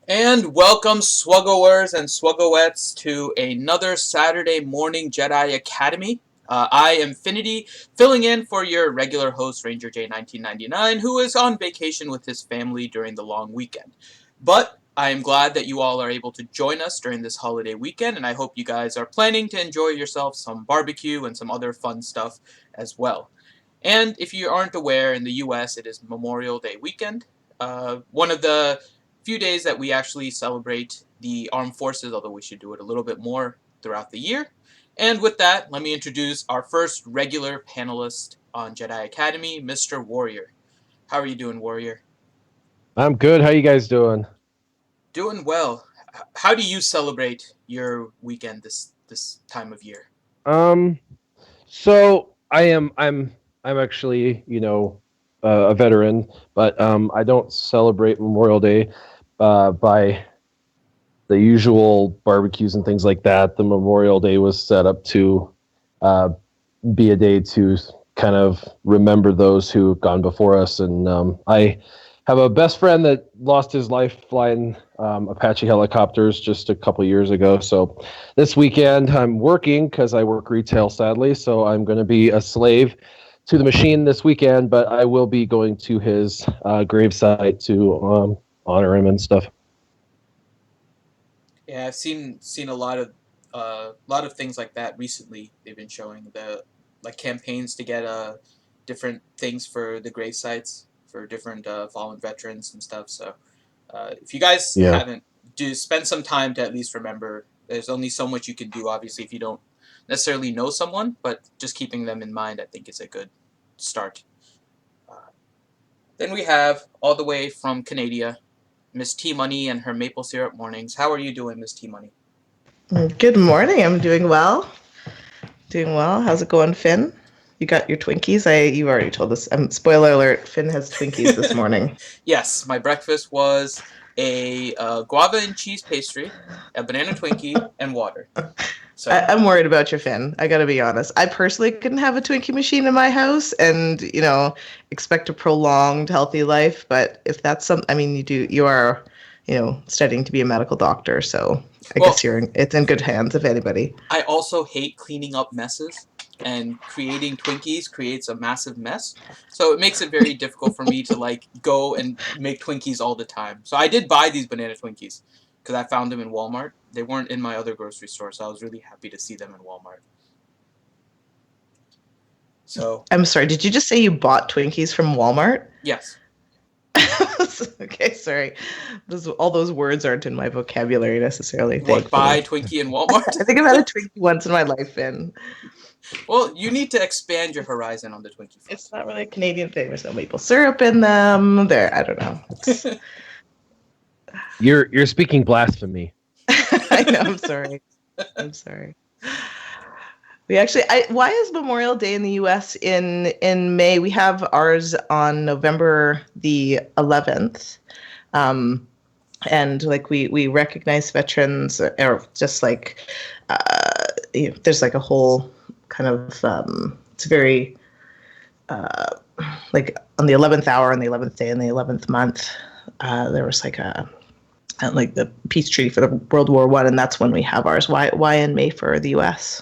And welcome, SWGOHers and SWGOHettes, to another Saturday morning Jedi Academy. I am Finity, filling in for your regular host, Ranger J1999, who is on vacation with his family during the long weekend. But I am glad that you all are able to join us during this holiday weekend, and I hope you guys are planning to enjoy yourself some barbecue and some other fun stuff as well. And if you aren't aware, in the US, it is Memorial Day weekend. One of the few days that we actually celebrate the armed forces, although we should do it a little bit more throughout the year. And with that, let me introduce our first regular panelist on Jedi Academy, Mr. Warrior. How are you doing, Warrior? I'm good. How you guys doing? Doing well. How do you celebrate your weekend this time of year? Um, so I'm actually a veteran, but I don't celebrate Memorial Day by the usual barbecues and things like that. The Memorial Day was set up to uh, be a day to kind of remember those who have gone before us, and I have a best friend that lost his life flying Apache helicopters just a couple years ago. So this weekend I'm working because I work retail, sadly. So I'm going to be a slave to the machine this weekend, but I will be going to his gravesite to honor him and stuff. Yeah, I've seen a lot of things like that recently. They've been showing the like campaigns to get different things for the grave sites for different fallen veterans and stuff. So if you guys Yeah. haven't, do spend some time to at least remember. There's only so much you can do, obviously, if you don't necessarily know someone, but just keeping them in mind, I think, is a good start. Uh, then we have all the way from Canada, Miss T Money and her maple syrup mornings. How are you doing, Miss T Money? Good morning. I'm doing well. Doing well. How's it going, Finn? You got your Twinkies? You already told us. Spoiler alert, Finn has Twinkies this morning. Yes, my breakfast was a guava and cheese pastry, a banana Twinkie, and water. So I'm worried about your Finn. I gotta be honest. I personally couldn't have a Twinkie machine in my house and, expect a prolonged, healthy life. But if that's something, I mean, you are, studying to be a medical doctor. So I guess it's in good hands, if anybody. I also hate cleaning up messes, and creating Twinkies creates a massive mess. So it makes it very difficult for me to go and make Twinkies all the time. So I did buy these banana Twinkies because I found them in Walmart. They weren't in my other grocery store, so I was really happy to see them in Walmart. So I'm sorry, did you just say you bought Twinkies from Walmart? yes. Okay, sorry. All those words aren't in my vocabulary necessarily. What, buy Twinkie in Walmart? I think I've had a Twinkie once in my life, Finn. Well, you need to expand your horizon on the Twinkie front. It's not really a Canadian thing. There's no maple syrup in them. I don't know. You're speaking blasphemy. I know. I'm sorry. We actually, why is Memorial Day in the U.S. in May? We have ours on November the 11th, and we recognize veterans, or just there's a whole kind of it's very on the 11th hour, on the 11th day, in the 11th month, there was the peace treaty for the World War I, and that's when we have ours. Why in May for the U.S.?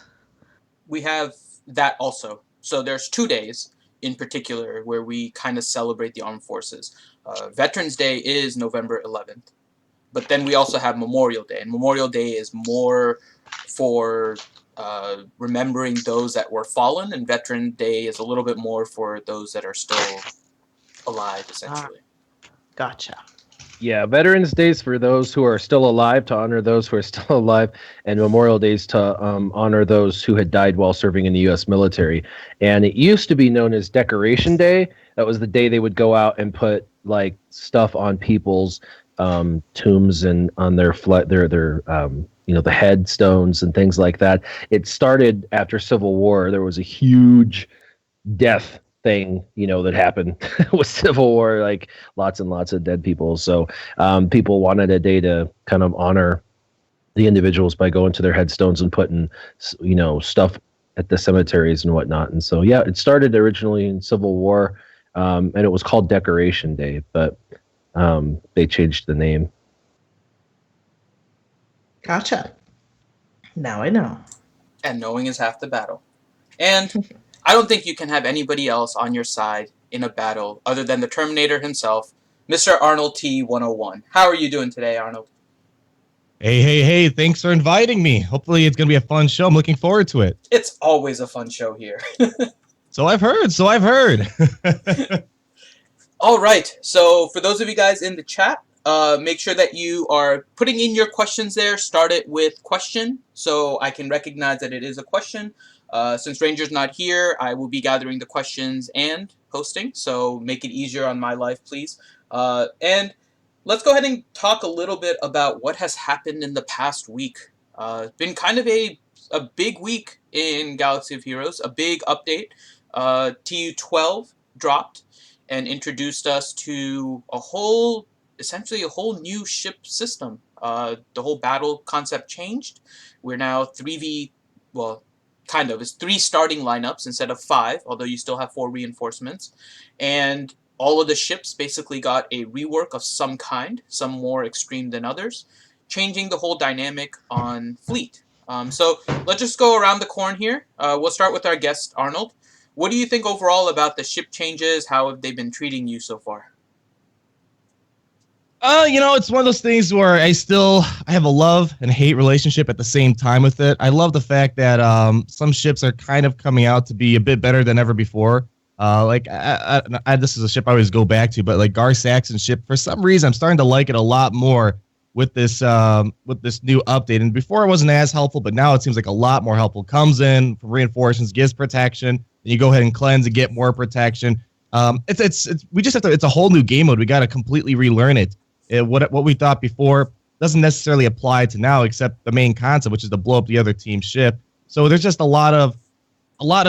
We have that also. So there's 2 days in particular where we kind of celebrate the armed forces. Veterans Day is November 11th, but then we also have Memorial Day, and Memorial Day is more for remembering those that were fallen, and Veteran Day is a little bit more for those that are still alive, essentially. Gotcha. Yeah, Veterans Days for those who are still alive, to honor those who are still alive, and Memorial Days to honor those who had died while serving in the U.S. military. And it used to be known as Decoration Day. That was the day they would go out and put stuff on people's tombs and on their the headstones and things like that. It started after Civil War. There was a huge death thing that happened with Civil War, lots and lots of dead people. So people wanted a day to kind of honor the individuals by going to their headstones and putting stuff at the cemeteries and whatnot. And so it started originally in Civil War, and it was called Decoration Day, but they changed the name. Gotcha. Now I know. And knowing is half the battle. And I don't think you can have anybody else on your side in a battle other than the Terminator himself, Mr. Arnold T-101. How are you doing today, Arnold? Hey, thanks for inviting me. Hopefully it's going to be a fun show. I'm looking forward to it. It's always a fun show here. So I've heard. All right. So for those of you guys in the chat, make sure that you are putting in your questions there. Start it with question so I can recognize that it is a question. Since Ranger's not here, I will be gathering the questions and posting. So make it easier on my life, please. And let's go ahead and talk a little bit about what has happened in the past week. It's been kind of a big week in Galaxy of Heroes, a big update. TU12 dropped and introduced us to essentially a whole new ship system. The whole battle concept changed. We're now 3v, well, kind of. It's 3 starting lineups instead of 5, although you still have 4 reinforcements. And all of the ships basically got a rework of some kind, some more extreme than others, changing the whole dynamic on fleet. So let's just go around the corn here. We'll start with our guest, Arnold. What do you think overall about the ship changes? How have they been treating you so far? It's one of those things where I have a love and hate relationship at the same time with it. I love the fact that some ships are kind of coming out to be a bit better than ever before. This is a ship I always go back to, but like Gar Saxon's ship, for some reason, I'm starting to like it a lot more with this new update. And before it wasn't as helpful, but now it seems like a lot more helpful. Comes in from reinforcements, gives protection, and you go ahead and cleanse and get more protection. It's a whole new game mode. We got to completely relearn it. What we thought before doesn't necessarily apply to now, except the main concept, which is to blow up the other team's ship. So there's just a lot of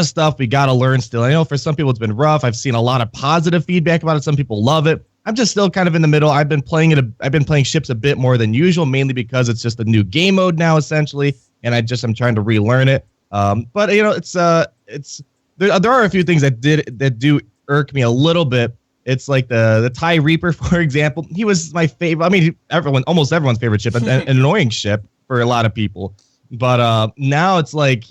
stuff we got to learn still. I know for some people it's been rough. I've seen a lot of positive feedback about it. Some people love it. I'm just still kind of in the middle. I've been playing ships a bit more than usual, mainly because it's just a new game mode now, essentially, and I'm trying to relearn it. But there are a few things that do irk me a little bit. It's like the TIE Reaper, for example. He was my favorite. I mean, almost everyone's favorite ship, an annoying ship for a lot of people. But now it's like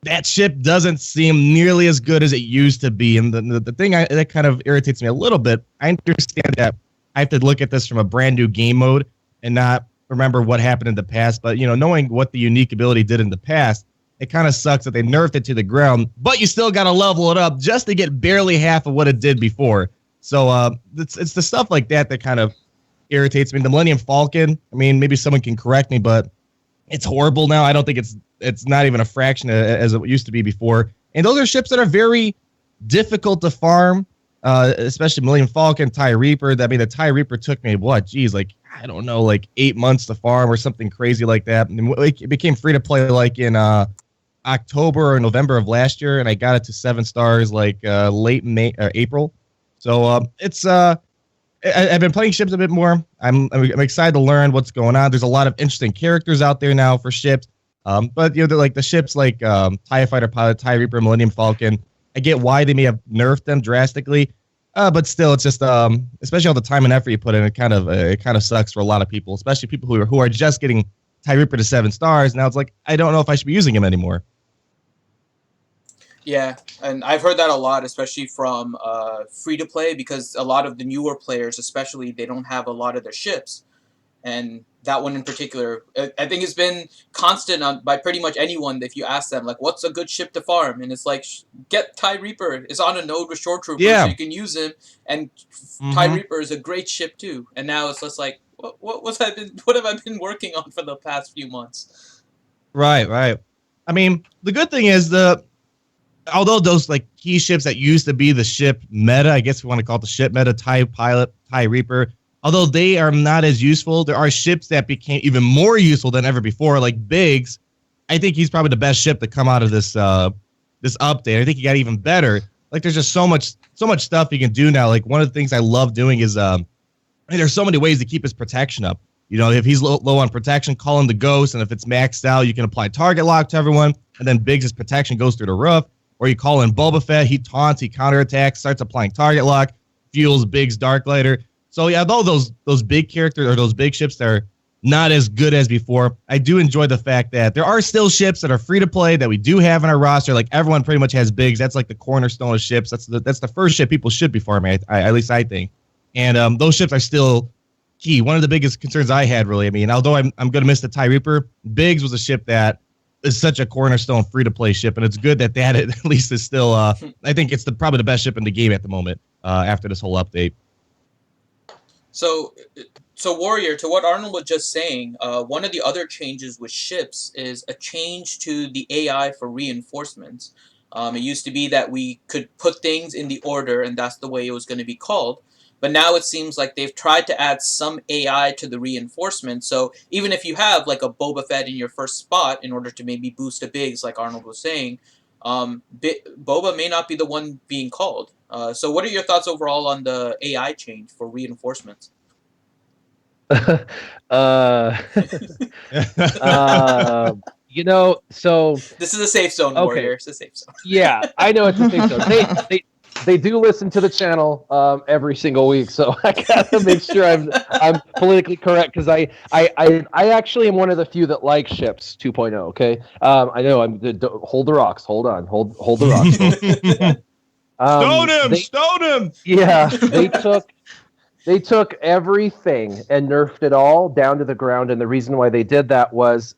that ship doesn't seem nearly as good as it used to be. And the thing that kind of irritates me a little bit, I understand that I have to look at this from a brand new game mode and not remember what happened in the past. But, knowing what the unique ability did in the past, it kind of sucks that they nerfed it to the ground, but you still got to level it up just to get barely half of what it did before. So it's the stuff like that kind of irritates me. The Millennium Falcon, I mean, maybe someone can correct me, but it's horrible now. I don't think it's not even a fraction as it used to be before. And those are ships that are very difficult to farm, especially Millennium Falcon, TIE Reaper. I mean, the TIE Reaper took me, I don't know, 8 months to farm or something crazy like that. And it became free to play in October or November of last year, and I got it to 7 stars late May or April. So I've been playing ships a bit more. I'm excited to learn what's going on. There's a lot of interesting characters out there now for ships. But they're like the ships like TIE Fighter Pilot, TIE Reaper, Millennium Falcon. I get why they may have nerfed them drastically, but still, it's just especially all the time and effort you put in. It kind of sucks for a lot of people, especially people who are just getting TIE Reaper to 7 stars. Now it's like I don't know if I should be using him anymore. Yeah, and I've heard that a lot, especially from free-to-play, because a lot of the newer players, especially, they don't have a lot of their ships. And that one in particular, I think it's been constant by pretty much anyone. If you ask them, what's a good ship to farm? And it's like, get TIE Reaper. It's on a node with Shore Troopers, so you can use him. And TIE Reaper is a great ship, too. And now it's just like, what have I been working on for the past few months? Right. I mean, the good thing is although those key ships that used to be the ship meta, I guess we want to call it the ship meta, TIE Pilot, TIE Reaper, although they are not as useful, there are ships that became even more useful than ever before, like Biggs. I think he's probably the best ship to come out of this update. I think he got even better. There's just so much stuff you can do now. One of the things I love doing is there's so many ways to keep his protection up. If he's low on protection, call in the Ghost, and if it's maxed out, you can apply target lock to everyone, and then Biggs' protection goes through the roof. Or you call in Boba Fett, he taunts, he counterattacks, starts applying target lock, fuels Biggs' Dark Lighter. So yeah, though those big characters or those big ships that are not as good as before. I do enjoy the fact that there are still ships that are free to play that we do have on our roster. Like everyone pretty much has bigs. That's like the cornerstone of ships. That's the first ship people should be farming. At least I think. And those ships are still key. One of the biggest concerns I had, really. I mean, although I'm going to miss the TIE Reaper, Biggs was a ship that is such a cornerstone free to play ship, and it's good that at least is still. I think it's probably the best ship in the game at the moment after this whole update. So Warrior, to what Arnold was just saying, one of the other changes with ships is a change to the AI for reinforcements. It used to be that we could put things in the order, and that's the way it was going to be called. But now it seems like they've tried to add some AI to the reinforcement. So even if you have like a Boba Fett in your first spot in order to maybe boost a Biggs, like Arnold was saying, Boba may not be the one being called. So what are your thoughts overall on the AI change for reinforcements? So this is a safe zone, okay. Warrior. It's a safe zone. Yeah, I know it's a safe zone. They do listen to the channel every single week, so I gotta make sure I'm politically correct, because I actually am one of the few that like ships 2.0. Okay, I know hold the rocks. Hold on, hold the rocks. Stone him! Yeah, they took everything and nerfed it all down to the ground, and the reason why they did that was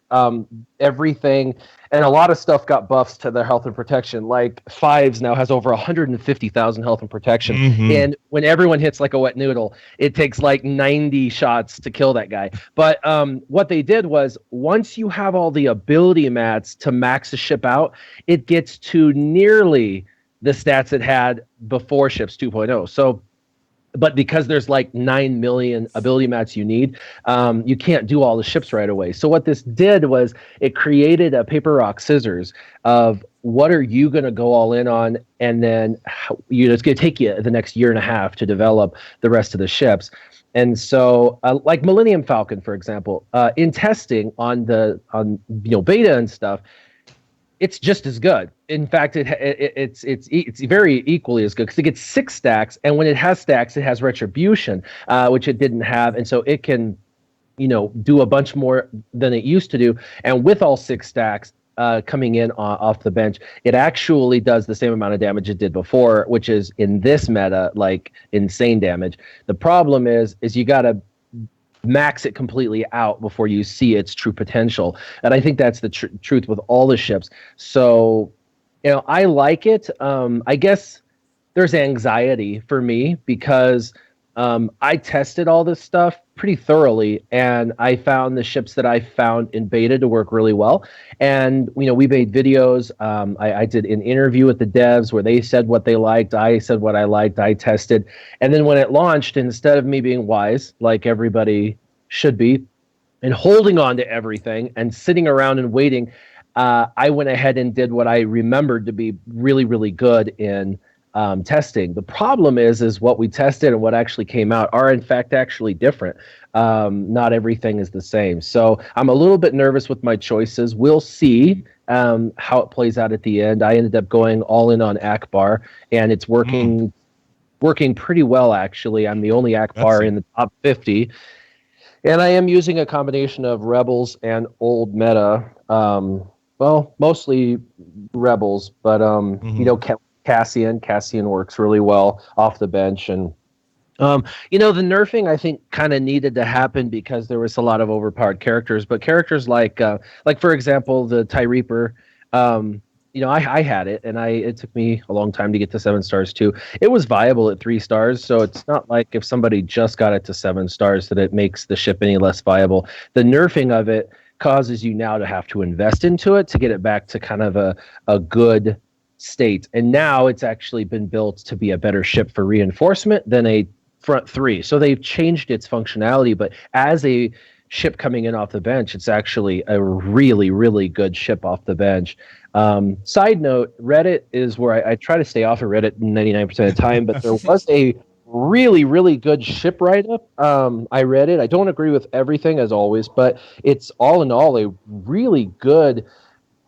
everything, and a lot of stuff got buffs to their health and protection. Like Fives now has over 150,000 health and protection, and when everyone hits like a wet noodle, it takes like 90 shots to kill that guy. But what they did was, once you have all the ability mats to max a ship out, it gets to nearly the stats it had before ships 2.0. So, but because there's like 9 million ability mats you need, you can't do all the ships right away. So what this did was it created a paper, rock, scissors of what are you going to go all in on, and then it's going to take you the next year and a half to develop the rest of the ships. And so, like Millennium Falcon, for example, in testing on beta and stuff, it's just as good. In fact, it's very equally as good, because it gets 6 stacks, and when it has stacks, it has retribution, which it didn't have, and so it can, do a bunch more than it used to do. And with all 6 stacks coming in off the bench, it actually does the same amount of damage it did before, which is in this meta like insane damage. The problem is you gotta max it completely out before you see its true potential, and I think that's the truth with all the ships. So I like it. I guess there's anxiety for me, because I tested all this stuff pretty thoroughly, and I found the ships that I found in beta to work really well. And we made videos. I did an interview with the devs where they said what they liked, I said what I liked, I tested, and then when it launched, instead of me being wise like everybody should be and holding on to everything and sitting around and waiting, I went ahead and did what I remembered to be really, really good in testing. The problem is what we tested and what actually came out are in fact actually different. Not everything is the same. So I'm a little bit nervous with my choices. We'll see how it plays out at the end. I ended up going all in on Akbar, and it's working pretty well, actually. I'm the only Akbar in the top 50. And I am using a combination of Rebels and old meta. Well, mostly Rebels, but Cassian works really well off the bench. And the nerfing, I think, kind of needed to happen because there was a lot of overpowered characters. But characters like for example, the TIE Reaper, I had it, and it took me a long time to get to 7 stars too. It was viable at 3 stars, so it's not like if somebody just got it to 7 stars that it makes the ship any less viable. The nerfing of it causes you now to have to invest into it to get it back to kind of a good state. And now it's actually been built to be a better ship for reinforcement than a front 3. So they've changed its functionality, but as a ship coming in off the bench, it's actually a really, really good ship off the bench. Side note, Reddit is where I try to stay off of Reddit 99% of the time, but there was a really, really good ship write-up. I read it. I don't agree with everything, as always, but it's all in all a really good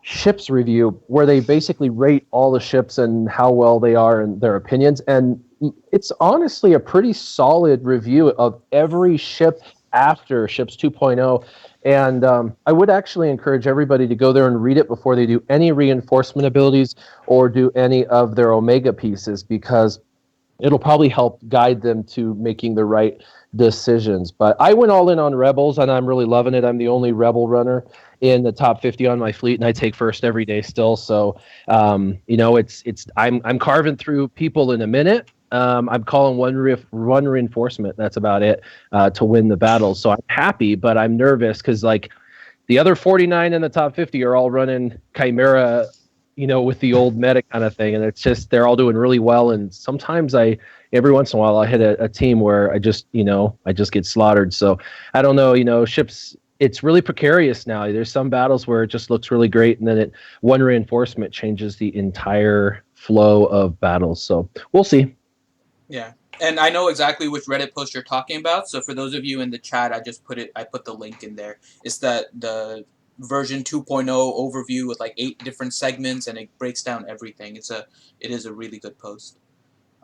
ships review where they basically rate all the ships and how well they are and their opinions. And it's honestly a pretty solid review of every ship after Ships 2.0. And I would actually encourage everybody to go there and read it before they do any reinforcement abilities or do any of their Omega pieces, because it'll probably help guide them to making the right decisions. But I went all in on Rebels, and I'm really loving it. I'm the only Rebel runner in the top 50 on my fleet, and I take first every day still. So, I'm carving through people in a minute. I'm calling one reinforcement. That's about it to win the battle. So I'm happy, but I'm nervous because like the other 49 in the top 50 are all running Chimera, with the old meta kind of thing, and it's just they're all doing really well. And sometimes every once in a while, I hit a team where I just get slaughtered. So I don't know, ships. It's really precarious now. There's some battles where it just looks really great, and then one reinforcement changes the entire flow of battles. So we'll see. Yeah, and I know exactly which Reddit post you're talking about. So for those of you in the chat, I put the link in there. It's the version 2.0 overview with like 8 different segments, and it breaks down everything. It is a really good post.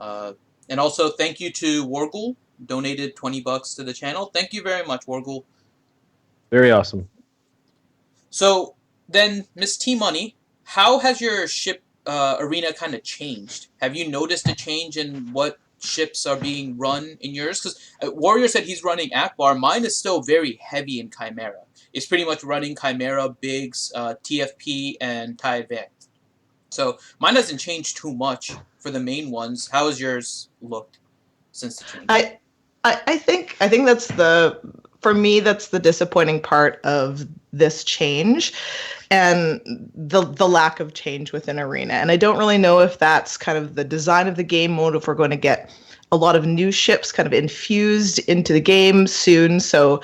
And also thank you to Wargle, donated $20 to the channel. Thank you very much, Wargle. Very awesome. So then, Miss T Money, how has your ship arena kind of changed? Have you noticed a change in what ships are being run in yours? Because Warrior said he's running Akbar. Mine is still very heavy in Chimera. It's pretty much running Chimera, Biggs, TFP, and TIE Advanced. So mine hasn't changed too much for the main ones. How has yours looked since the change? I think for me that's the disappointing part of this change, and the lack of change within Arena. And I don't really know if that's kind of the design of the game mode, if we're going to get a lot of new ships kind of infused into the game soon. So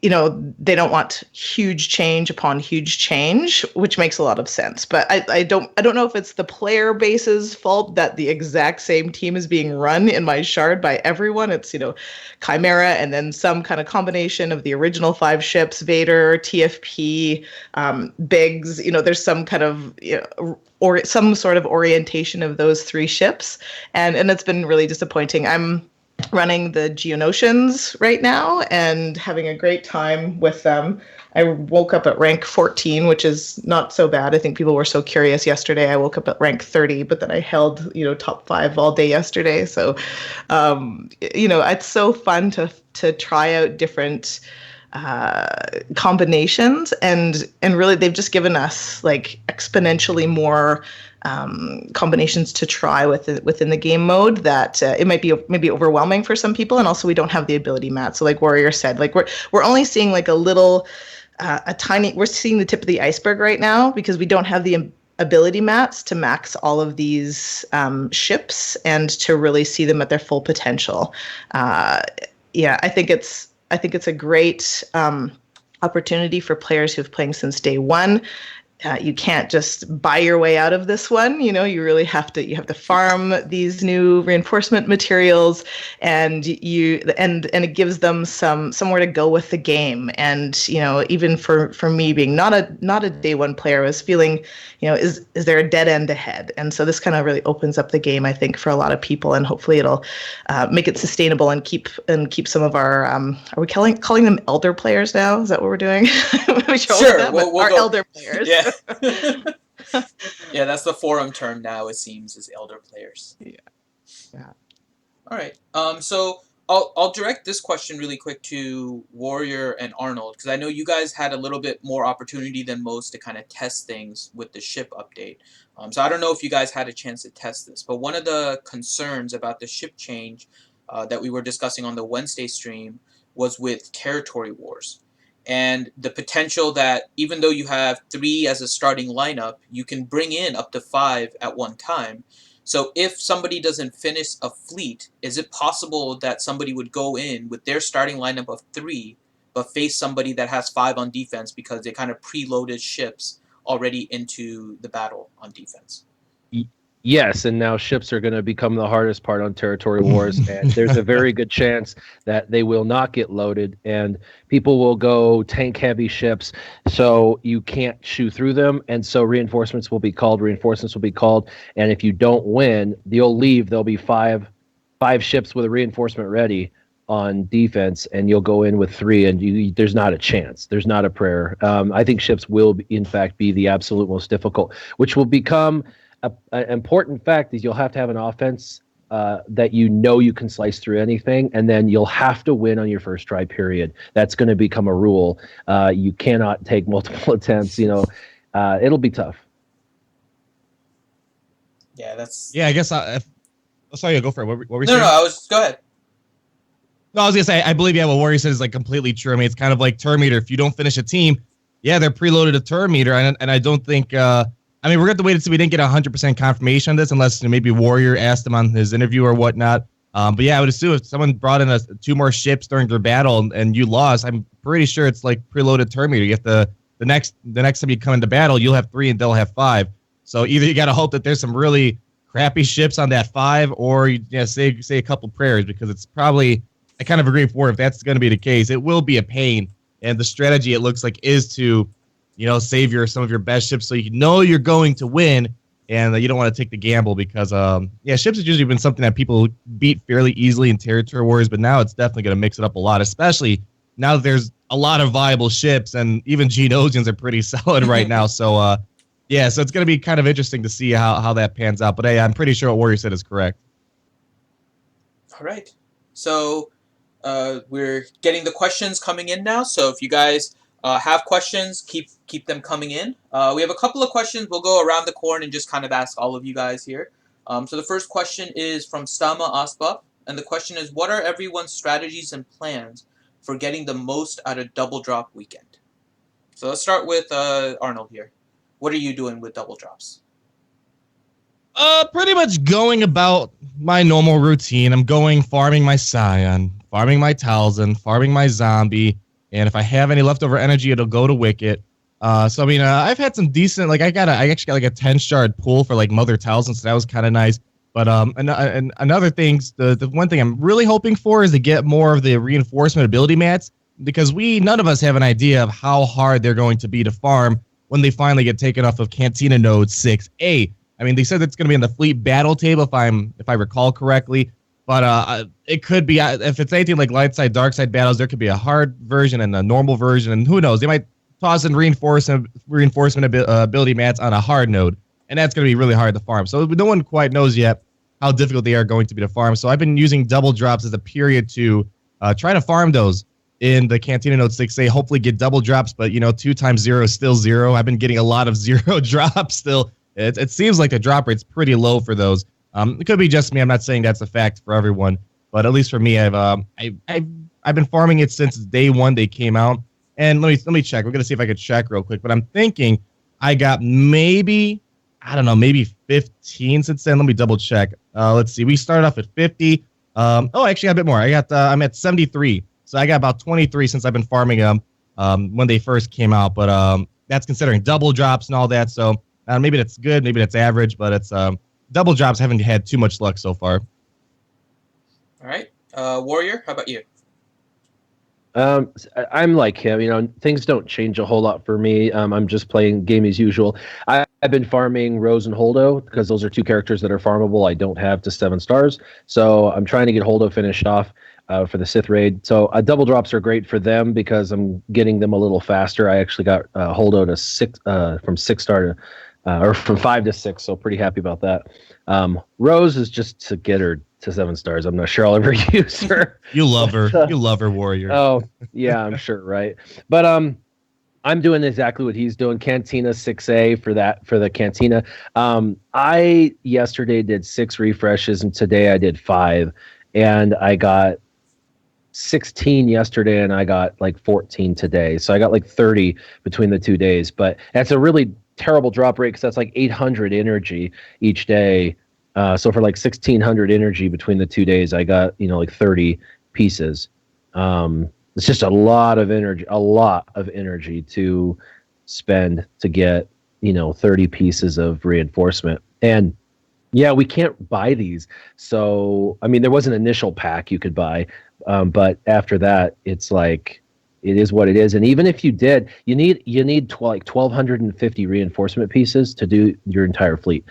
they don't want huge change upon huge change, which makes a lot of sense. But I don't know if it's the player base's fault that the exact same team is being run in my shard by everyone. It's, Chimera and then some kind of combination of the original 5 ships, Vader, TFP, Biggs. There's some kind of, or some sort of orientation of those 3 ships. And it's been really disappointing. I'm running the Geonosians right now and having a great time with them. I woke up at rank 14, which is not so bad. I think people were so curious yesterday. I woke up at rank 30, but then I held, top 5 all day yesterday. So, it's so fun to try out different combinations, and really they've just given us like exponentially more combinations to try within the game mode that it might be maybe overwhelming for some people. And also we don't have the ability mat. So like Warrior said, like we're only seeing like a little we're seeing the tip of the iceberg right now, because we don't have the ability mats to max all of these ships and to really see them at their full potential. I think it's a great opportunity for players who've playing since day one. You can't just buy your way out of this one. You really have to farm these new reinforcement materials, and it gives them somewhere to go with the game. And even for me being not a day one player, I was feeling, is there a dead end ahead? And so this kind of really opens up the game, I think, for a lot of people, and hopefully it'll make it sustainable and keep some of our are we calling them elder players now? Is that what we're doing? Sure, we'll our go. elder players. Yeah. Yeah, that's the forum term now, it seems, is elder players. Yeah. All right. So I'll direct this question really quick to Warrior and Arnold, because I know you guys had a little bit more opportunity than most to kind of test things with the ship update. So I don't know if you guys had a chance to test this, but one of the concerns about the ship change that we were discussing on the Wednesday stream was with territory wars. And the potential that even though you have 3 as a starting lineup, you can bring in up to 5 at one time. So if somebody doesn't finish a fleet, is it possible that somebody would go in with their starting lineup of 3, but face somebody that has 5 on defense because they kind of preloaded ships already into the battle on defense? Yes, and now ships are going to become the hardest part on territory wars, and there's a very good chance that they will not get loaded, and people will go tank-heavy ships, so you can't chew through them, and so reinforcements will be called, and if you don't win, you'll leave. There'll be five ships with a reinforcement ready, on defense, and you'll go in with 3, and there's not a chance. There's not a prayer. I think ships will, in fact, be the absolute most difficult, which will become an important fact. Is you'll have to have an offense that you can slice through anything, and then you'll have to win on your first try. Period. That's going to become a rule. You cannot take multiple attempts. It'll be tough. Yeah, that's. Yeah, I guess. Sorry, go for it. What were you No, saying? no, go ahead. No, I was gonna say, I believe what Warrior said is like completely true. I mean, it's kind of like turn meter. If you don't finish a team, yeah, they're preloaded a turn meter, and I don't think. I mean, we're going to have to wait and see. We didn't get 100% confirmation on this, unless maybe Warrior asked him on his interview or whatnot. But yeah, I would assume if someone brought in 2 more ships during their battle and you lost, I'm pretty sure it's like preloaded turn meter. You get the next time you come into battle, you'll have 3 and they'll have 5. So either you got to hope that there's some really crappy ships on that 5, or say a couple prayers, because it's probably. I kind of agree with Warrior. If that's going to be the case, it will be a pain. And the strategy, it looks like, is to, save some of your best ships so you're going to win, and you don't want to take the gamble because, ships has usually been something that people beat fairly easily in territory wars, but now it's definitely going to mix it up a lot, especially now that there's a lot of viable ships, and even Geonosians are pretty solid right now. So, so it's going to be kind of interesting to see how that pans out. But hey, I'm pretty sure what Warrior said is correct. All right. So we're getting the questions coming in now. So if you guys have questions, keep them coming in. We have a couple of questions. We'll go around the corner and just kind of ask all of you guys here. So the first question is from Stama Aspa, and the question is, what are everyone's strategies and plans for getting the most out of Double Drop Weekend? So let's start with Arnold here. What are you doing with Double Drops? Pretty much going about my normal routine. I'm farming my Sion, farming my Talzin, farming my zombie, and if I have any leftover energy, it'll go to Wicket. So I mean, I've had some decent, I actually got like a 10 shard pool for like Mother Talzin, so that was kind of nice. But and another things, the one thing I'm really hoping for is to get more of the reinforcement ability mats, because none of us have an idea of how hard they're going to be to farm when they finally get taken off of Cantina Node 6A. I mean, they said it's going to be in the fleet battle table, if I recall correctly. But it could be, if it's anything like light side, dark side battles, there could be a hard version and a normal version, and who knows? They might toss in reinforcement ability mats on a hard node, and that's going to be really hard to farm. So no one quite knows yet how difficult they are going to be to farm. So I've been using double drops as a period to try to farm those in the Cantina Node 6A. Hopefully get double drops, but 2 times 0 is still 0. I've been getting a lot of 0 drops still. It seems like the drop rate's pretty low for those. It could be just me. I'm not saying that's a fact for everyone, but at least for me, I've been farming it since day 1 they came out. And let me check. We're gonna see if I could check real quick. But I'm thinking I got maybe 15 since then. Let me double check. Let's see. We started off at 50. Actually, a bit more. I'm at 73. So I got about 23 since I've been farming them when they first came out. But that's considering double drops and all that. So. Maybe that's good, maybe that's average, but it's double drops haven't had too much luck so far. All right. Warrior, how about you? I'm like him. Things don't change a whole lot for me. I'm just playing game as usual. I've been farming Rose and Holdo because those are 2 characters that are farmable. I don't have to 7 stars, so I'm trying to get Holdo finished off for the Sith raid. So double drops are great for them because I'm getting them a little faster. I actually got Holdo to 6 from 6 star to. Or from 5 to 6, so pretty happy about that. Rose is just to get her to 7 stars. I'm not sure I'll ever use her. You love her. You love her, Warrior. Oh, yeah, I'm sure, right? But I'm doing exactly what he's doing. Cantina 6A for the Cantina. I yesterday did 6 refreshes, and today I did 5, and I got 16 yesterday, and I got like 14 today. So I got like 30 between the 2 days. But that's a really terrible drop rate because that's like 800 energy each day. So for like 1600 energy between the 2 days, I got like 30 pieces. It's just a lot of energy to spend to get 30 pieces of reinforcement. And yeah, we can't buy these. So I mean, there was an initial pack you could buy, but after that, it's like. It is what it is, and even if you did, you need 1,250 reinforcement pieces to do your entire fleet.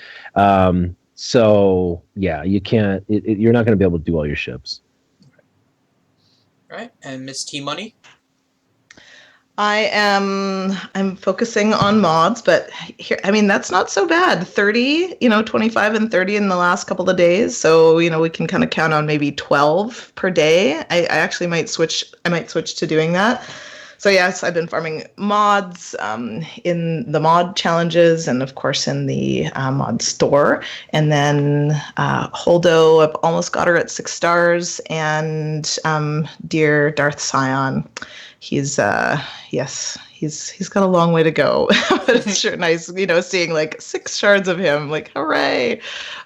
So yeah, you can't. You're not going to be able to do all your ships. All right, and Miss T Money. I'm focusing on mods, but here, I mean, that's not so bad. 30, 25 and 30 in the last couple of days. So, we can kind of count on maybe 12 per day. I actually might switch to doing that. So yes, I've been farming mods in the mod challenges and of course in the mod store. And then Holdo, I've almost got her at 6 stars. And dear Darth Sion, he's got a long way to go, but it's sure nice, seeing like 6 shards of him, like hooray!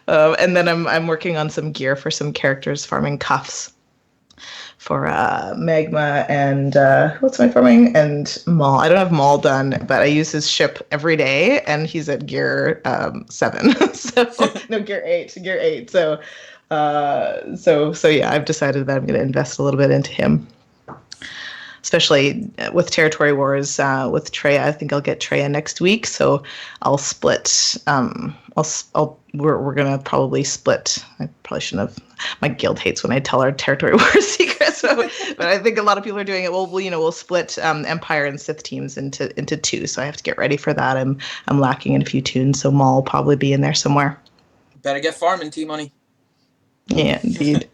And then I'm working on some gear for some characters, farming cuffs for Magma and what's my farming and Maul. I don't have Maul done, but I use his ship every day, and he's at gear 7. So no, gear 8. So yeah, I've decided that I'm going to invest a little bit into him. Especially with Territory Wars with Treya. I think I'll get Treya next week, so I'll split. We're gonna probably split. I probably shouldn't have. My guild hates when I tell our Territory Wars secrets, but I think a lot of people are doing it. We'll split Empire and Sith teams into 2. So I have to get ready for that. I'm lacking in a few tunes, so Maul will probably be in there somewhere. Better get farming, T Money. Yeah, indeed.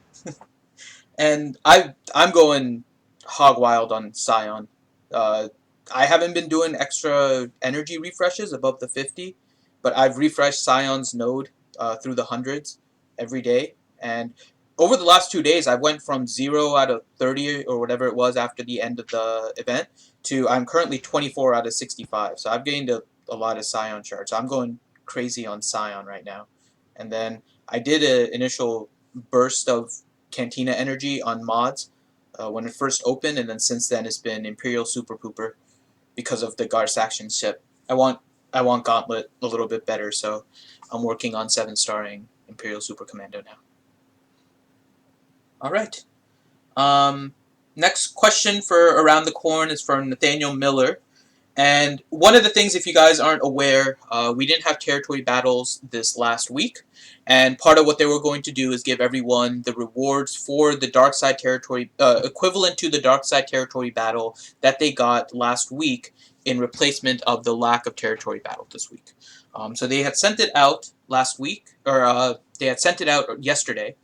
And I'm going hog wild on Sion. I haven't been doing extra energy refreshes above the 50, but I've refreshed Sion's node through the hundreds every day. And over the last 2 days, I went from 0 out of 30 or whatever it was after the end of the event to I'm currently 24 out of 65. So I've gained a lot of Sion shards. So I'm going crazy on Sion right now. And then I did an initial burst of Cantina energy on mods when it first opened, and then since then it's been Imperial Super Pooper because of the Gar's action ship. I want Gauntlet a little bit better, so I'm working on 7-starring Imperial Super Commando now. All right. Next question for Around the Corn is from Nathaniel Miller. And one of the things, if you guys aren't aware, we didn't have territory battles this last week. And part of what they were going to do is give everyone the rewards for the dark side territory, equivalent to the dark side territory battle that they got last week in replacement of the lack of territory battle this week. So they had sent it out last week, or they had sent it out yesterday,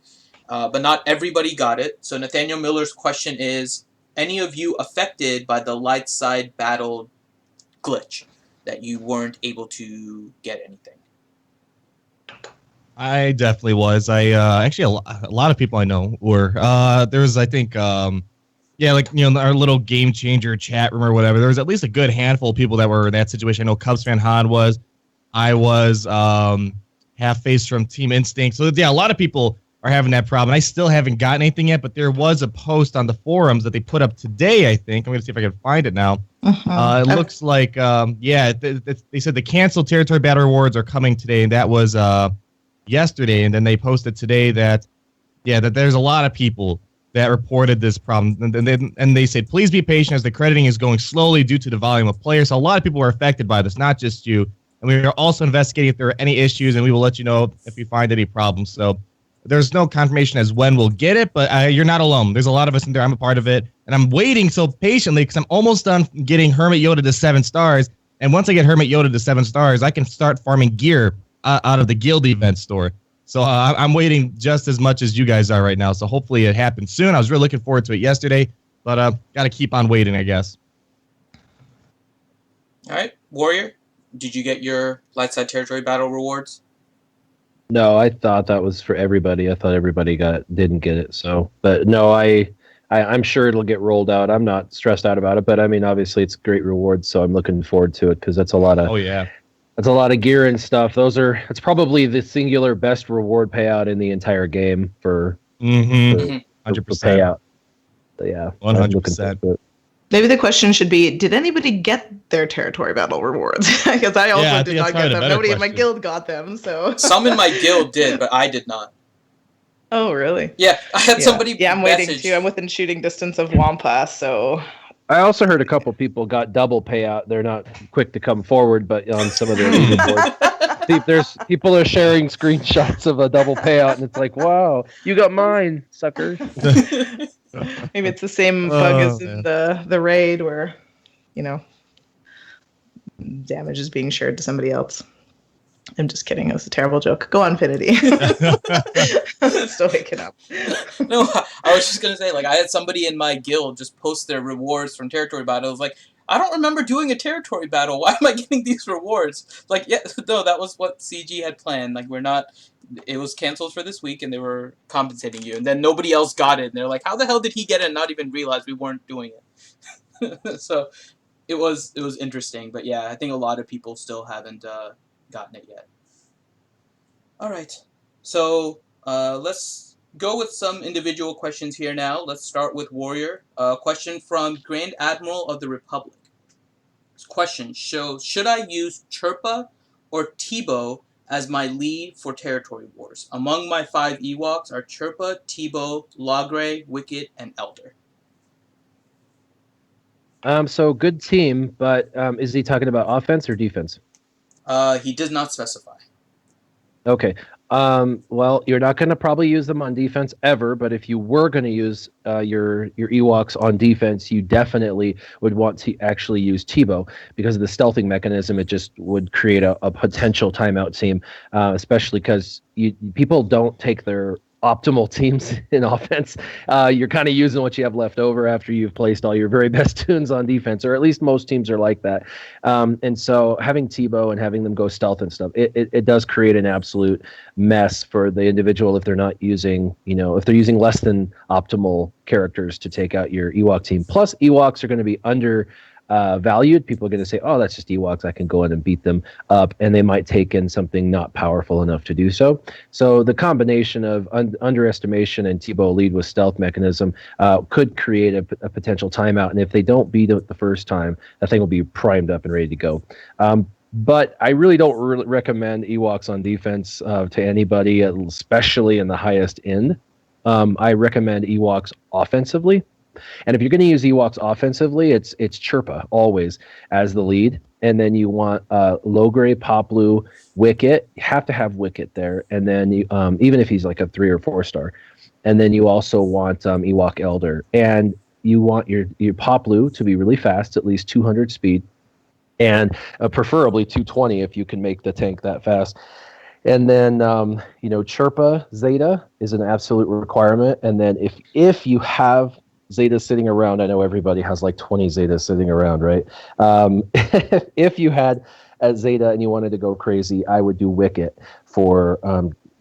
but not everybody got it. So Nathaniel Miller's question is, any of you affected by the light side battle glitch that you weren't able to get anything? I definitely was. I actually a lot of people I know were. There was, I think, our little game changer chat room or whatever. There was at least a good handful of people that were in that situation. I know Cubs fan Han was. I was half face from Team Instinct. So yeah, a lot of people are having that problem. I still haven't gotten anything yet, but there was a post on the forums that they put up today, I think. I'm going to see if I can find it now. It looks like, they said the canceled territory battle rewards are coming today, and that was yesterday. And then they posted today that there's a lot of people that reported this problem. And they said, please be patient as the crediting is going slowly due to the volume of players. So a lot of people were affected by this, not just you. And we are also investigating if there are any issues, and we will let you know if we find any problems. So there's no confirmation as when we'll get it, but you're not alone. There's a lot of us in there. I'm a part of it. And I'm waiting so patiently because I'm almost done getting Hermit Yoda to 7 stars. And once I get Hermit Yoda to 7 stars, I can start farming gear out of the guild event store. So I'm waiting just as much as you guys are right now. So hopefully it happens soon. I was really looking forward to it yesterday, but got to keep on waiting, I guess. All right. Warrior, did you get your light side territory battle rewards? No, I thought that was for everybody. I thought everybody didn't get it. So, but no, I'm sure it'll get rolled out. I'm not stressed out about it, but I mean, obviously it's great rewards, so I'm looking forward to it because that's a lot of. Oh yeah. That's a lot of gear and stuff. It's probably the singular best reward payout in the entire game for 100% payout. So, yeah, 100%. Maybe the question should be, did anybody get their territory battle rewards? Because I also did not get them. Nobody in my guild got them. So some in my guild did, but I did not. Oh, really? Yeah, I had somebody. Yeah, I'm waiting too. I'm within shooting distance of Wampa, so. I also heard a couple people got double payout. They're not quick to come forward, but on some of their leaderboards, there's people are sharing screenshots of a double payout, and it's like, wow, you got mine, suckers. Maybe it's the same bug as man. in the raid where, you know, damage is being shared to somebody else. I'm just kidding. It was a terrible joke. Go on, Finity. Still waking up. No, I was just gonna say, like, I had somebody in my guild just post their rewards from territory battles. Like, I don't remember doing a territory battle. Why am I getting these rewards? Like, yeah, no, that was what CG had planned. Like, we're not. It was canceled for this week, and they were compensating you. And then nobody else got it. And they're like, "How the hell did he get it and not even realize we weren't doing it?" So it was interesting. But yeah, I think a lot of people still haven't gotten it yet. All right, so let's go with some individual questions here now. Let's start with Warrior. Question from Grand Admiral of the Republic. This question shows, should I use Chirpa or Tebow as my lead for territory wars? Among my 5 Ewoks are Chirpa, Tebow, Logray, Wicket, and Elder. So good team, but is he talking about offense or defense? He does not specify. Okay. Well, you're not going to probably use them on defense ever, but if you were going to use your Ewoks on defense, you definitely would want to actually use Tebow because of the stealthing mechanism. It just would create a potential timeout team, especially because people don't take their optimal teams in offense. You're kind of using what you have left over after you've placed all your very best tunes on defense, or at least most teams are like that. And so having Tebow and having them go stealth and stuff, it does create an absolute mess for the individual if they're not using, if they're using less than optimal characters to take out your Ewok team. Plus, Ewoks are going to be under valued. People are going to say, oh, that's just Ewoks. I can go in and beat them up. And they might take in something not powerful enough to do so. So the combination of underestimation and Tebow lead with stealth mechanism could create a potential timeout. And if they don't beat it the first time, that thing will be primed up and ready to go. But I really don't recommend Ewoks on defense to anybody, especially in the highest end. I recommend Ewoks offensively. And if you're going to use Ewoks offensively, it's Chirpa always as the lead. And then you want Logray, Poplu, Wicket. You have to have Wicket there. And then even if he's like a 3 or 4 star. And then you also want Ewok Elder. And you want your Poplu to be really fast, at least 200 speed. And preferably 220 if you can make the tank that fast. And then, Chirpa Zeta is an absolute requirement. And then if you have Zeta sitting around, I know everybody has like 20 Zetas sitting around, right? If you had a Zeta and you wanted to go crazy, I would do Wicket for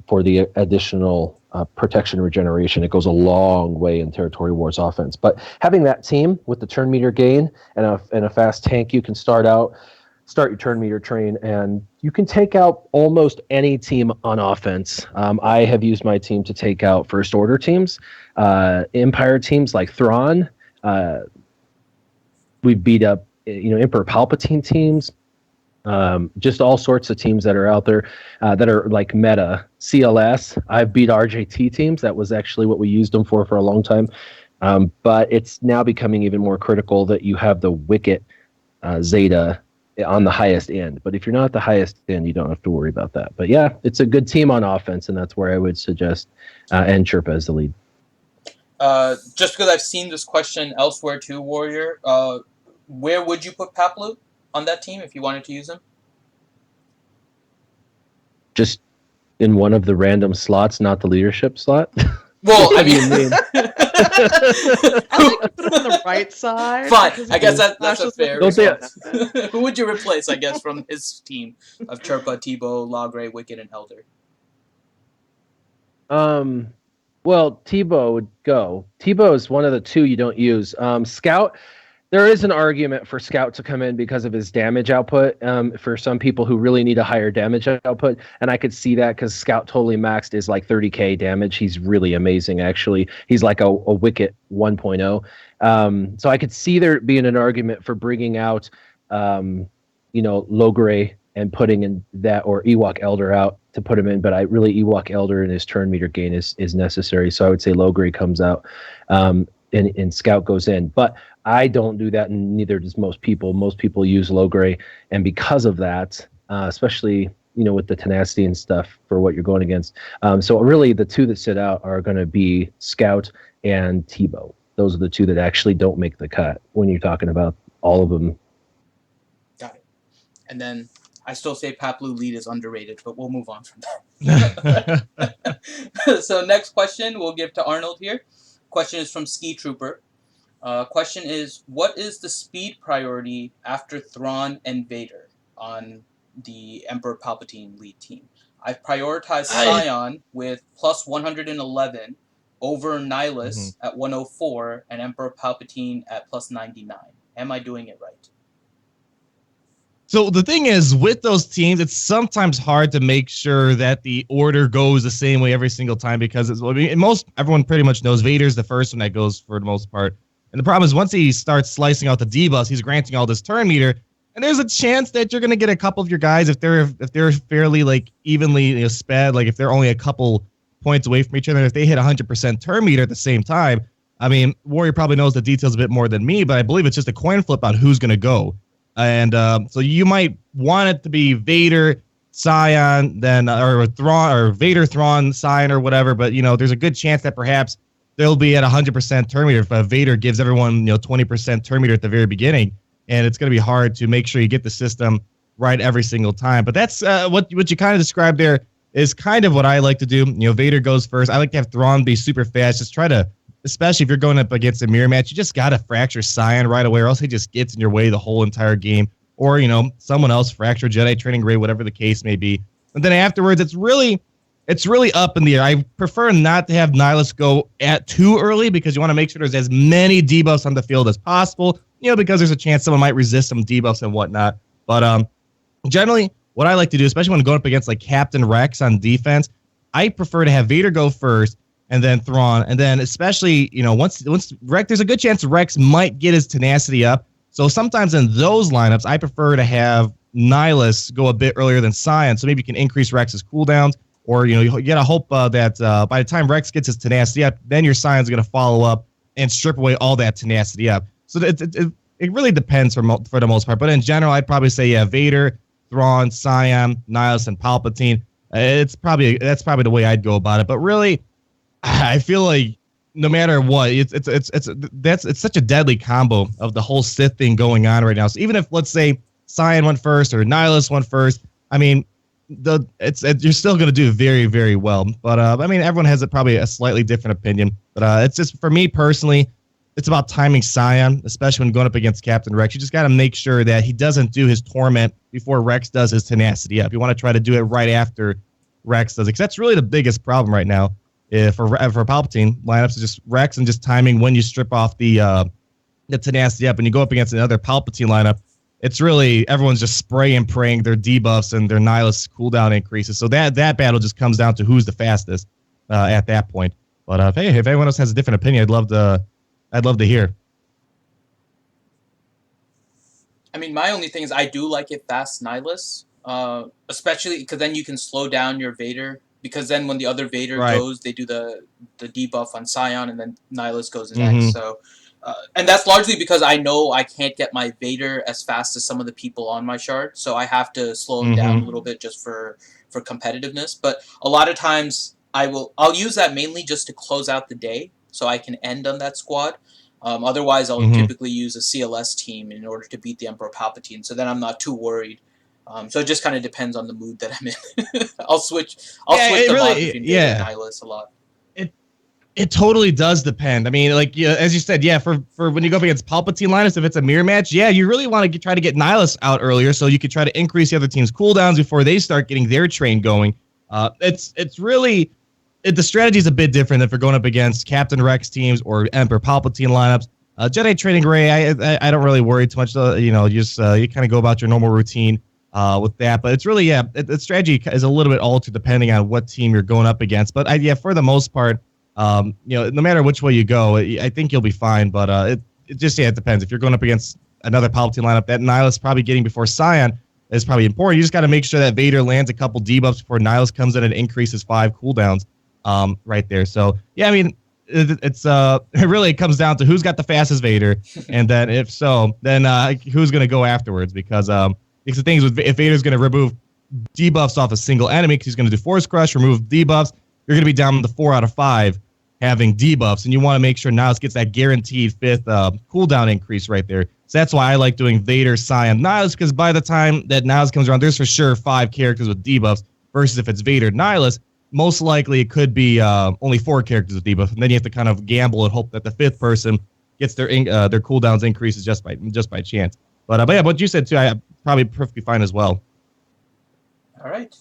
the additional protection regeneration. It goes a long way in Territory Wars offense. But having that team with the turn meter gain and a fast tank, you can start your turn meter train, and you can take out almost any team on offense. I have used my team to take out First Order teams, Empire teams like Thrawn. We beat up, Emperor Palpatine teams. Just all sorts of teams that are out there that are like meta. CLS, I've beat RJT teams. That was actually what we used them for a long time. But it's now becoming even more critical that you have the Wicket Zeta on the highest end. But if you're not at the highest end, you don't have to worry about that. But yeah, it's a good team on offense, and that's where I would suggest and Chirpa as the lead. Just because I've seen this question elsewhere too, Warrior, where would you put Paplu on that team if you wanted to use him? Just in one of the random slots, not the leadership slot. Well, I mean, I like to put him on the right side. Fine, I guess that's a fair Don't say response. Who would you replace, I guess, from his team of Chirpa, Tebow, Logray, Wicket, and Elder? Well, Tebow would go. Tebow is one of the 2 you don't use. Scout, there is an argument for Scout to come in because of his damage output for some people who really need a higher damage output. And I could see that because Scout totally maxed is like 30k damage. He's really amazing, actually. He's like a Wicket 1.0. So I could see there being an argument for bringing out, Logray and putting in that, or Ewok Elder out to put him in. But Ewok Elder and his turn meter gain is necessary. So I would say Logray comes out and Scout goes in. But I don't do that, and neither does most people. Most people use Logray, and because of that, especially with the tenacity and stuff for what you're going against. So really, the 2 that sit out are going to be Scout and Tebow. those are the two that actually don't make the cut when you're talking about all of them. Got it. And then I still say Paplu lead is underrated, but we'll move on from that. So next question we'll give to Arnold here. Question is from Ski Trooper. Question is, what is the speed priority after Thrawn and Vader on the Emperor Palpatine lead team? I've prioritized Sion with plus 111 over Nihilus at 104 and Emperor Palpatine at plus 99. Am I doing it right? So the thing is, with those teams, it's sometimes hard to make sure that the order goes the same way every single time because everyone pretty much knows Vader's the first one that goes for the most part. And the problem is once he starts slicing out the debuffs, he's granting all this turn meter, and there's a chance that you're going to get a couple of your guys if they're fairly like evenly sped, like if they're only a couple points away from each other, if they hit 100% turn meter at the same time. I mean, Warrior probably knows the details a bit more than me, but I believe it's just a coin flip on who's going to go. And so you might want it to be Vader, Sion, then or Thrawn, or Vader, Thrawn, Sion, or whatever. But there's a good chance that perhaps they'll be at 100% turn meter if Vader gives everyone 20% turn meter at the very beginning, and it's going to be hard to make sure you get the system right every single time. But that's what you kind of described there is kind of what I like to do. Vader goes first. I like to have Thrawn be super fast. Just try to. Especially if you're going up against a mirror match, you just got to fracture Sion right away, or else he just gets in your way the whole entire game. Or, someone else, fracture Jedi, training gray, whatever the case may be. And then afterwards, it's really up in the air. I prefer not to have Nihilus go at too early because you want to make sure there's as many debuffs on the field as possible, because there's a chance someone might resist some debuffs and whatnot. But generally, what I like to do, especially when going up against like Captain Rex on defense, I prefer to have Vader go first, and then Thrawn, and then especially, once Rex, there's a good chance Rex might get his tenacity up. So sometimes in those lineups, I prefer to have Nihilus go a bit earlier than Sion, so maybe you can increase Rex's cooldowns, or you gotta hope that by the time Rex gets his tenacity up, then your Sion's gonna follow up and strip away all that tenacity up. So it really depends for the most part, but in general, I'd probably say Vader, Thrawn, Sion, Nihilus, and Palpatine. That's probably the way I'd go about it, but really. I feel like no matter what, it's such a deadly combo of the whole Sith thing going on right now. So even if, let's say, Sion went first or Nihilus went first, I mean, you're still going to do very, very well. But I mean, everyone has probably a slightly different opinion. But it's just for me personally, it's about timing Sion, especially when going up against Captain Rex. You just got to make sure that he doesn't do his torment before Rex does his tenacity up. You want to try to do it right after Rex does it, because that's really the biggest problem right now. For Palpatine lineups is just Rex and just timing when you strip off the tenacity up and you go up against another Palpatine lineup. It's really everyone's just spraying and praying their debuffs and their Nihilus cooldown increases. So that battle just comes down to who's the fastest at that point. But hey, if anyone else has a different opinion, I'd love to hear. I mean, my only thing is I do like it fast Nihilus, especially because then you can slow down your Vader. Because then when the other Vader goes, they do the debuff on Sion, and then Nihilus goes next. So, and that's largely because I know I can't get my Vader as fast as some of the people on my shard, so I have to slow him down a little bit just for competitiveness. But a lot of times I'll use that mainly just to close out the day, so I can end on that squad. Otherwise, I'll typically use a CLS team in order to beat the Emperor Palpatine. So then I'm not too worried. So it just kind of depends on the mood that I'm in. I'll switch the mod between Vader and Nihilus a lot. It totally does depend. I mean, like as you said, for when you go up against Palpatine lineups, if it's a mirror match, you really want to try to get Nihilus out earlier so you could try to increase the other team's cooldowns before they start getting their train going. It's really the strategy is a bit different if you're going up against Captain Rex teams or Emperor Palpatine lineups. Jedi training gray, I don't really worry too much. You kind of go about your normal routine. With that, but it's really the strategy is a little bit altered depending on what team you're going up against. But for the most part, no matter which way you go, I think you'll be fine. But it depends. If you're going up against another Palpatine lineup, that Nihilus probably getting before Sion is probably important. You just got to make sure that Vader lands a couple debuffs before Nihilus comes in and increases 5 cooldowns right there. So I mean, it really comes down to who's got the fastest Vader, and then if so, then who's going to go afterwards because the things with if Vader's going to remove debuffs off a single enemy because he's going to do Force Crush, remove debuffs, you're going to be down to 4 out of 5 having debuffs, and you want to make sure Nihilus gets that guaranteed 5th cooldown increase right there. So that's why I like doing Vader, Sion, Nihilus, because by the time that Nihilus comes around, there's for sure 5 characters with debuffs, versus if it's Vader, Nihilus, most likely it could be only 4 characters with debuff, and then you have to kind of gamble and hope that the 5th person gets their cooldowns increases just by chance. But yeah, what you said too, I probably perfectly fine as well. All right.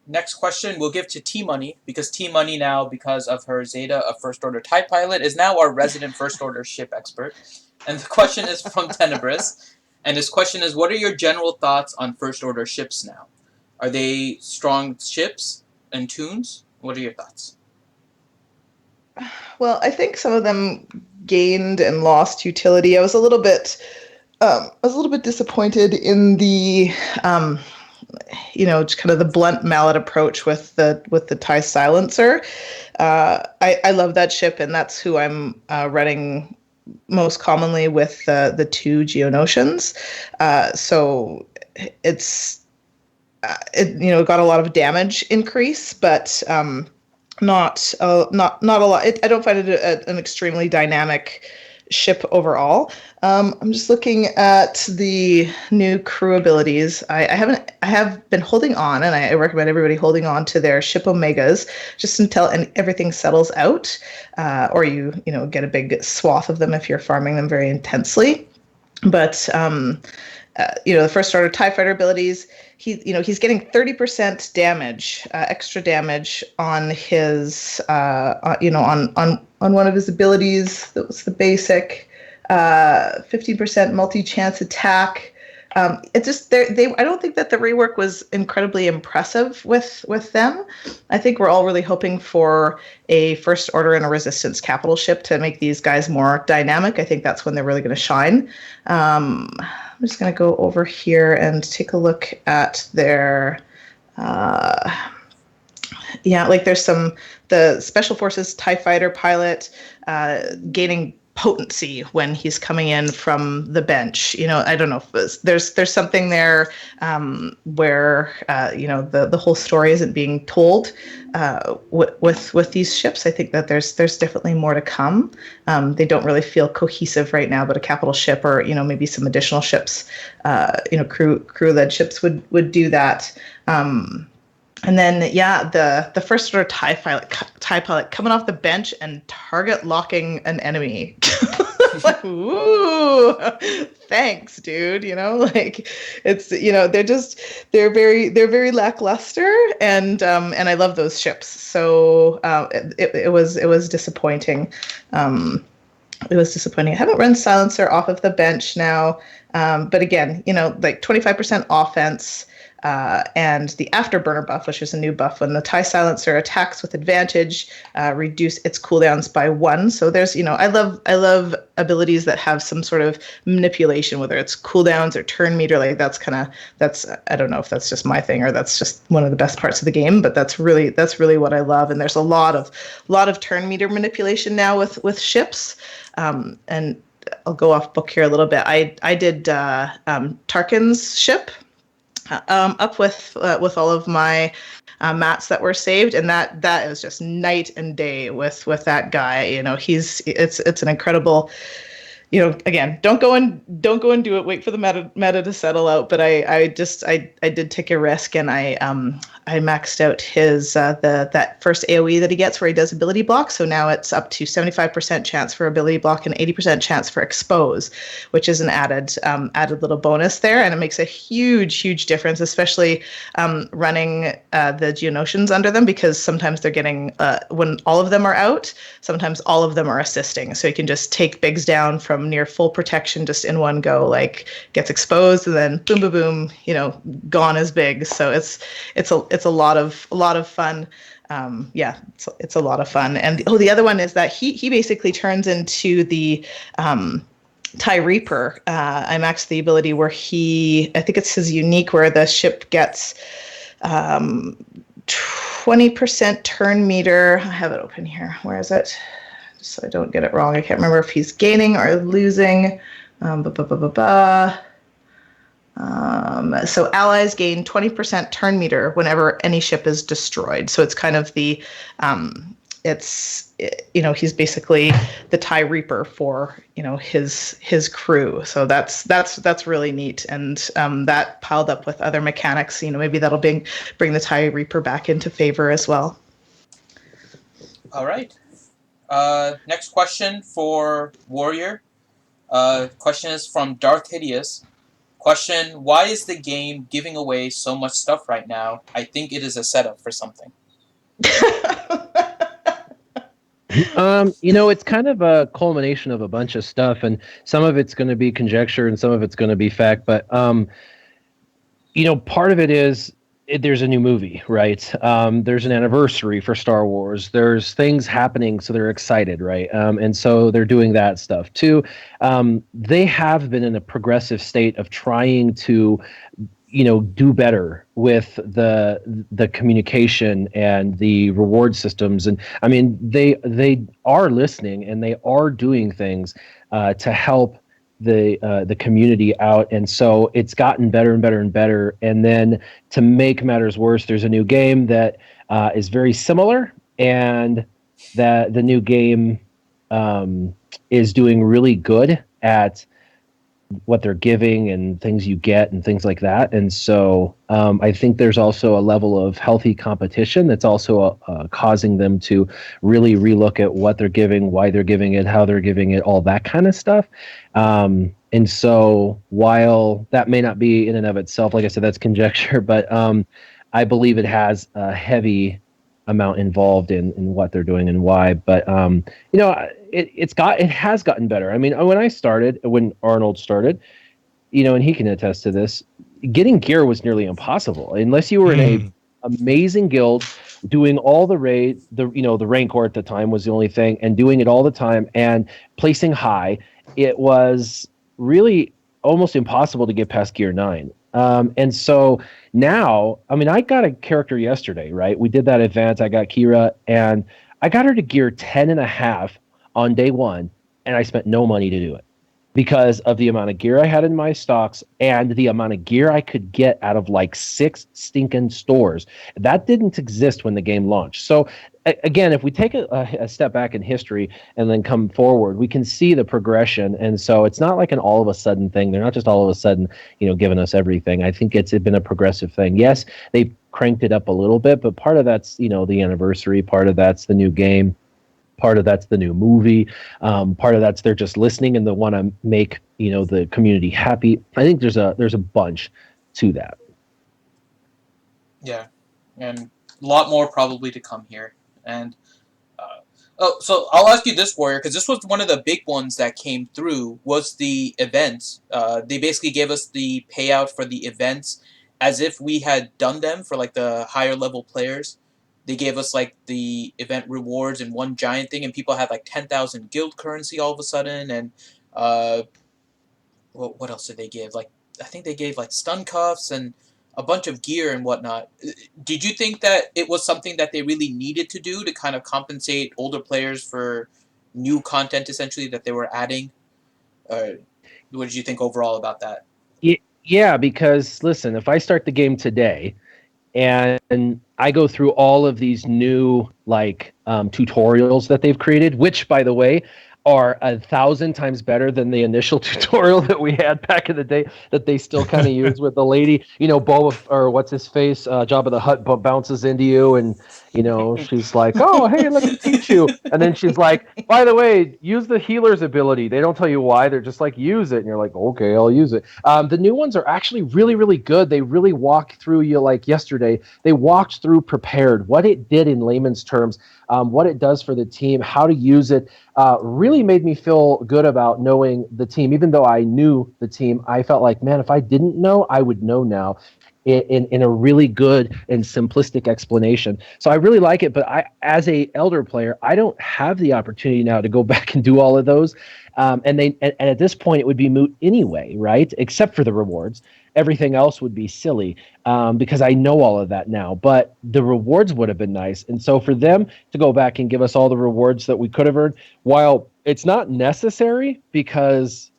Next question we'll give to T-Money, because T-Money now, because of her Zeta, a First Order TIE pilot, is now our resident First Order ship expert. And the question is from Tenebris. And his question is, what are your general thoughts on First Order ships now? Are they strong ships and tunes? What are your thoughts? Well, I think some of them gained and lost utility. I was a little bit disappointed in the just kind of the blunt mallet approach with the TIE silencer. I love that ship, and that's who I'm running most commonly with the 2 Geonosians. So it got a lot of damage increase, but not a lot. I don't find it an extremely dynamic ship overall. I'm just looking at the new crew abilities. I have been holding on, and I recommend everybody holding on to their ship Omegas just until everything settles out, or you get a big swath of them if you're farming them very intensely. But the First Order TIE Fighter abilities, he's getting 30% damage, extra damage on his, on one of his abilities. That was the basic, 15% multi-chance attack. It just I don't think that the rework was incredibly impressive with them. I think we're all really hoping for a First Order and a Resistance capital ship to make these guys more dynamic. I think that's when they're really going to shine. I'm just going to go over here and take a look at their there's the Special Forces TIE Fighter pilot gaining potency when he's coming in from the bench. I don't know if there's something there where the whole story isn't being told with these ships. I think that there's definitely more to come. They don't really feel cohesive right now, but a capital ship or maybe some additional ships, crew-led ships would do that. And then, the First Order TIE pilot coming off the bench and target locking an enemy. Like, ooh, thanks, dude. It's they're very lackluster, and I love those ships. So it was disappointing. It was disappointing. I haven't run Silencer off of the bench now, but again, 25% offense. And the Afterburner buff, which is a new buff, when the TIE Silencer attacks with advantage, reduce its cooldowns by 1. So there's, I love abilities that have some sort of manipulation, whether it's cooldowns or turn meter. That's I don't know if that's just my thing or that's just one of the best parts of the game, but that's really what I love. And there's a lot of turn meter manipulation now with ships, and I'll go off book here a little bit. I did Tarkin's ship. Up with all of my mats that were saved, and that is just night and day with that guy. It's an incredible. Again, don't go and do it. Wait for the meta to settle out. But I did take a risk, and I maxed out his that first AOE that he gets where he does ability block. So now it's up to 75% chance for ability block and 80% chance for expose, which is an added little bonus there, and it makes a huge difference, especially running the Geonosians under them, because sometimes they're getting when all of them are out, sometimes all of them are assisting. So you can just take bigs down from near full protection just in one go, gets exposed and then boom boom boom, gone as big. So it's a lot of fun. It's a lot of fun. And the other one is that he basically turns into the TIE Reaper. I maxed the ability where I think it's his unique, where the ship gets 20% turn meter. I have it open here. Where is it? Just so I don't get it wrong. I can't remember if he's gaining or losing. So allies gain 20% turn meter whenever any ship is destroyed. So it's kind of the he's basically the TIE Reaper for his crew. So that's really neat, and that piled up with other mechanics. Maybe that'll bring the TIE Reaper back into favor as well. All right. Next question for Warrior. Question is from Darth Hideous. Question: Why is the game giving away so much stuff right now? I think it is a setup for something. It's kind of a culmination of a bunch of stuff, and some of it's going to be conjecture and some of it's going to be fact. But part of it is there's a new movie, right? There's an anniversary for Star Wars. There's things happening, so they're excited, right? And so they're doing that stuff too. They have been in a progressive state of trying to do better with the communication and the reward systems. And I mean, they are listening and they are doing things to help the community out. And so it's gotten better and better and better. And then to make matters worse, there's a new game that is very similar, and that the new game is doing really good at what they're giving and things you get and things like that. And so I think there's also a level of healthy competition that's also causing them to really relook at what they're giving, why they're giving it, how they're giving it, all that kind of stuff. And so while that may not be in and of itself, like I said, that's conjecture, but I believe it has a heavy amount involved in what they're doing and why. But it has gotten better. I mean, when Arnold started, and he can attest to this, getting gear was nearly impossible unless you were in a amazing guild doing all the raid. The Rancor at the time was the only thing, and doing it all the time and placing high. It was really almost impossible to get past gear 9. And so now, I mean, I got a character yesterday, right? We did that event. I got Kira, and I got her to gear 10.5 on day 1, and I spent no money to do it because of the amount of gear I had in my stocks and the amount of gear I could get out of like 6 stinking stores. That didn't exist when the game launched. So again, if we take a step back in history and then come forward, we can see the progression. And so it's not like an all of a sudden thing. They're not just all of a sudden, giving us everything. I think it's been a progressive thing. Yes, they cranked it up a little bit, but part of that's, the anniversary, part of that's the new game. Part of that's the new movie. Part of that's they're just listening and they want to make the community happy. I think there's a bunch to that. Yeah, and a lot more probably to come here. And so I'll ask you this, Warrior, because this was one of the big ones that came through. Was the events? They basically gave us the payout for the events as if we had done them for like the higher level players. They gave us like the event rewards in one giant thing, and people had like 10,000 guild currency all of a sudden. And what else did they give? Like I think they gave like stun cuffs and a bunch of gear and whatnot. Did you think that it was something that they really needed to do to kind of compensate older players for new content essentially that they were adding? What did you think overall about that? Yeah, because listen, if I start the game today and I go through all of these new tutorials that they've created, which by the way are 1,000 times better than the initial tutorial that we had back in the day that they still kind of use with the lady, Boba, or what's his face, Jabba the Hutt bounces into you and, she's like, oh, hey, let me teach you. And then she's like, by the way, use the healer's ability. They don't tell you why. They're just like, use it. And you're like, okay, I'll use it. The new ones are actually really, really good. They really walk through you like yesterday. They walked through prepared, what it did in layman's terms, what it does for the team, how to use it. Really made me feel good about knowing the team. Even though I knew the team, I felt like, man, if I didn't know, I would know now in a really good and simplistic explanation. So I really like it, but as a elder player, I don't have the opportunity now to go back and do all of those. And at this point, it would be moot anyway, right? Except for the rewards. Everything else would be silly because I know all of that now. But the rewards would have been nice. And so for them to go back and give us all the rewards that we could have earned, while it's not necessary because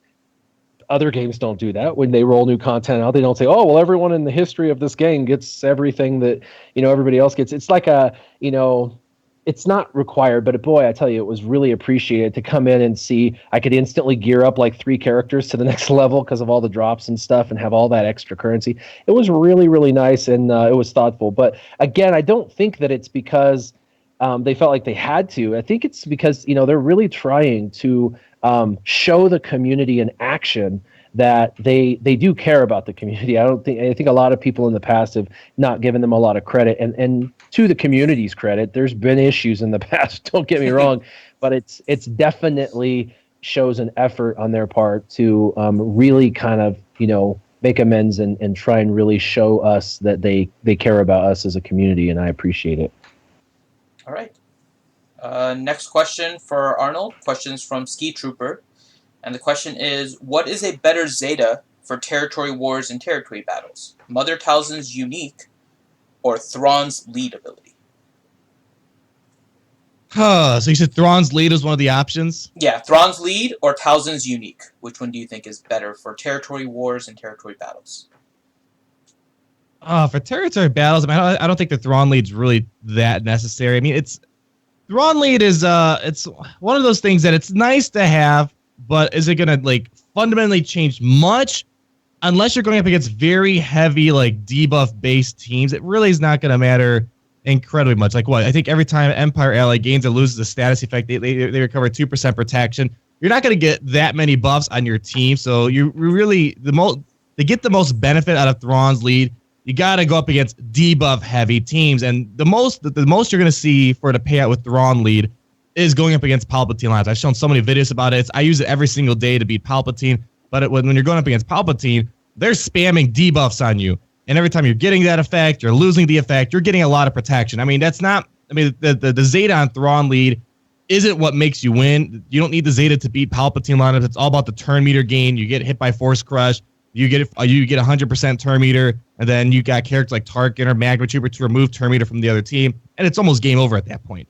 other games don't do that. When they roll new content out, they don't say, oh, well, everyone in the history of this game gets everything that, everybody else gets. It's like it's it's not required, but boy, I tell you, it was really appreciated to come in and see. I could instantly gear up like 3 characters to the next level because of all the drops and stuff, and have all that extra currency. It was really, really nice, and it was thoughtful. But again, I don't think that it's because they felt like they had to. I think it's because they're really trying to show the community in action that they do care about the community. I think a lot of people in the past have not given them a lot of credit, and to the community's credit, there's been issues in the past, don't get me wrong, but it's definitely shows an effort on their part to really kind of make amends and try and really show us that they care about us as a community, and I appreciate it. All right. Next question for Arnold. Questions from Ski Trooper. And the question is, what is a better Zeta for territory wars and territory battles? Mother Talzin's unique or Thrawn's lead ability? So you said Thrawn's lead is one of the options? Yeah, Thrawn's lead or Talzin's unique. Which one do you think is better for territory wars and territory battles? For territory battles, I don't think the Thrawn lead's really that necessary. I mean, Thrawn lead is it's one of those things that it's nice to have, but is it gonna fundamentally change much? Unless you're going up against very heavy debuff based teams, it really is not gonna matter incredibly much. I think every time Empire ally gains or loses a status effect, they recover 2% protection. You're not gonna get that many buffs on your team, so you really to get the most benefit out of Thrawn's lead, you gotta go up against debuff heavy teams, and the most you're gonna see for the payout with Thrawn lead is going up against Palpatine lines. I've shown so many videos about it. I use it every single day to beat Palpatine. But when you're going up against Palpatine, they're spamming debuffs on you. And every time you're getting that effect, you're losing the effect, you're getting a lot of protection. I mean, the Zeta on Thrawn lead isn't what makes you win. You don't need the Zeta to beat Palpatine lineups. It's all about the turn meter gain. You get hit by Force Crush. You get 100% turn meter. And then you got characters like Tarkin or Magma Trooper to remove turn meter from the other team. And it's almost game over at that point.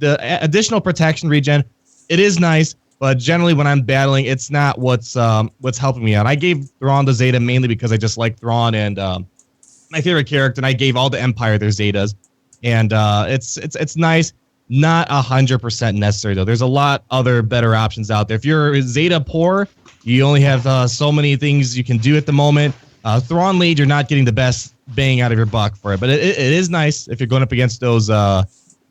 The additional protection regen, it is nice, but generally when I'm battling, it's not what's helping me out. I gave Thrawn the Zeta mainly because I just like Thrawn and my favorite character, and I gave all the Empire their Zetas, and it's nice. Not 100% necessary though. There's a lot other better options out there. If you're Zeta poor, you only have so many things you can do at the moment. Thrawn lead, you're not getting the best bang out of your buck for it, but it is nice if you're going up against those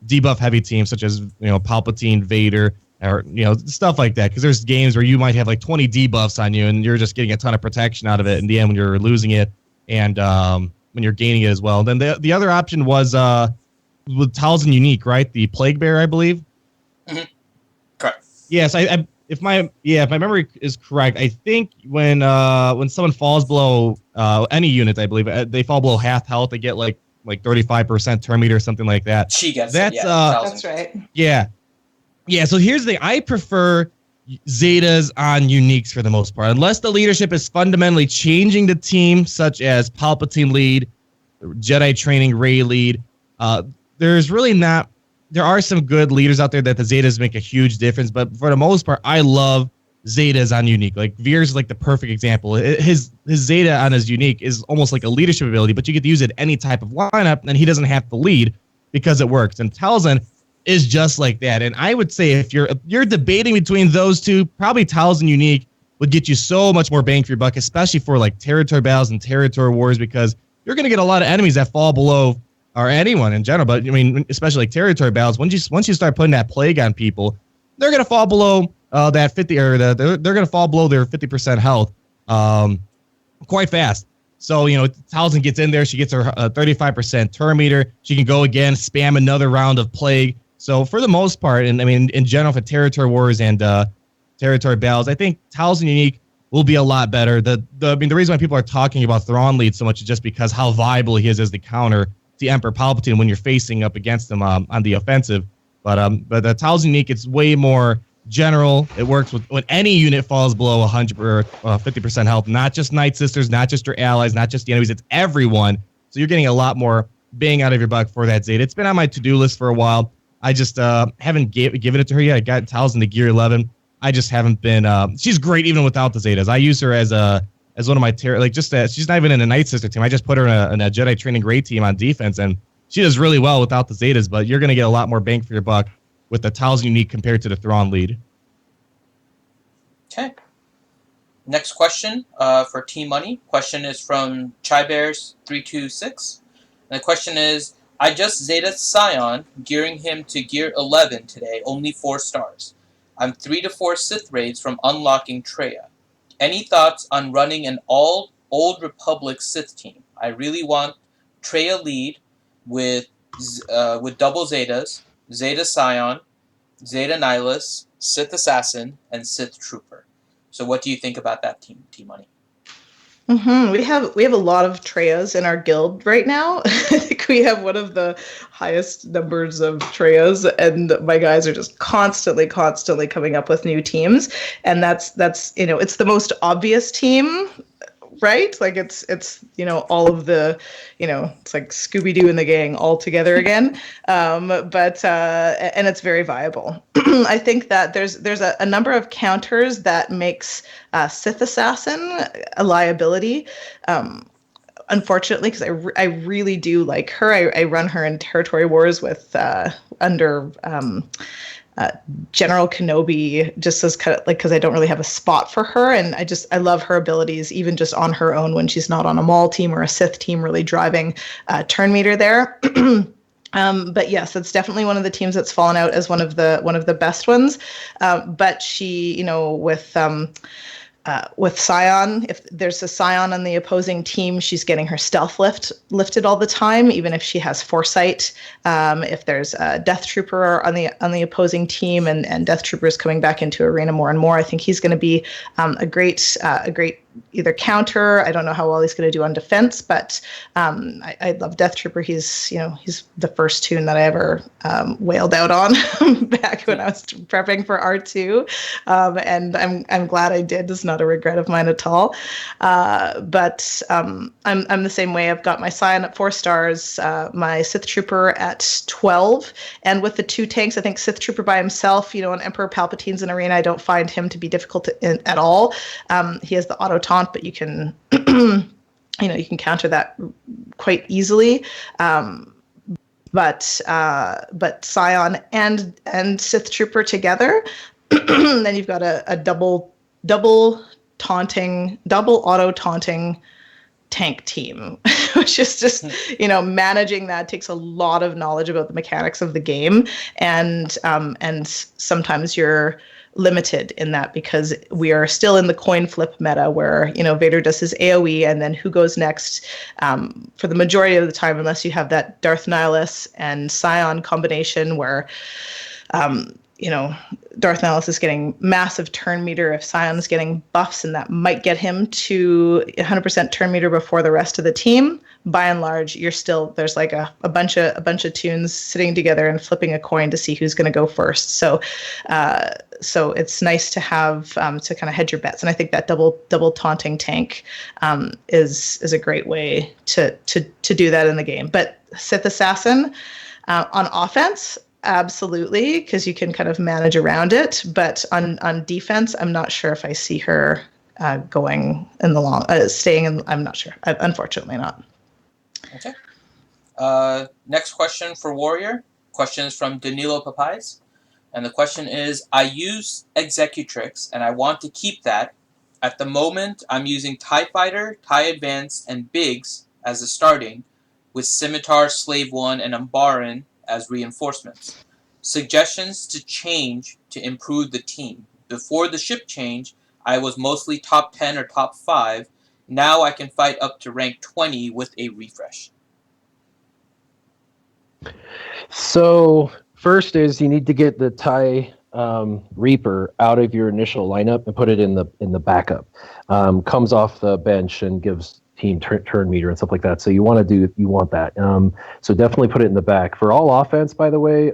debuff heavy teams such as Palpatine, Vader, or stuff like that, because there's games where you might have 20 debuffs on you and you're just getting a ton of protection out of it in the end when you're losing it, and when you're gaining it as well. And then the other option was with Talzin unique, right? The Plague Bearer, I believe. Mm-hmm. Correct. Yes, if my memory is correct, I think when someone falls below any unit, I believe they fall below half health, they get like 35% turn meter or something like that. She gets that's right. Yeah. So here's the thing: I prefer Zetas on uniques for the most part, unless the leadership is fundamentally changing the team, such as Palpatine lead, Jedi training Rey lead. There's really not. There are some good leaders out there that the Zetas make a huge difference, but for the most part, I love Zetas on unique. Veer's the perfect example. His Zeta on his unique is almost like a leadership ability, but you get to use it any type of lineup, and he doesn't have to lead because it works. And Talzin is just like that. And I would say if you're debating between those two, probably Talzin unique would get you so much more bang for your buck, especially for territory battles and territory wars, because you're going to get a lot of enemies that fall below, or anyone in general, but I mean especially territory battles. Once you start putting that plague on people, they're going to fall below that 50, or they're going to fall below their 50% health quite fast. So, Talzin gets in there. She gets her 35% turn meter. She can go again, spam another round of plague. So for the most part, and I mean, in general for territory wars and territory battles, I think Talzin unique will be a lot better. The reason why people are talking about Thrawn lead so much is just because how viable he is as the counter to Emperor Palpatine when you're facing up against him on the offensive. But the Talzin unique, it's way more general. It works when any unit falls below 100 or 50% health, not just Night Sisters, not just your allies, not just the enemies, it's everyone. So you're getting a lot more bang out of your buck for that Zeta. It's been on my to-do list for a while. I just haven't given it to her yet. I got Talzin to Gear 11. I just haven't been. She's great even without the Zetas. I use her as one of my she's not even in a Night Sister team. I just put her in a Jedi training Rey team on defense, and she does really well without the Zetas, but you're going to get a lot more bang for your buck with the Tal's unique compared to the Thrawn lead. Okay. Next question for Team Money. Question is from ChaiBears326. And the question is, I just Zeta Sion, gearing him to gear 11 today, only 4 stars. I'm 3 to 4 Sith raids from unlocking Traya. Any thoughts on running an all Old Republic Sith team? I really want Traya lead with double Zetas, Zeta Sion, Zeta Nihilus, Sith Assassin, and Sith Trooper. So what do you think about that team, T-Money? Mm-hmm. We have a lot of Treyas in our guild right now. I think we have one of the highest numbers of Treyas, and my guys are just constantly coming up with new teams. And that's it's the most obvious team, right? Like it's all of the, it's like Scooby-Doo and the gang all together again. But and it's very viable. I think that there's a number of counters that makes Sith Assassin a liability. Unfortunately, because I really do like her. I run her in Territory Wars with under General Kenobi, just as kind of like, because I don't really have a spot for her, and I love her abilities even just on her own when she's not on a Maul team or a Sith team, really driving turn meter there. But yes, it's definitely one of the teams that's fallen out as one of the best ones. But she, with Sion, if there's a Sion on the opposing team, she's getting her stealth lifted all the time, even if she has foresight. If there's a Death Trooper on the opposing team, and Death Trooper is coming back into Arena more and more, I think he's going to be a great either counter. I don't know how well he's going to do on defense, but I love Death Trooper. He's the first tune that I ever wailed out on back when I was prepping for R2, and I'm glad I did. It's not a regret of mine at all. But I'm the same way. I've got my Sion at 4 stars, my Sith Trooper at 12, and with the 2 tanks, I think Sith Trooper by himself, on Emperor Palpatine's an Arena, I don't find him to be difficult at all. He has the auto taunt, but you can you can counter that quite easily. But Sion and Sith Trooper together, then you've got a double auto taunting tank team, which is just managing that takes a lot of knowledge about the mechanics of the game, and sometimes you're limited in that because we are still in the coin flip meta where Vader does his AoE and then who goes next, for the majority of the time, unless you have that Darth Nihilus and Sion combination where Darth Nihilus is getting massive turn meter if Sion is getting buffs, and that might get him to 100% turn meter before the rest of the team. By and large, there's like a bunch of tunes sitting together and flipping a coin to see who's going to go first. So it's nice to have to kind of hedge your bets, and I think that double taunting tank is a great way to do that in the game. But Sith Assassin on offense, absolutely, because you can kind of manage around it. But on defense, I'm not sure if I see her going in the long staying in. I'm not sure. Unfortunately, not. Okay. Next question for Warrior. Question is from Danilo Papais. And the question is, I use Executrix, and I want to keep that. At the moment, I'm using TIE Fighter, TIE Advanced, and Biggs as the starting, with Scimitar, Slave 1, and Umbaran as reinforcements. Suggestions to change to improve the team. Before the ship change, I was mostly top 10 or top 5. Now I can fight up to rank 20 with a refresh. So first is you need to get the TIE Reaper out of your initial lineup and put it in the backup. Comes off the bench and gives team turn meter and stuff like that. So you want that. So definitely put it in the back. For all offense, by the way,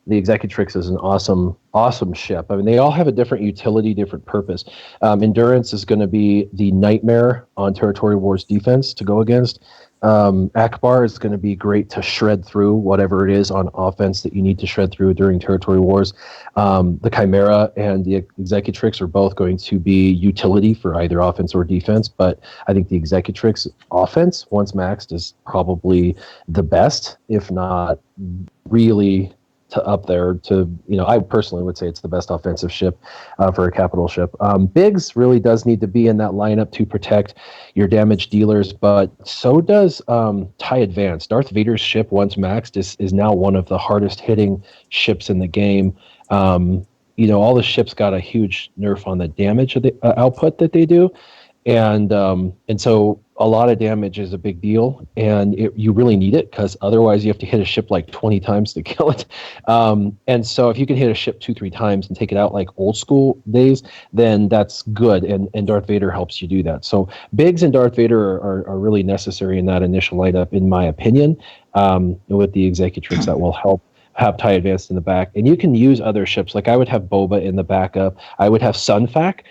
the Executrix is an awesome ship. I mean, they all have a different utility, different purpose. Endurance is going to be the nightmare on Territory Wars defense to go against. Akbar is going to be great to shred through whatever it is on offense that you need to shred through during Territory Wars. The Chimera and the Executrix are both going to be utility for either offense or defense, but I think the Executrix offense, once maxed, is probably the best, if not really to up there to, I personally would say it's the best offensive ship for a capital ship. Biggs really does need to be in that lineup to protect your damage dealers, but so does TIE Advance. Darth Vader's ship, once maxed, is now one of the hardest hitting ships in the game. All the ships got a huge nerf on the damage of the output that they do. And so a lot of damage is a big deal, and you really need it because otherwise you have to hit a ship like 20 times to kill it. And so if you can hit a ship 2-3 times and take it out like old school days, then that's good, and Darth Vader helps you do that. So Biggs and Darth Vader are really necessary in that initial lineup, in my opinion, with the Executrix that will help have TIE Advanced in the back. And you can use other ships. Like I would have Boba in the backup. I would have Sunfac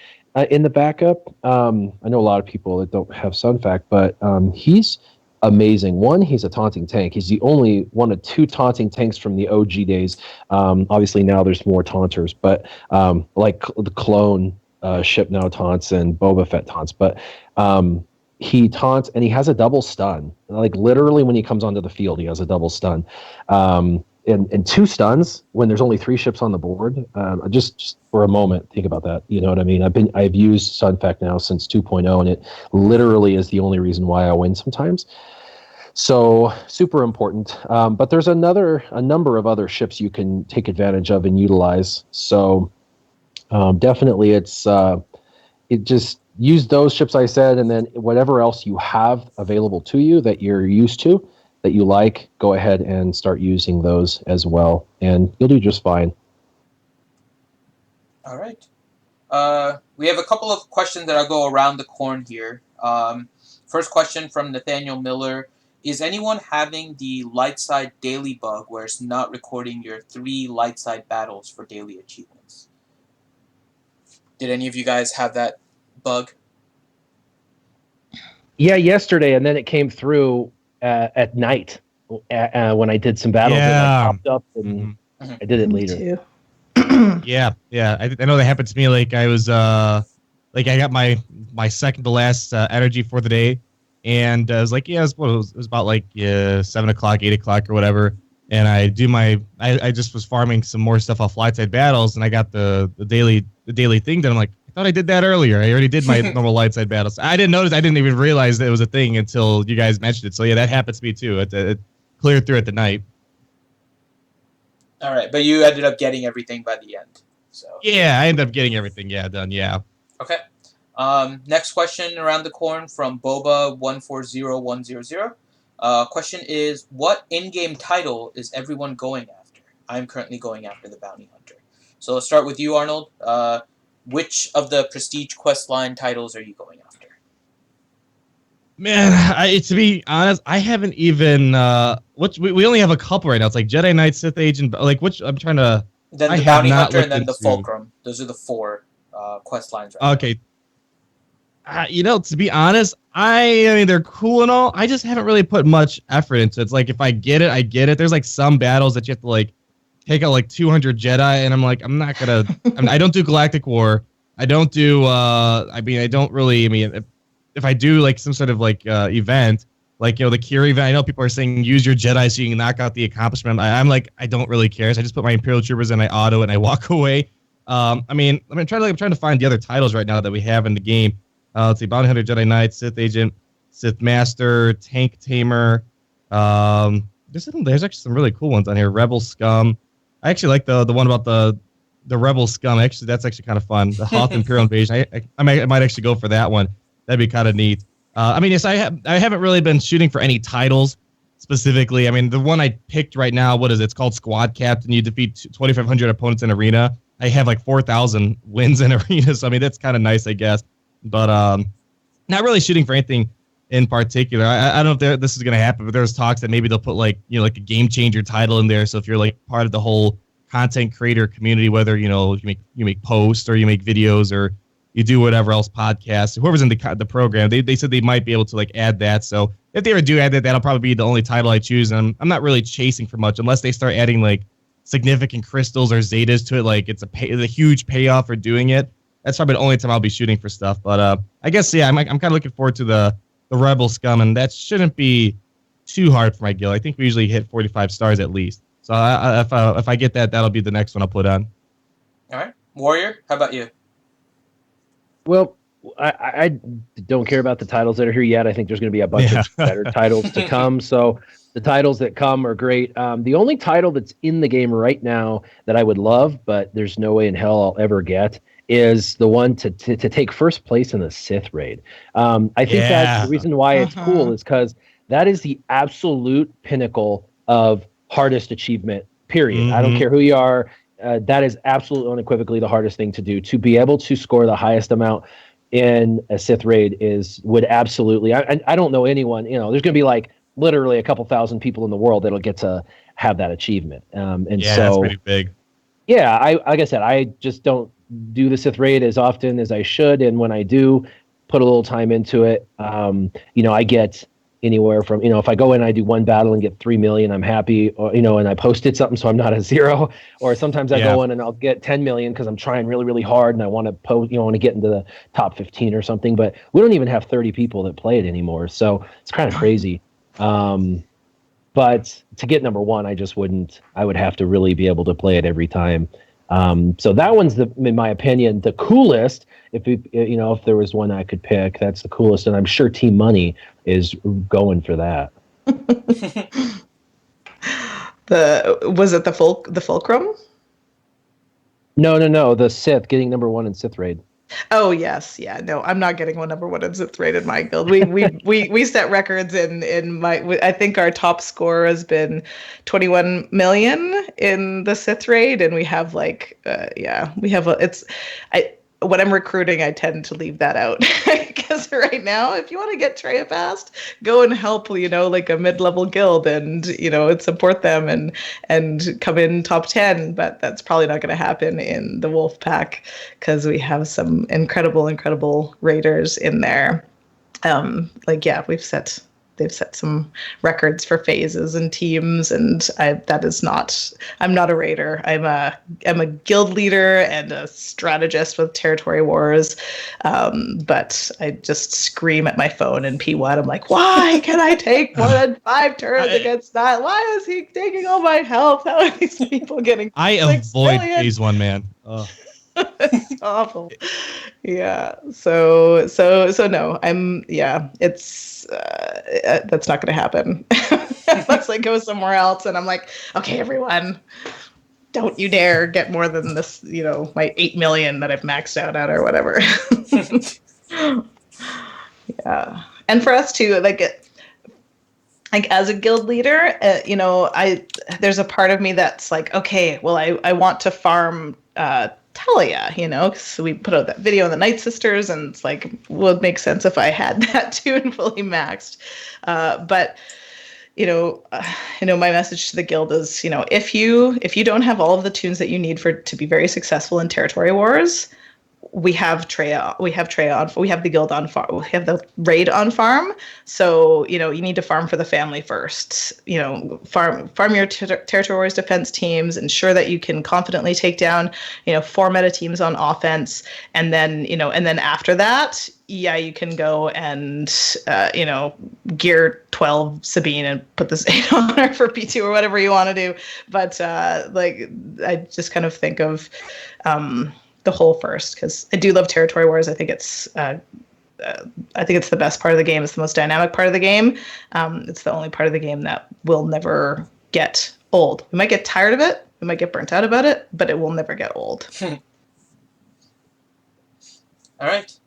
in the backup. I know a lot of people that don't have Sunfac, but he's amazing. One, he's a taunting tank. He's the only one of 2 taunting tanks from the OG days. Obviously now there's more taunters, but like the clone ship now taunts and Boba Fett taunts. But he taunts and he has a double stun. Like literally when he comes onto the field, he has a double stun. And 2 stuns when there's only 3 ships on the board. Just for a moment, think about that. You know what I mean? I've used Sunfac now since 2.0, and it literally is the only reason why I win sometimes. So super important. But there's a number of other ships you can take advantage of and utilize. So definitely, it just use those ships I said, and then whatever else you have available to you that you're used to, that you like, go ahead and start using those as well, and you'll do just fine. All right. We have a couple of questions that I'll go around the corn here. First question from Nathaniel Miller. Is anyone having the light side daily bug where it's not recording your 3 light side battles for daily achievements? Did any of you guys have that bug? Yeah, yesterday, and then it came through at night when I did some battles. Yeah. It popped up, and I did it later. Too. Yeah. I know that happened to me. Like I was, I got my second to last energy for the day, and I was like, it was about like 7 o'clock, 8 o'clock, or whatever. And I just was farming some more stuff off light side battles, and I got the daily thing done. I'm like, I thought I did that earlier. I already did my normal light side battles. I didn't notice. I didn't even realize that it was a thing until you guys mentioned it. So yeah, that happens to me too. It cleared through at the night. All right, but you ended up getting everything by the end. So yeah, I ended up getting everything. Yeah, done. Yeah. Okay. Next question around the corn from Boba140100. Question is, what in-game title is everyone going after? I'm currently going after the Bounty Hunter. So let's start with you, Arnold. Which of the Prestige Questline titles are you going after? Man, to be honest, I haven't even. We only have a couple right now. It's like Jedi Knight, Sith Agent. Like which I'm trying to. Then the Bounty Hunter and then the Fulcrum. Those are the 4 quest lines. Right okay. To be honest, I mean they're cool and all. I just haven't really put much effort into it. It's like if I get it, I get it. There's like some battles that you have to like take out like 200 Jedi, and I'm like, I'm not gonna. I don't do Galactic War. I don't do. I don't really. If I do like some sort of like event, like the Cure event, I know people are saying use your Jedi so you can knock out the accomplishment. I'm like, I don't really care. So I just put my Imperial Troopers and I auto and I walk away. I'm trying to find the other titles right now that we have in the game. Let's see, Bounty Hunter, Jedi Knight, Sith Agent, Sith Master, Tank Tamer. There's actually some really cool ones on here. Rebel Scum. I actually like the one about the Rebel Scum. Actually, that's actually kind of fun. The Hoth Imperial Invasion. I might actually go for that one. That'd be kind of neat. Yes, I haven't really been shooting for any titles specifically. I mean, the one I picked right now, what is it? It's called Squad Captain. You defeat 2,500 opponents in arena. I have like 4,000 wins in arena, so I mean that's kind of nice, I guess. But not really shooting for anything in particular. I don't know if this is going to happen, but there's talks that maybe they'll put like a game changer title in there. So if you're like part of the whole content creator community, whether you make posts or you make videos or you do whatever else, podcasts, whoever's in the program, they said they might be able to like add that. So if they ever do add that, that'll probably be the only title I choose. And I'm not really chasing for much unless they start adding like significant crystals or zetas to it. Like it's a huge payoff for doing it. That's probably the only time I'll be shooting for stuff. But I guess I'm kind of looking forward to the Rebel Scum, and that shouldn't be too hard for my guild. I think we usually hit 45 stars at least. So if I get that, that'll be the next one I'll put on. All right, Warrior, how about you? Well, I don't care about the titles that are here yet. I think there's going to be a bunch of better titles to come. So the titles that come are great. The only title that's in the game right now that I would love, but there's no way in hell I'll ever get, is the one to take first place in the Sith raid. I think that's the reason why it's cool is because that is the absolute pinnacle of hardest achievement, period. I don't care who you are. That is absolutely unequivocally the hardest thing to do. To be able to score the highest amount in a Sith raid would absolutely. I don't know anyone. There's going to be like literally a couple thousand people in the world that'll get to have that achievement. So that's pretty big. Yeah, like I said, I just don't do the Sith raid as often as I should, and when I do put a little time into it, I get anywhere from, if I go in and I do one battle and get 3 million, I'm happy, or, and I posted something so I'm not a zero, or sometimes I go in and I'll get 10 million because I'm trying really, really hard and I want to post, I want to get into the top 15 or something, but we don't even have 30 people that play it anymore. So it's kind of crazy. But to get number one, I would have to really be able to play it every time. So that one's in my opinion, the coolest. If there was one I could pick, that's the coolest, and I'm sure Team Money is going for that. Was it the Fulcrum? No, the Sith getting number one in Sith raid. Oh yes, yeah. No, I'm not getting number one in Sith raid in my guild. We set records in my. I think our top score has been 21 million in the Sith raid, and we have when I'm recruiting, I tend to leave that out because right now, if you want to get Treya fast, go and help, like a mid-level guild and, support them and come in top 10. But that's probably not going to happen in the Wolf Pack because we have some incredible raiders in there. They've set some records for phases and teams, and I'm not a raider. I'm a guild leader and a strategist with Territory Wars, but I just scream at my phone in P1. I'm like, why can I take more than 5 turns against that? Why is he taking all my health? How are these people getting? I avoid phase 1, man. It's awful. Yeah. So no. It's that's not going to happen unless I go somewhere else. And I'm like, okay, everyone, don't you dare get more than this. My 8 million that I've maxed out at or whatever. Yeah. And for us too, like as a guild leader, there's a part of me that's like, okay, well, I want to farm Talia, because we put out that video on the Night Sisters, and it's like, well, it makes sense if I had that too and fully maxed. But my message to the guild is, if you don't have all of the tunes that you need to be very successful in Territory Wars, we have Treya. We have the guild on farm. We have the raid on farm. So you need to farm for the family first. Farm your Territory Wars defense teams. Ensure that you can confidently take down 4 meta teams on offense, and then after that, you can go and gear 12 Sabine and put the Zeta on her for P2 or whatever you want to do. But I just kind of think of the whole first, because I do love Territory Wars. I think it's the best part of the game. It's the most dynamic part of the game. It's the only part of the game that will never get old. We might get tired of it. We might get burnt out about it, but it will never get old. All right.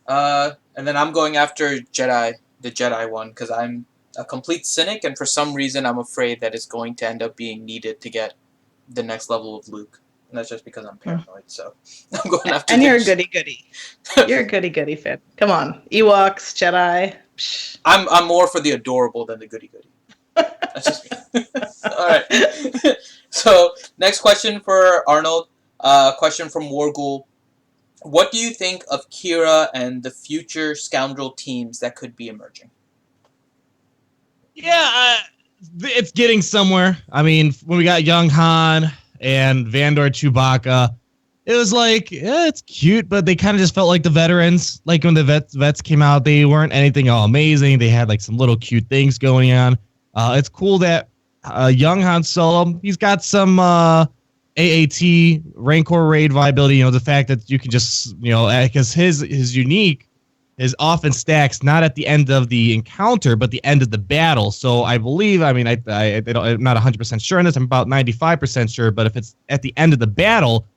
And then I'm going after the Jedi one, because I'm a complete cynic, and for some reason I'm afraid that it's going to end up being needed to get the next level of Luke. And that's just because I'm paranoid, so I'm going after. And you're a goody-goody. You're a goody-goody fan. Come on, Ewoks, Jedi. Psh. I'm more for the adorable than the goody-goody. That's just me. All right. So next question for Arnold. Question from Wargul. What do you think of Kira and the future Scoundrel teams that could be emerging? Yeah, it's getting somewhere. I mean, when we got Young Han and Vandor Chewbacca, it was like, yeah, it's cute, but they kind of just felt like the veterans. Like when the vets came out, they weren't anything all amazing. They had like some little cute things going on. It's cool that Young Han Solo, he's got some AAT Rancor raid viability. You know, the fact that you can just, you know, because his unique is often stacks not at the end of the encounter, but the end of the battle. So I believe, I mean, I'm not 100% sure on this. I'm about 95% sure. But if it's at the end of the battle,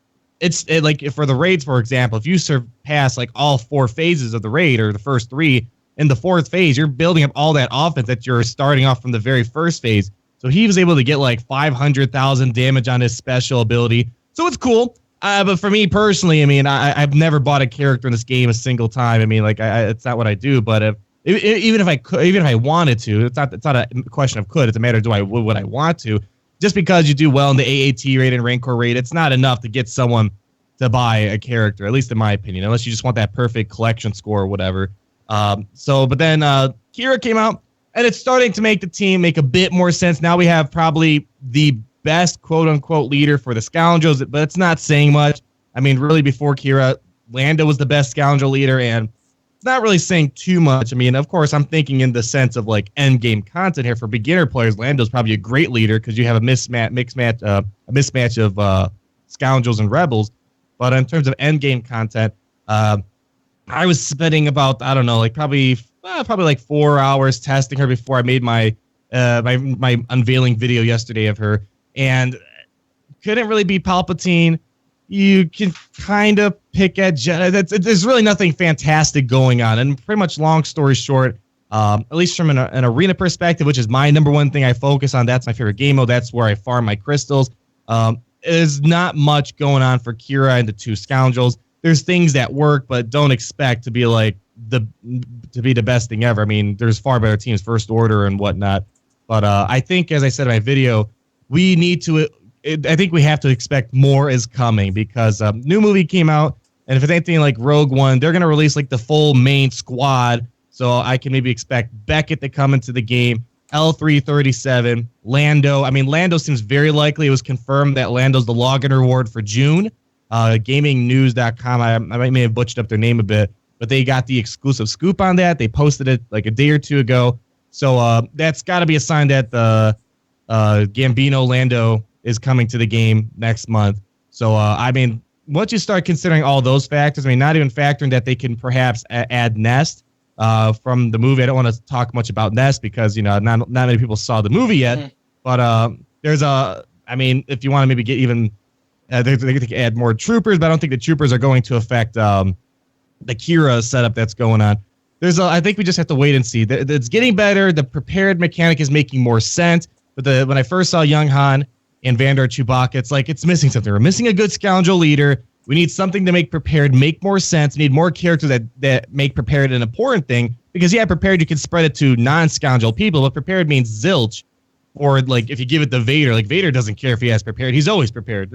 it's like for the raids, for example, if you surpass like all 4 phases of the raid or the first 3, in the 4th phase, you're building up all that offense that you're starting off from the very first phase. So he was able to get like 500,000 damage on his special ability. So it's cool. But for me personally, I mean, I've never bought a character in this game a single time. I mean, like, it's not what I do. But even if I could, even if I wanted to, it's not a question of could. It's a matter of would I want to. Just because you do well in the AAT raid and Rancor raid, it's not enough to get someone to buy a character, at least in my opinion, unless you just want that perfect collection score or whatever. But then Kira came out, and it's starting to make the team make a bit more sense. Now we have probably the best quote-unquote leader for the Scoundrels, but it's not saying much. I mean, really, before Kira, Lando was the best Scoundrel leader, and it's not really saying too much. I mean, of course, I'm thinking in the sense of, like, end-game content here. For beginner players, Lando's probably a great leader because you have a mismatch of Scoundrels and Rebels. But in terms of end-game content, I was spending about, I don't know, like probably like 4 hours testing her before I made my unveiling video yesterday of her, and couldn't really be Palpatine. You can kind of pick at Jedi. There's really nothing fantastic going on, and pretty much, long story short, at least from an arena perspective, which is my number one thing I focus on. That's my favorite game mode. That's where I farm my crystals. There's not much going on for Kira and the 2 Scoundrels. There's things that work, but don't expect to be like the best thing ever. I mean, there's far better teams, First Order and whatnot. But I think, as I said in my video, we need to. I think we have to expect more is coming because new movie came out, and if it's anything like Rogue One, they're gonna release like the full main squad. So I can maybe expect Beckett to come into the game, L337, Lando. I mean, Lando seems very likely. It was confirmed that Lando's the login reward for June. GamingNews.com. I may have butchered up their name a bit, but they got the exclusive scoop on that. They posted it like a day or two ago. So that's got to be a sign that the Gambino Lando is coming to the game next month. So, I mean, once you start considering all those factors, I mean, not even factoring that they can perhaps add Nest from the movie. I don't want to talk much about Nest because, you know, not many people saw the movie yet. Mm-hmm. But there's I mean, if you want to maybe get even, they could add more troopers, but I don't think the troopers are going to affect the Kira setup that's going on. I think we just have to wait and see. It's getting better. The prepared mechanic is making more sense. But when I first saw Young Han and Vandor Chewbacca, it's like it's missing something. We're missing a good Scoundrel leader. We need something to make prepared make more sense. We need more characters that make prepared an important thing. Because, yeah, prepared, you can spread it to non-Scoundrel people, but prepared means zilch. Or, like, if you give it to Vader, like, Vader doesn't care if he has prepared. He's always prepared.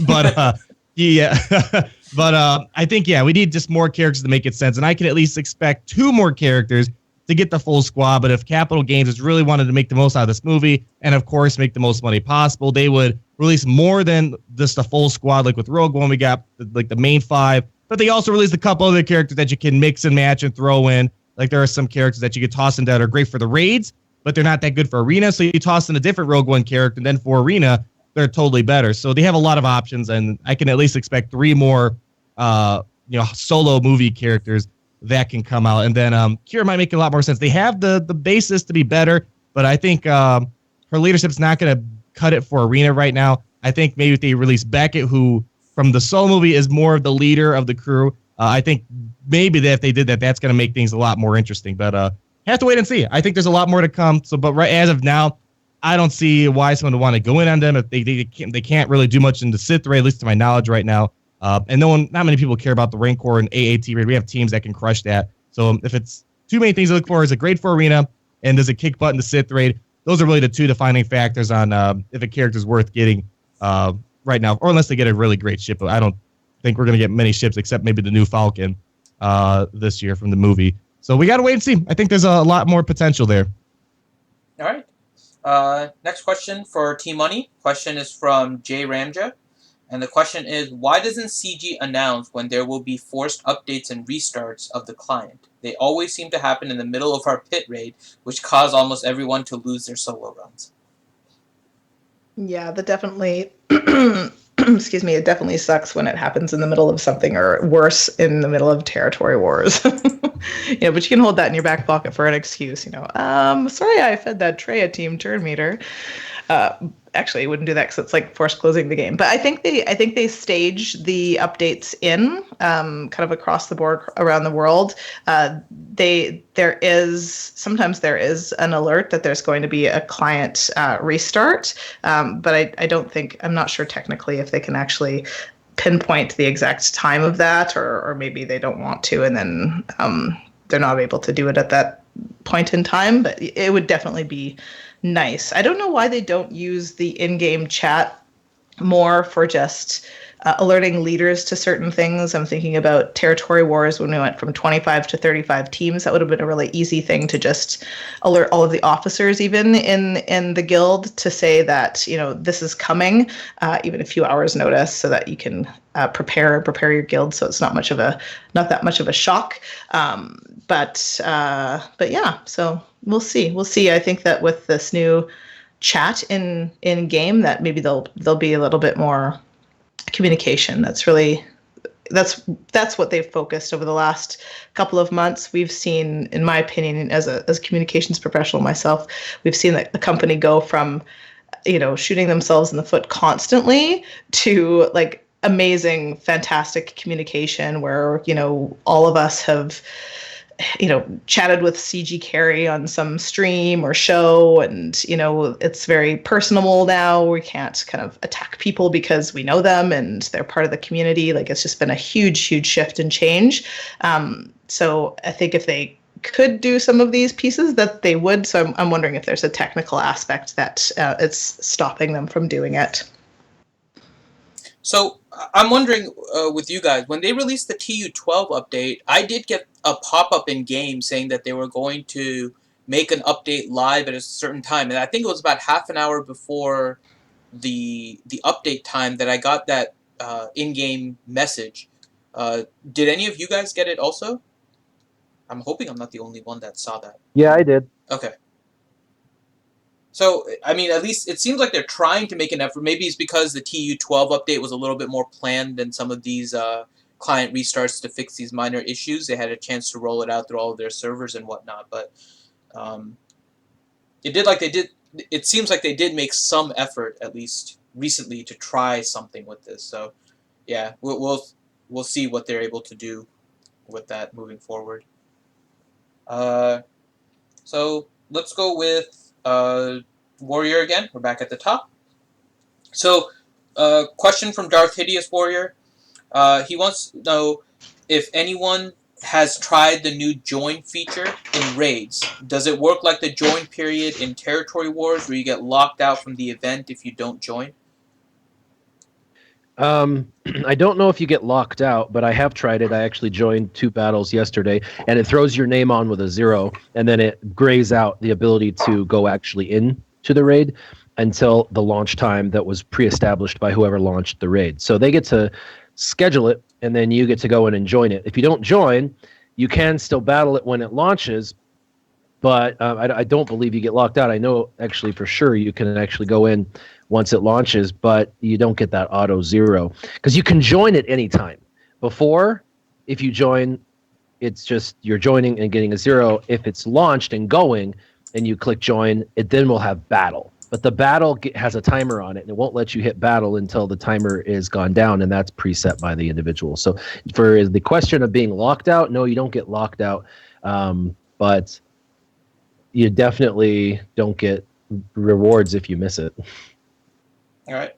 But, yeah. But I think, yeah, we need just more characters to make it sense. And I can at least expect 2 more characters to get the full squad. But if Capital Games has really wanted to make the most out of this movie and, of course, make the most money possible, they would release more than just a full squad. Like with Rogue One, we got, like, the main 5. But they also released a couple other characters that you can mix and match and throw in. Like, there are some characters that you could toss in that are great for the raids, but they're not that good for arena. So you toss in a different Rogue One character, and then for arena, they're totally better. So they have a lot of options, and I can at least expect 3 more, solo movie characters that can come out. And then Kira might make a lot more sense. They have the basis to be better, but I think her leadership's not going to cut it for arena right now. I think maybe if they release Beckett, who from the solo movie is more of the leader of the crew, I think maybe that if they did that, that's going to make things a lot more interesting. But have to wait and see. I think there's a lot more to come. So, but right as of now, I don't see why someone would want to go in on them if they can't really do much in the Sith raid, at least to my knowledge right now. And not many people care about the Rancor and AAT raid. We have teams that can crush that. So if it's 2 main things to look for, is it great for arena, and does it kick butt in the Sith raid? those are really the two defining factors on if a character's worth getting right now, or unless they get a really great ship. I don't think we're going to get many ships except maybe the new Falcon this year from the movie. So we got to wait and see. I think there's a lot more potential there. All right. Next question for Team Money. Question is from Jay Ramja. And the question is, why doesn't CG announce when there will be forced updates and restarts of the client? They always seem to happen in the middle of our pit raid, which cause almost everyone to lose their solo runs. Yeah, that definitely, excuse me, it definitely sucks when it happens in the middle of something, or worse, in the middle of territory wars. Yeah, but you can hold that in your back pocket for an excuse, sorry I fed that tray a team turn meter. Actually, I wouldn't do that because it's like forced closing the game. But I think they stage the updates in kind of across the board around the world. Sometimes there is an alert that there's going to be a client restart, but I'm not sure technically if they can actually pinpoint the exact time of that, or maybe they don't want to, and then they're not able to do it at that point in time. But it would definitely be nice. I don't know why they don't use the in-game chat more for just alerting leaders to certain things. I'm thinking about territory wars when we went from 25 to 35 teams. That would have been a really easy thing to just alert all of the officers, even in the guild, to say that this is coming, even a few hours notice, so that you can prepare your guild, so it's not that much of a shock. But yeah, so we'll see. I think that with this new chat in game, that maybe there'll be a little bit more communication. That's what they've focused over the last couple of months. We've seen, in my opinion, as a communications professional myself, we've seen that the company go from shooting themselves in the foot constantly to like amazing, fantastic communication where all of us have chatted with CG Carey on some stream or show, and it's very personable now. We can't kind of attack people because we know them and they're part of the community. Like, it's just been a huge shift and change. So I think if they could do some of these pieces, that they would. So I'm wondering if there's a technical aspect that it's stopping them from doing it. So I'm wondering with you guys, when they released the TU12 update, I did get a pop-up in game saying that they were going to make an update live at a certain time, and I think it was about half an hour before the update time that I got that in-game message. Did any of you guys get it also? I'm hoping I'm not the only one that saw that. Yeah, I did. Okay. So, I mean, at least it seems like they're trying to make an effort. Maybe it's because the TU12 update was a little bit more planned than some of these client restarts to fix these minor issues. They had a chance to roll it out through all of their servers and whatnot. But it seems like they did make some effort, at least recently, to try something with this. So, yeah, we'll see what they're able to do with that moving forward. So let's go with Warrior again. We're back at the top. So, question from Darth Hideous Warrior. He wants to know if anyone has tried the new join feature in raids. Does it work like the join period in Territory Wars, where you get locked out from the event if you don't join? I don't know if you get locked out, but I have tried it. I actually joined 2 battles yesterday, and it throws your name on with a 0, and then it grays out the ability to go actually in to the raid until the launch time that was pre-established by whoever launched the raid. So they get to schedule it, and then you get to go in and join it. If you don't join, you can still battle it when it launches, but I don't believe you get locked out. I know actually for sure you can actually go in once it launches, but you don't get that auto 0 because you can join at any time. Before, if you join, it's just you're joining and getting a 0. If it's launched and going and you click join, it then will have battle. But the battle has a timer on it, and it won't let you hit battle until the timer is gone down, and that's preset by the individual. So for the question of being locked out, no, you don't get locked out, but you definitely don't get rewards if you miss it. All right.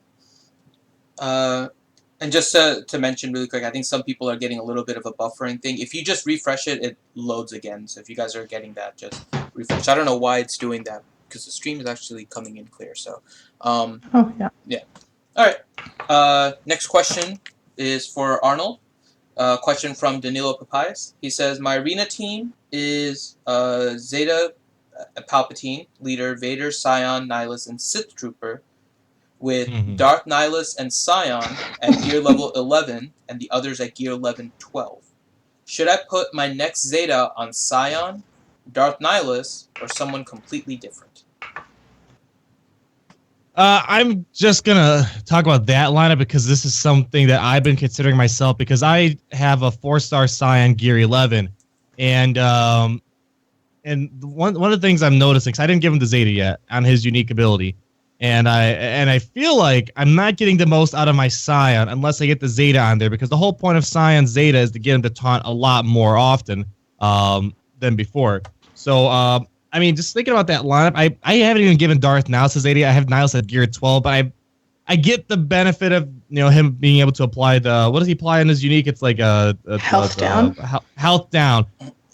And just to mention really quick, I think some people are getting a little bit of a buffering thing. If you just refresh it, it loads again. So if you guys are getting that, just refresh. I don't know why it's doing that, because the stream is actually coming in clear. So, Oh, yeah. All right. Next question is for Arnold. Question from Danilo Papayas. He says, my arena team is Zeta, Palpatine, leader, Vader, Sion, Nihilus, and Sith Trooper, with Darth Nihilus and Sion at gear level 11, and the others at gear 11-12. Should I put my next Zeta on Sion, Darth Nihilus, or someone completely different? I'm just gonna talk about that lineup because this is something that I've been considering myself, because I have a 4-star Sion gear 11, and one of the things I'm noticing, because I didn't give him the Zeta yet on his unique ability, and I feel like I'm not getting the most out of my Sion unless I get the Zeta on there, because the whole point of Sion's Zeta is to get him to taunt a lot more often than before. So I mean, just thinking about that lineup, I haven't even given Darth Nihilus his 80. I have Nihilus at gear 12, but I get the benefit of him being able to apply the, what does he apply in his unique? It's like a health down. Health down.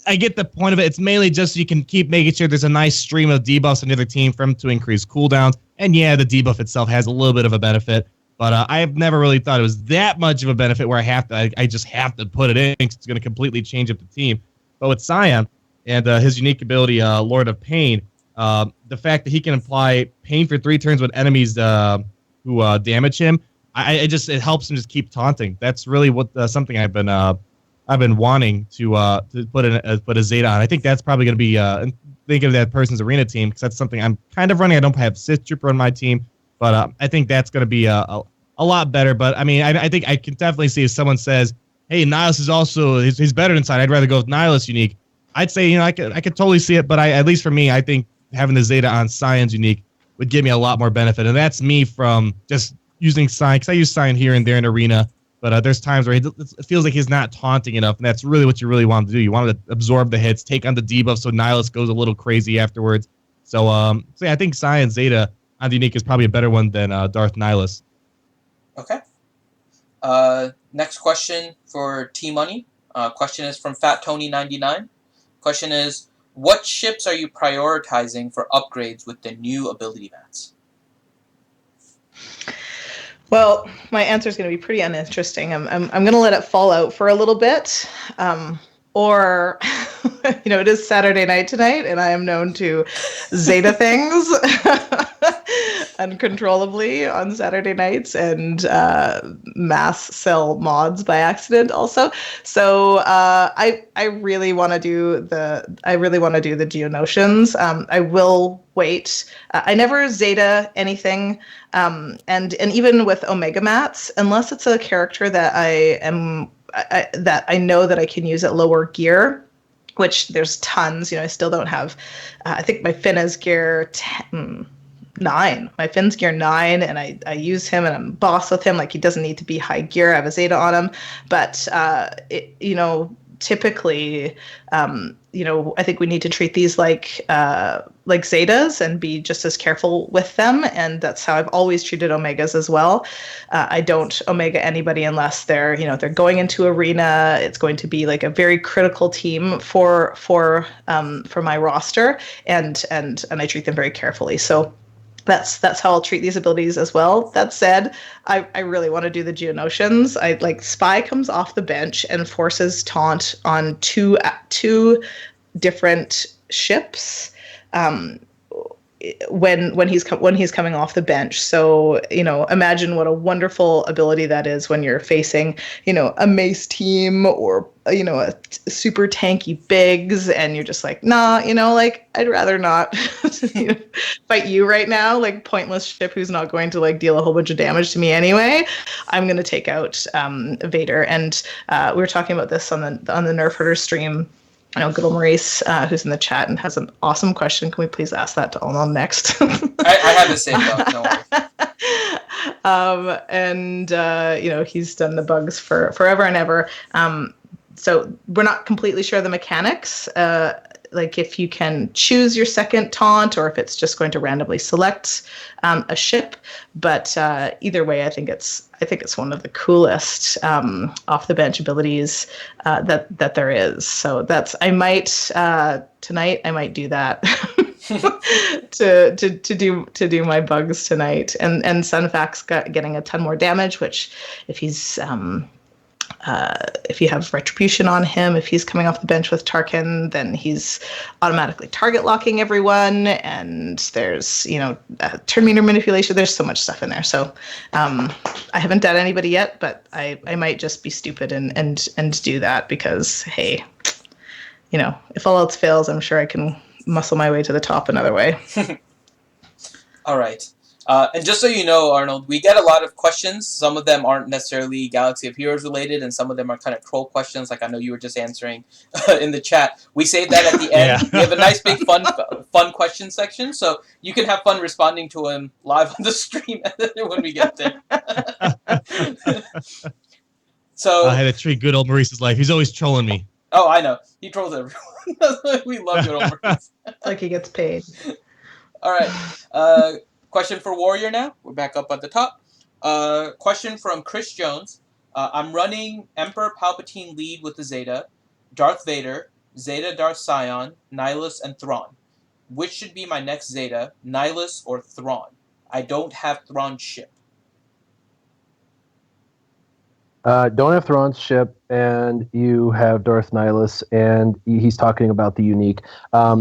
I get the point of it. It's mainly just so you can keep making sure there's a nice stream of debuffs on the other team for him to increase cooldowns. And yeah, the debuff itself has a little bit of a benefit, but I've never really thought it was that much of a benefit where I just have to put it in because it's going to completely change up the team. But with Sion and his unique ability, Lord of Pain, the fact that he can apply pain for 3 turns with enemies who damage him, it helps him just keep taunting. That's really what something I've been wanting to put a Zeta on. I think that's probably going to be think of that person's arena team, because that's something I'm kind of running. I don't have Sith Trooper on my team, but I think that's going to be a lot better. But I mean, I think I can definitely see if someone says, "Hey, Nihilus is also he's better inside. I'd rather go with Nihilus unique." I'd say I could totally see it, but at least for me, I think having the Zeta on Sion's unique would give me a lot more benefit, and that's me from just using Sion, because I use Sion here and there in arena. But there's times where it feels like he's not taunting enough, and that's really what you really want to do. You want to absorb the hits, take on the debuff, so Nihilus goes a little crazy afterwards. So yeah, I think Sion Zeta on the unique is probably a better one than Darth Nihilus. Okay. Next question for T-Money. Question is from Fat Tony 99. Question is, what ships are you prioritizing for upgrades with the new ability mats? Well, my answer is going to be pretty uninteresting. I'm going to let it fall out for a little bit. Or, it is Saturday night tonight, and I am known to Zeta things uncontrollably on Saturday nights, and mass sell mods by accident also. So I really want to do the Geonotions. I will wait. I never Zeta anything, and even with Omega Mats, unless it's a character that that I know that I can use at lower gear, which there's tons. I still don't have. I think my Finn is gear 9. My Finn's gear 9, and I use him, and I'm boss with him. Like, he doesn't need to be high gear. I have a Zeta on him, but typically, I think we need to treat these like Zetas and be just as careful with them. And that's how I've always treated Omegas as well. I don't Omega anybody unless they're going into arena. It's going to be like a very critical team for my roster, and I treat them very carefully. So that's how I'll treat these abilities as well. That said, I really want to do the Geonotions. Spy comes off the bench and forces taunt on two different ships when he's coming off the bench. So imagine what a wonderful ability that is when you're facing a mace team or a super tanky Biggs, and you're just like, nah, I'd rather not fight you right now, like pointless ship who's not going to deal a whole bunch of damage to me anyway. I'm going to take out Vader. And we were talking about this on the Nerf Herder stream. I know good old Maurice, who's in the chat and has an awesome question. Can we please ask that to Alma next? I have the same thought. No worries. He's done the bugs for forever and ever. So we're not completely sure the mechanics, if you can choose your second taunt or if it's just going to randomly select a ship. But either way, I think it's one of the coolest off the bench abilities that there is. So tonight I might do that. to do my bugs tonight. And Sunfax getting a ton more damage, which if you have Retribution on him, if he's coming off the bench with Tarkin, then he's automatically target locking everyone. And there's, turn meter manipulation. There's so much stuff in there. So I haven't done anybody yet, but I might just be stupid and do that because, hey, if all else fails, I'm sure I can muscle my way to the top another way. All right. And just so you know, Arnold, we get a lot of questions. Some of them aren't necessarily Galaxy of Heroes related, and some of them are kind of troll questions, like I know you were just answering in the chat. We save that at the end. Yeah. We have a nice big fun question section, so you can have fun responding to them live on the stream when we get there. So I had to treat good old Maurice's life. He's always trolling me. Oh, I know. He trolls everyone. We love good old Maurice. Like he gets paid. All right. Question for Warrior now. We're back up at the top. Question from Chris Jones. I'm running Emperor Palpatine lead with the Zeta, Darth Vader, Zeta Darth Sion, Nihilus, and Thrawn. Which should be my next Zeta, Nihilus or Thrawn? I don't have Thrawn's ship. Don't have Thrawn's ship, and you have Darth Nihilus, and he's talking about the unique.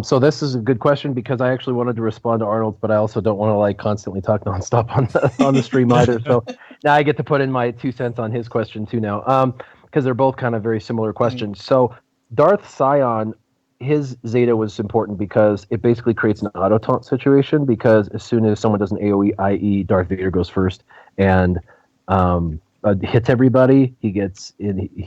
So this is a good question because I actually wanted to respond to Arnold's, but I also don't want to constantly talk nonstop on the stream either. So now I get to put in my 2 cents on his question too now, because they're both kind of very similar questions. So Darth Sion, his Zeta was important because it basically creates an auto taunt situation. Because as soon as someone does an AOE, i.e., Darth Vader goes first and hits everybody, he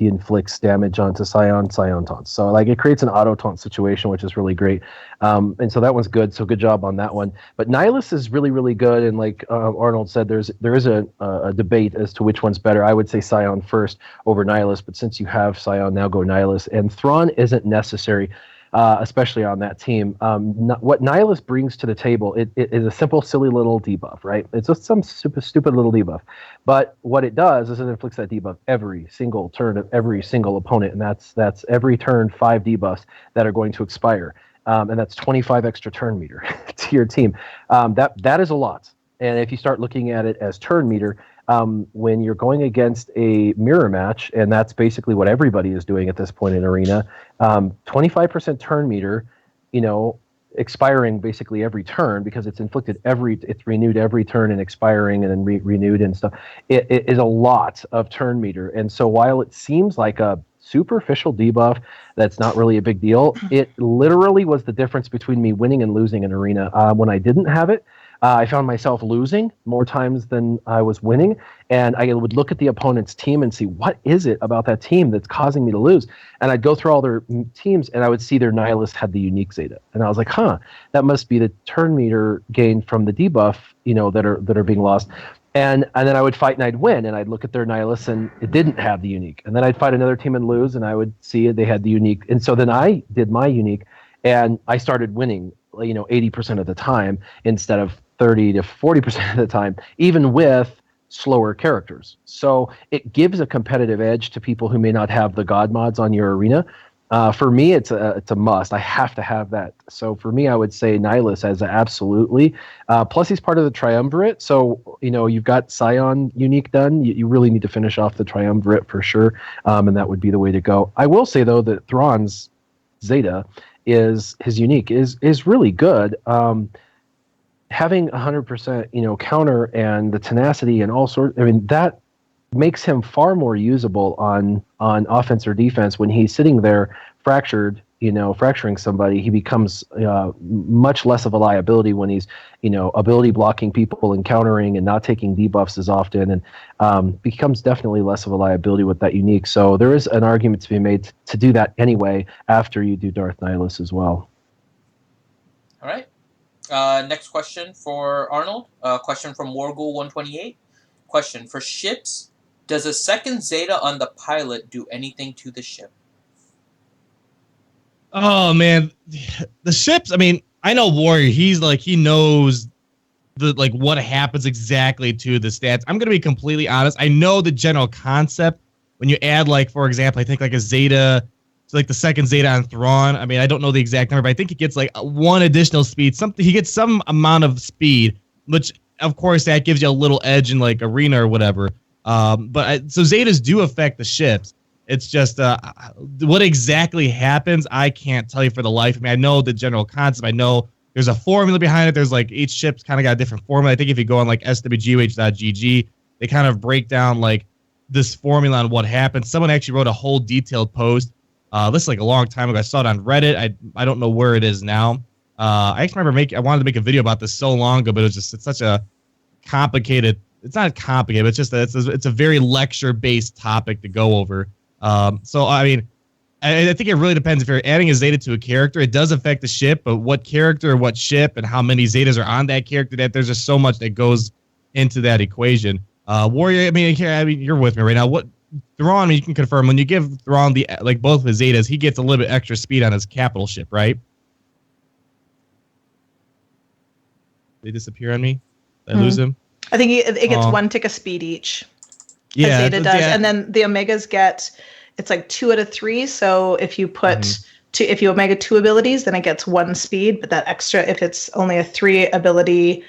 inflicts damage onto Sion taunts. So it creates an auto taunt situation, which is really great. And so that one's good. So good job on that one. But Nihilus is really, really good. And like Arnold said, there is a debate as to which one's better. I would say Sion first over Nihilus, but since you have Sion, now go Nihilus. And Thrawn isn't necessary. Especially on that team. What Nihilus brings to the table, it is a simple, silly little debuff, right? It's just some stupid little debuff. But what it does is it inflicts that debuff every single turn of every single opponent, and that's every turn 5 debuffs that are going to expire. And that's 25 extra turn meter to your team. That is a lot. And if you start looking at it as turn meter, when you're going against a mirror match, and that's basically what everybody is doing at this point in Arena, 25% turn meter, expiring basically every turn because it's it's renewed every turn and expiring and then renewed and stuff. It is a lot of turn meter. And so while it seems like a superficial debuff that's not really a big deal, it literally was the difference between me winning and losing in Arena. When I didn't have it, I found myself losing more times than I was winning, and I would look at the opponent's team and see, what is it about that team that's causing me to lose? And I'd go through all their teams, and I would see their Nihilist had the unique Zeta. And I was like, that must be the turn meter gained from the debuff, that are being lost. And then I would fight and I'd win, and I'd look at their Nihilist and it didn't have the unique. And then I'd fight another team and lose, and I would see they had the unique. And so then I did my unique, and I started winning 80% of the time instead of 30 to 40% of the time, even with slower characters. So it gives a competitive edge to people who may not have the God mods on your Arena. For me, it's a must. I have to have that. So for me, I would say Nihilus as absolutely. Plus, he's part of the Triumvirate. So, you've got Sion unique done. You really need to finish off the Triumvirate for sure. And that would be the way to go. I will say, though, that Thrawn's Zeta is his unique is really good. Having 100%, counter and the tenacity and all sorts, that makes him far more usable on offense or defense. When he's sitting there fracturing somebody, he becomes much less of a liability when he's, ability blocking people and countering and not taking debuffs as often, and becomes definitely less of a liability with that unique. So there is an argument to be made to do that anyway after you do Darth Nihilus as well. All right. Next question for Arnold. Question from Wargul128. Question: for ships, does a second Zeta on the pilot do anything to the ship? Oh man, the ships. I know Warrior. He knows what happens exactly to the stats. I'm gonna be completely honest. I know the general concept. When you add, for example, I think a Zeta So like the second Zeta on Thrawn. I mean, I don't know the exact number, but I think he gets like one additional speed. He gets some amount of speed, which of course that gives you a little edge in like arena or whatever. So Zetas do affect the ships. It's just what exactly happens, I can't tell you for the life of me. I know the general concept. I know there's a formula behind it. There's like each ship's kind of got a different formula. I think if you go on like SWGOH.gg, they kind of break down like this formula on what happens. Someone actually wrote a whole detailed post. This is like a long time ago. I saw it on Reddit. I don't know where it is now. I actually remember I wanted to make a video about this so long ago, but it's such a complicated. It's not complicated. It's just it's a very lecture based topic to go over. So I mean, I think it really depends if you're adding a Zeta to a character. It does affect the ship, but what character, what ship, and how many Zetas are on that character? That there's just so much that goes into that equation. Warrior, I mean, you're with me right now. What Thrawn? You can confirm when you give Thrawn both of his Zetas, he gets a little bit extra speed on his capital ship, right? They disappear on me. Did I lose him? I think it gets 1 tick of speed each. Yeah, Zeta does, and then the Omegas get it's like 2 out of 3. So if you put if you Omega 2 abilities, then it gets 1 speed. But that extra, if it's only a 3 ability,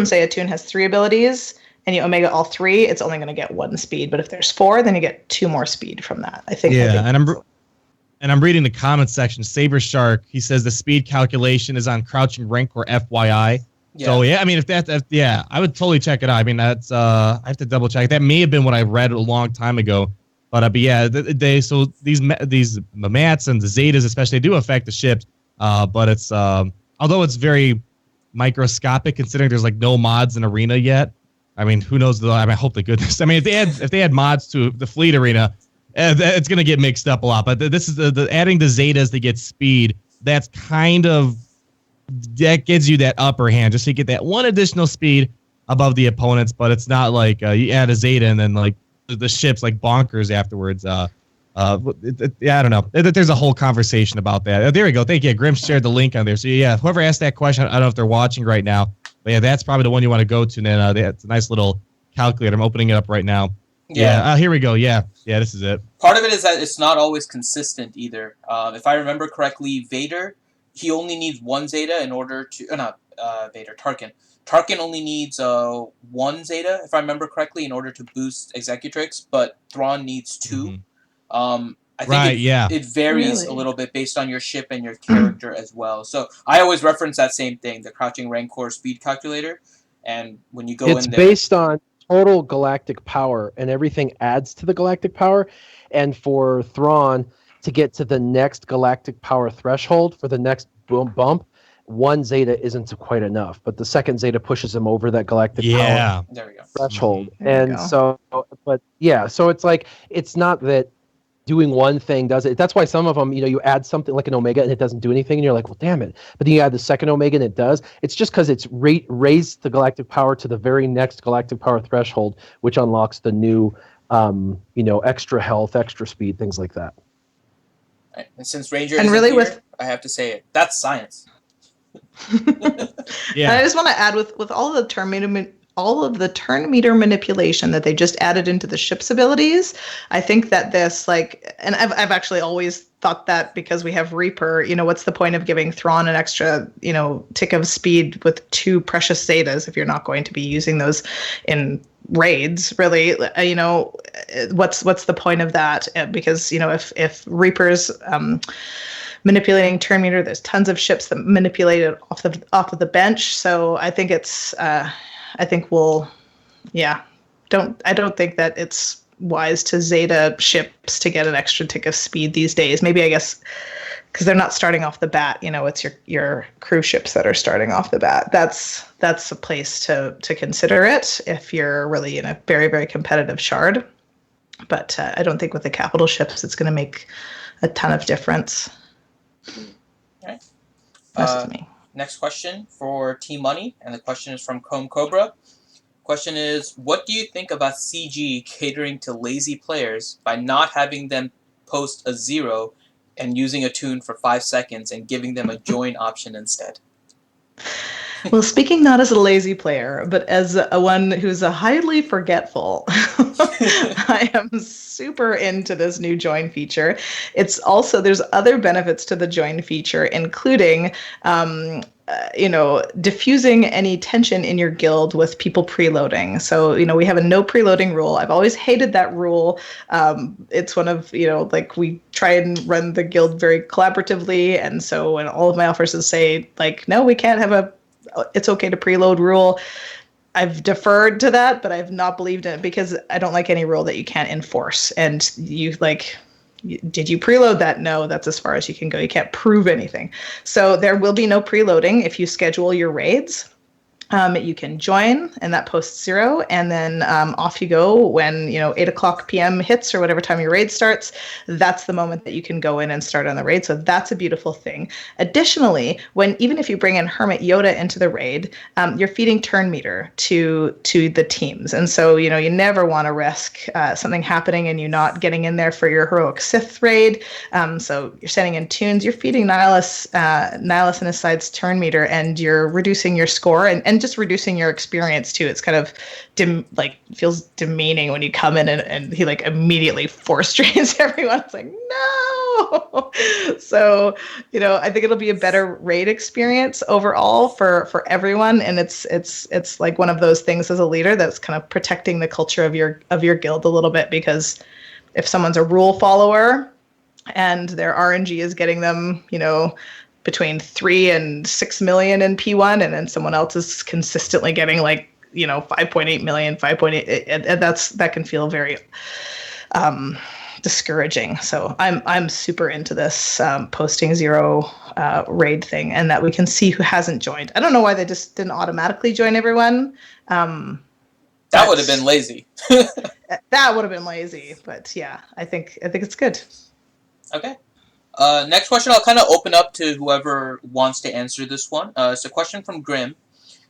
say a tune has 3 abilities, and you Omega all 3, it's only going to get 1 speed. But if there's 4, then you get 2 more speed from that. I think. Yeah, and I'm reading the comment section. Saber Shark, he says the speed calculation is on crouching rank or FYI. Yeah. So yeah, I mean, if I would totally check it out. I mean, that's I have to double check. That may have been what I read a long time ago, but yeah, these Mamats and the Zetas especially do affect the ships. But it's although it's very microscopic considering there's like no mods in arena yet. I mean, who knows? I hope to goodness. I mean, if they had mods to the fleet arena, it's gonna get mixed up a lot. But this is the adding the Zetas to get speed. That's kind of. That gives you that upper hand, just so you get that 1 additional speed above the opponents. But it's not like you add a Zeta and then like the ship's like bonkers afterwards. I don't know. There's a whole conversation about that. There we go. Thank you. Grim shared the link on there. So yeah, whoever asked that question, I don't know if they're watching right now, but yeah, that's probably the one you want to go to. And then it's a nice little calculator. I'm opening it up right now. Yeah. Here we go. Yeah. This is it. Part of it is that it's not always consistent either. If I remember correctly, Vader. He only needs 1 Zeta in order to... Tarkin. Tarkin only needs 1 Zeta, if I remember correctly, in order to boost Executrix, but Thrawn needs 2. I think it varies a little bit based on your ship and your character as well. So I always reference that same thing, the Crouching Rancor speed calculator. And when you go in there... It's based on total galactic power, and everything adds to the galactic power. And for Thrawn... to get to the next galactic power threshold for the next bump, 1 Zeta isn't quite enough, but the second Zeta pushes him over that galactic power there we go. threshold. So it's like, it's not that doing one thing does it. That's why some of them, you add something like an Omega and it doesn't do anything, and you're like, well, damn it. But then you add the second Omega and it does. It's just because it's raised the galactic power to the very next galactic power threshold, which unlocks the new, extra health, extra speed, things like that. And since Ranger isn't here, I have to say it. That's science. Yeah. And I just want to add with all of the turn meter manipulation that they just added into the ship's abilities, I think that this and I've actually always thought that because we have Reaper, what's the point of giving Thrawn an extra, tick of speed with 2 precious Zetas if you're not going to be using those in raids, really? What's the point of that? Because if Reaper's manipulating turn meter, there's tons of ships that manipulate it off of the bench. So I think I don't think that it's wise to Zeta ships to get an extra tick of speed these days. Maybe, I guess, because they're not starting off the bat. It's your crew ships that are starting off the bat. That's a place to consider it if you're really in a very, very competitive shard. But I don't think with the capital ships it's going to make a ton of difference. Okay. That's just me. Next question for Team Money, and the question is from Comb Cobra. Question is, what do you think about CG catering to lazy players by not having them post a 0 and using a tune for 5 seconds and giving them a join option instead? Well, speaking not as a lazy player, but as a one who's a highly forgetful, I am super into this new join feature. It's also, there's other benefits to the join feature, including diffusing any tension in your guild with people preloading. So, we have a no preloading rule. I've always hated that rule. It's one of, like, we try and run the guild very collaboratively. And so when all of my officers say, like, no, we can't have it's okay to preload rule, I've deferred to that, but I've not believed in it because I don't like any rule that you can't enforce. And did you preload that? No, that's as far as you can go. You can't prove anything. So there will be no preloading if you schedule your raids. You can join, and that posts 0, and then off you go when 8:00 p.m. hits or whatever time your raid starts. That's the moment that you can go in and start on the raid. So that's a beautiful thing. Additionally, even if you bring in Hermit Yoda into the raid, you're feeding turn meter to the teams, and so you never want to risk something happening and you not getting in there for your heroic Sith raid. So you're sending in tunes, you're feeding Nihilus and his side's turn meter, and you're reducing your score and just reducing your experience too. It's kind of feels demeaning when you come in and he immediately force drains everyone. It's like, no. So I think it'll be a better raid experience overall for everyone, and it's like one of those things as a leader that's kind of protecting the culture of your guild a little bit, because if someone's a rule follower and their RNG is getting them between 3 and 6 million in P1, and then someone else is consistently getting 5.8 million, 5.8, and that can feel very discouraging. So I'm super into this posting 0 raid thing, and that we can see who hasn't joined. I don't know why they just didn't automatically join everyone. That would have been lazy. That would have been lazy, but yeah, I think it's good. Okay. Next question, I'll kind of open up to whoever wants to answer this one. It's a question from Grim,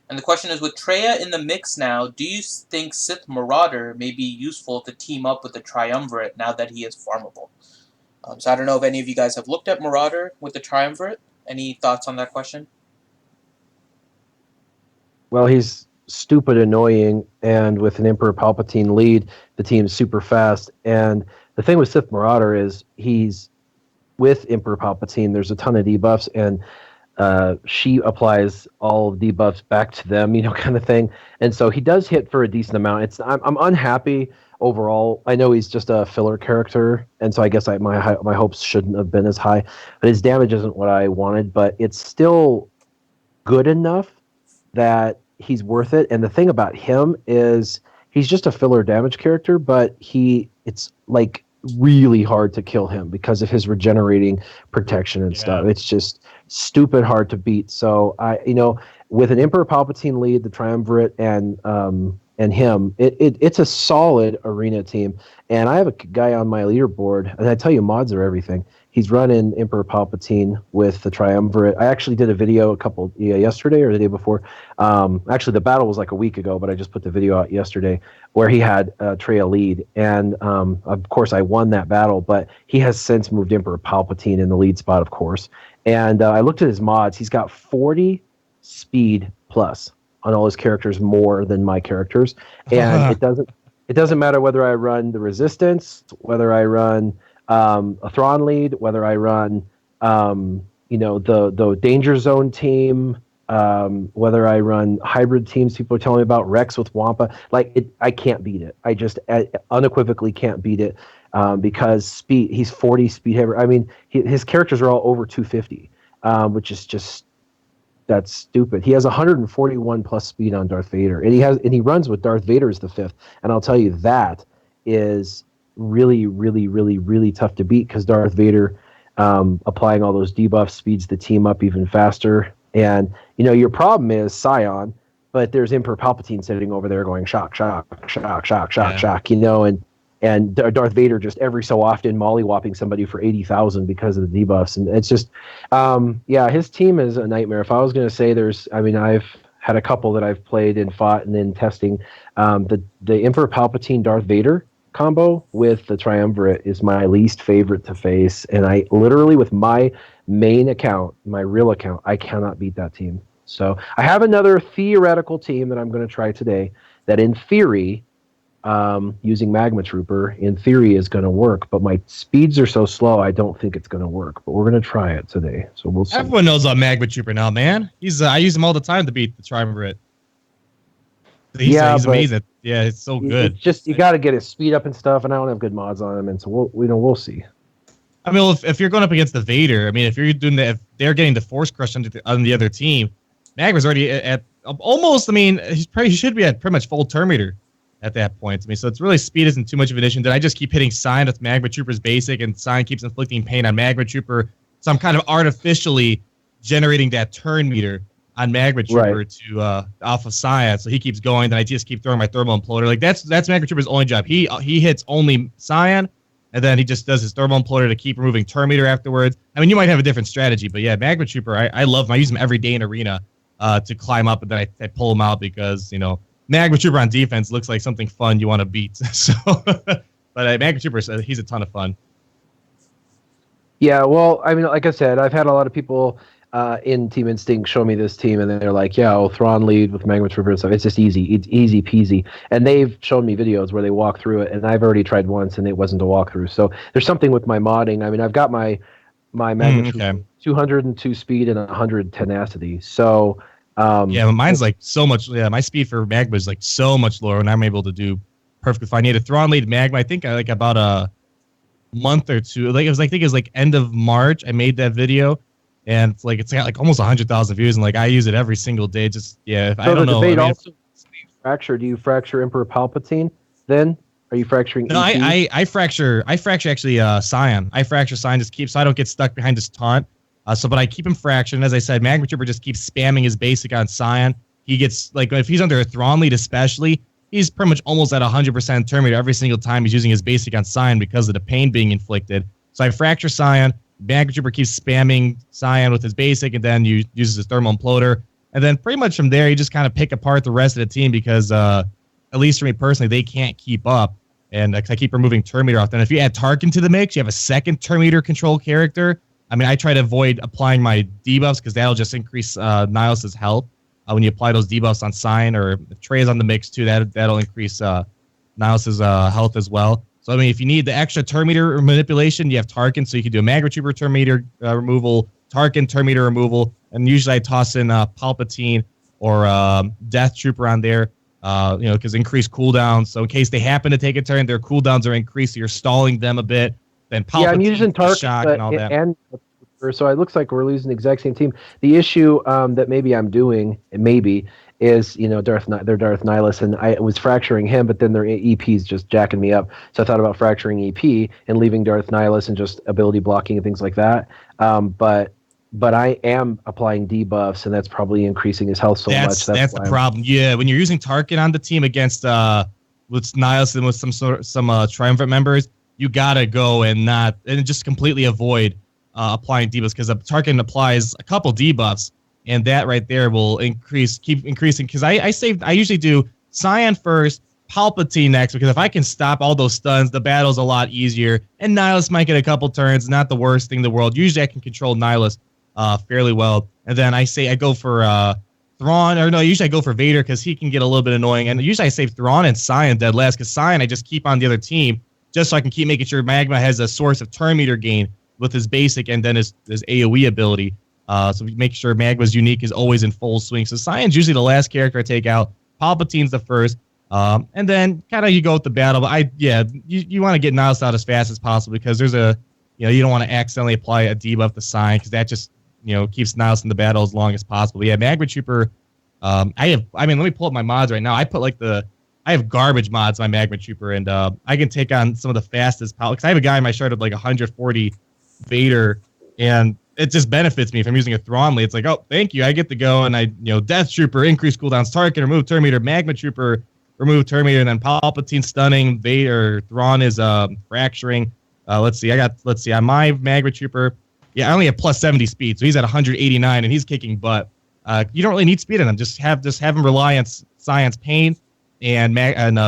and the question is, with Traya in the mix now, do you think Sith Marauder may be useful to team up with the Triumvirate now that he is farmable? So I don't know if any of you guys have looked at Marauder with the Triumvirate. Any thoughts on that question? Well, he's stupid annoying, and with an Emperor Palpatine lead, the team's super fast. And the thing with Sith Marauder is he's with Emperor Palpatine, there's a ton of debuffs, and she applies all of debuffs back to them, kind of thing. And so he does hit for a decent amount. I'm unhappy overall. I know he's just a filler character, and so I guess my hopes shouldn't have been as high. But his damage isn't what I wanted, but it's still good enough that he's worth it. And the thing about him is he's just a filler damage character, but it's really hard to kill him because of his regenerating protection and stuff. It's just stupid hard to beat. So with an Emperor Palpatine lead, the Triumvirate, and him, it's a solid arena team. And I have a guy on my leaderboard, and I tell you, mods are everything. He's running Emperor Palpatine with the Triumvirate. I actually did a video yesterday or the day before. Actually, the battle was like a week ago, but I just put the video out yesterday where he had Traya lead. And of course, I won that battle, but he has since moved Emperor Palpatine in the lead spot, of course. And I looked at his mods. He's got 40 speed plus on all his characters, more than my characters. And it doesn't matter whether I run the Resistance, whether I run a Thrawn lead, whether I run the Danger Zone team, whether I run hybrid teams. People are telling me about Rex with Wampa. I can't beat it. I just unequivocally can't beat it because speed. He's 40 speed. I mean, his characters are all over 250, which is just that's stupid. He has 141 plus speed on Darth Vader, and he runs with Darth Vader as the 5th. And I'll tell you, that is really, really, really, really tough to beat because Darth Vader applying all those debuffs speeds the team up even faster. And your problem is Sion, but there's Emperor Palpatine sitting over there going shock, shock, shock, shock, shock, shock. And Darth Vader just every so often molly-whopping somebody for 80,000 because of the debuffs. And it's just, his team is a nightmare. If I was going to say I've had a couple that I've played and fought and then testing. The Emperor Palpatine Darth Vader combo with the Triumvirate is my least favorite to face. And I literally, with my main account, my real account, I cannot beat that team. So I have another theoretical team that I'm going to try today that in theory, using Magma Trooper, in theory is going to work, but my speeds are so slow, I don't think it's going to work. But we're going to try it today, so we'll see. Everyone knows about Magma Trooper now, man. I use him all the time to beat the Triumvirate. He's amazing. Yeah, it's so good. It's just you got to get his speed up and stuff, and I don't have good mods on him, and so we'll see. I mean, if you're going up against the Vader, I mean, if you're doing if they're getting the Force Crush on the other team, Magma's already at almost. I mean, he should be at pretty much full turn meter at that point. I mean, so it's really speed isn't too much of an issue. Then I just keep hitting Sion with Magma Trooper's basic, and Sion keeps inflicting pain on Magma Trooper. So I'm kind of artificially generating that turn meter on Magma Trooper to off of Sion, so he keeps going. Then I just keep throwing my thermal imploder. Like that's Magma Trooper's only job. He hits only Sion, and then he just does his thermal imploder to keep removing turn meter afterwards. I mean, you might have a different strategy, but yeah, Magma Trooper, I love him. I use him every day in arena to climb up, and then I pull him out because Magma Trooper on defense looks like something fun you want to beat. So, but Magma Trooper, he's a ton of fun. Yeah, well, I mean, like I said, I've had a lot of people in Team Instinct show me this team, and they're like, yeah, Thrawn lead with Magma Trooper and stuff. It's just easy. It's easy peasy. And they've shown me videos where they walk through it, and I've already tried once, and it wasn't a walkthrough. So there's something with my modding. I mean, I've got my Magma Trooper 202 speed and 100 tenacity. So yeah, but mine's like so much. Yeah, my speed for Magma is like so much lower, and I'm able to do perfectly fine. You had a Thrawn lead Magma. I think like about a month or two. Like I think it was like end of March. I made that video. And it's got like almost 100,000 views, and like I use it every single day. Just I don't know. Debate also fracture. Do you fracture Emperor Palpatine? Then are you fracturing? No, I fracture actually Sion. I fracture Sion so I don't get stuck behind his taunt. But I keep him fractured. And as I said, Magma Trooper just keeps spamming his basic on Sion. He gets like if he's under a Thrawn lead, especially, he's pretty much almost at 100% turn meter every single time he's using his basic on Sion because of the pain being inflicted. So I fracture Sion. Magma Trooper keeps spamming Sion with his basic, and then uses his thermal imploder. And then pretty much from there, you just kind of pick apart the rest of the team because, at least for me personally, they can't keep up. And I keep removing turn meter off. Then if you add Tarkin to the mix, you have a second turn meter control character. I mean, I try to avoid applying my debuffs because that'll just increase Nihilus' health. When you apply those debuffs on Sion, or if Trey is on the mix too, that'll increase Nihilus' health as well. So, I mean, if you need the extra turn meter manipulation, you have Tarkin, so you can do a Magma Trooper turn meter removal, Tarkin turn meter removal, and usually I toss in Palpatine or Death Trooper on there, because increased cooldowns. So in case they happen to take a turn, their cooldowns are increased, so you're stalling them a bit. Then Palpatine, yeah, I'm using Tarkin shock and all that. And so it looks like we're losing the exact same team. The issue that maybe I'm doing, is their Darth Nihilus, and I was fracturing him, but then their EP's just jacking me up. So I thought about fracturing EP and leaving Darth Nihilus and just ability blocking and things like that. But I am applying debuffs, and that's probably increasing his health so much. That's the problem. Yeah, when you're using Tarkin on the team against with Nihilus and with some Triumvirate members, you gotta go and just completely avoid applying debuffs, because Tarkin applies a couple debuffs. And that right there will keep increasing. Because I usually do Sion first, Palpatine next, because if I can stop all those stuns, the battle's a lot easier. And Nihilus might get a couple turns, not the worst thing in the world. Usually I can control Nihilus fairly well. And then I go for usually I go for Vader because he can get a little bit annoying. And usually I save Thrawn and Sion dead last, because Sion I just keep on the other team just so I can keep making sure Magma has a source of turn meter gain with his basic and then his AoE ability. So we make sure Magma's unique is always in full swing. So Sion's usually the last character I take out. Palpatine's the first. And then kind of you go with the battle. But you want to get Nihilus out as fast as possible, because there's you don't want to accidentally apply a debuff to Sion, because that just, keeps Nihilus in the battle as long as possible. Yeah, Magma Trooper. Let me pull up my mods right now. I have garbage mods on Magma Trooper, and I can take on some of the fastest because I have a guy in my shard with like 140 Vader, and it just benefits me if I'm using a Thrawn lead. It's like, oh, thank you, I get to go, and Death Trooper, increase cooldowns, Tarkin, remove turn meter, Magma Trooper, remove turn meter, and then Palpatine stunning, Vader, Thrawn is fracturing. Let's see, on my Magma Trooper, I only have plus 70 speed, so he's at 189, and he's kicking butt. You don't really need speed in him. Just have him rely on Sion's pain and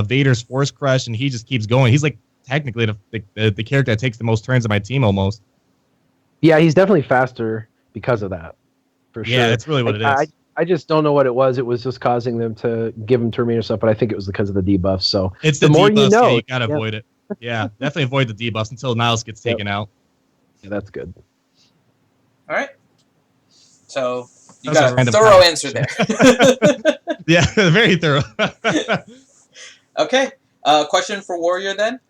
Vader's Force Crush, and he just keeps going. He's like technically the character that takes the most turns in my team almost. Yeah, he's definitely faster because of that, for sure. Yeah, that's really what it is. I just don't know what it was. It was just causing them to give him Terminator stuff, but I think it was because of the debuff. So It's the more debuffs. you know, You gotta avoid it. Yeah, definitely avoid the debuffs until Niles gets taken out. Yeah, that's good. All right. So you That's got a a random thorough comment. answer there. Yeah, very thorough. Okay. Question for Warrior then.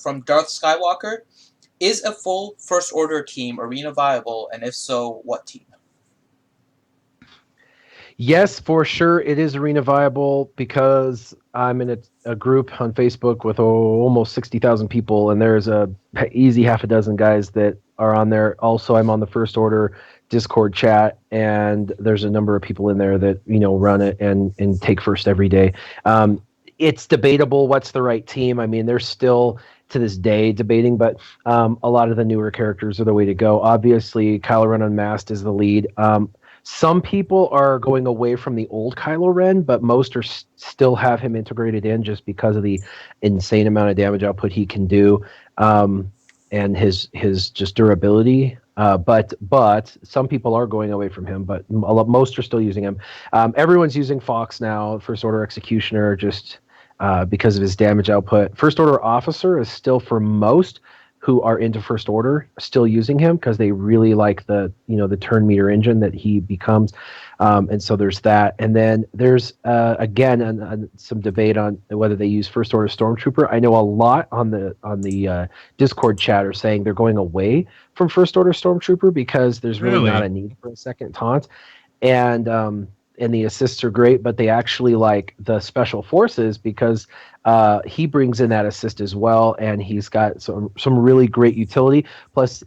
From Darth Skywalker: is a full First Order team arena viable, and if so, what team? Yes, for sure, it is arena viable because I'm in a group on Facebook with almost 60,000 people, and there's a easy half a dozen guys that are on there. Also, I'm on the First Order Discord chat, and there's a number of people in there that run it and take first every day. It's debatable what's the right team. I mean, they're still to this day debating, but a lot of the newer characters are the way to go. Obviously, Kylo Ren Unmasked is the lead. Some people are going away from the old Kylo Ren, but most are still have him integrated in just because of the insane amount of damage output he can do, and his just durability. But some people are going away from him, but most are still using him. Everyone's using Fox now, First Order Executioner, just because of his damage output. First Order Officer is still, for most who are into First Order, still using him because they really like the turn meter engine that he becomes, and so there's that. And then there's again some debate on whether they use First Order Stormtrooper. I know a lot on the Discord chat are saying they're going away from First Order Stormtrooper because there's really not a need for a second taunt, and the assists are great, but they actually like the special forces because he brings in that assist as well, and he's got some really great utility. Plus,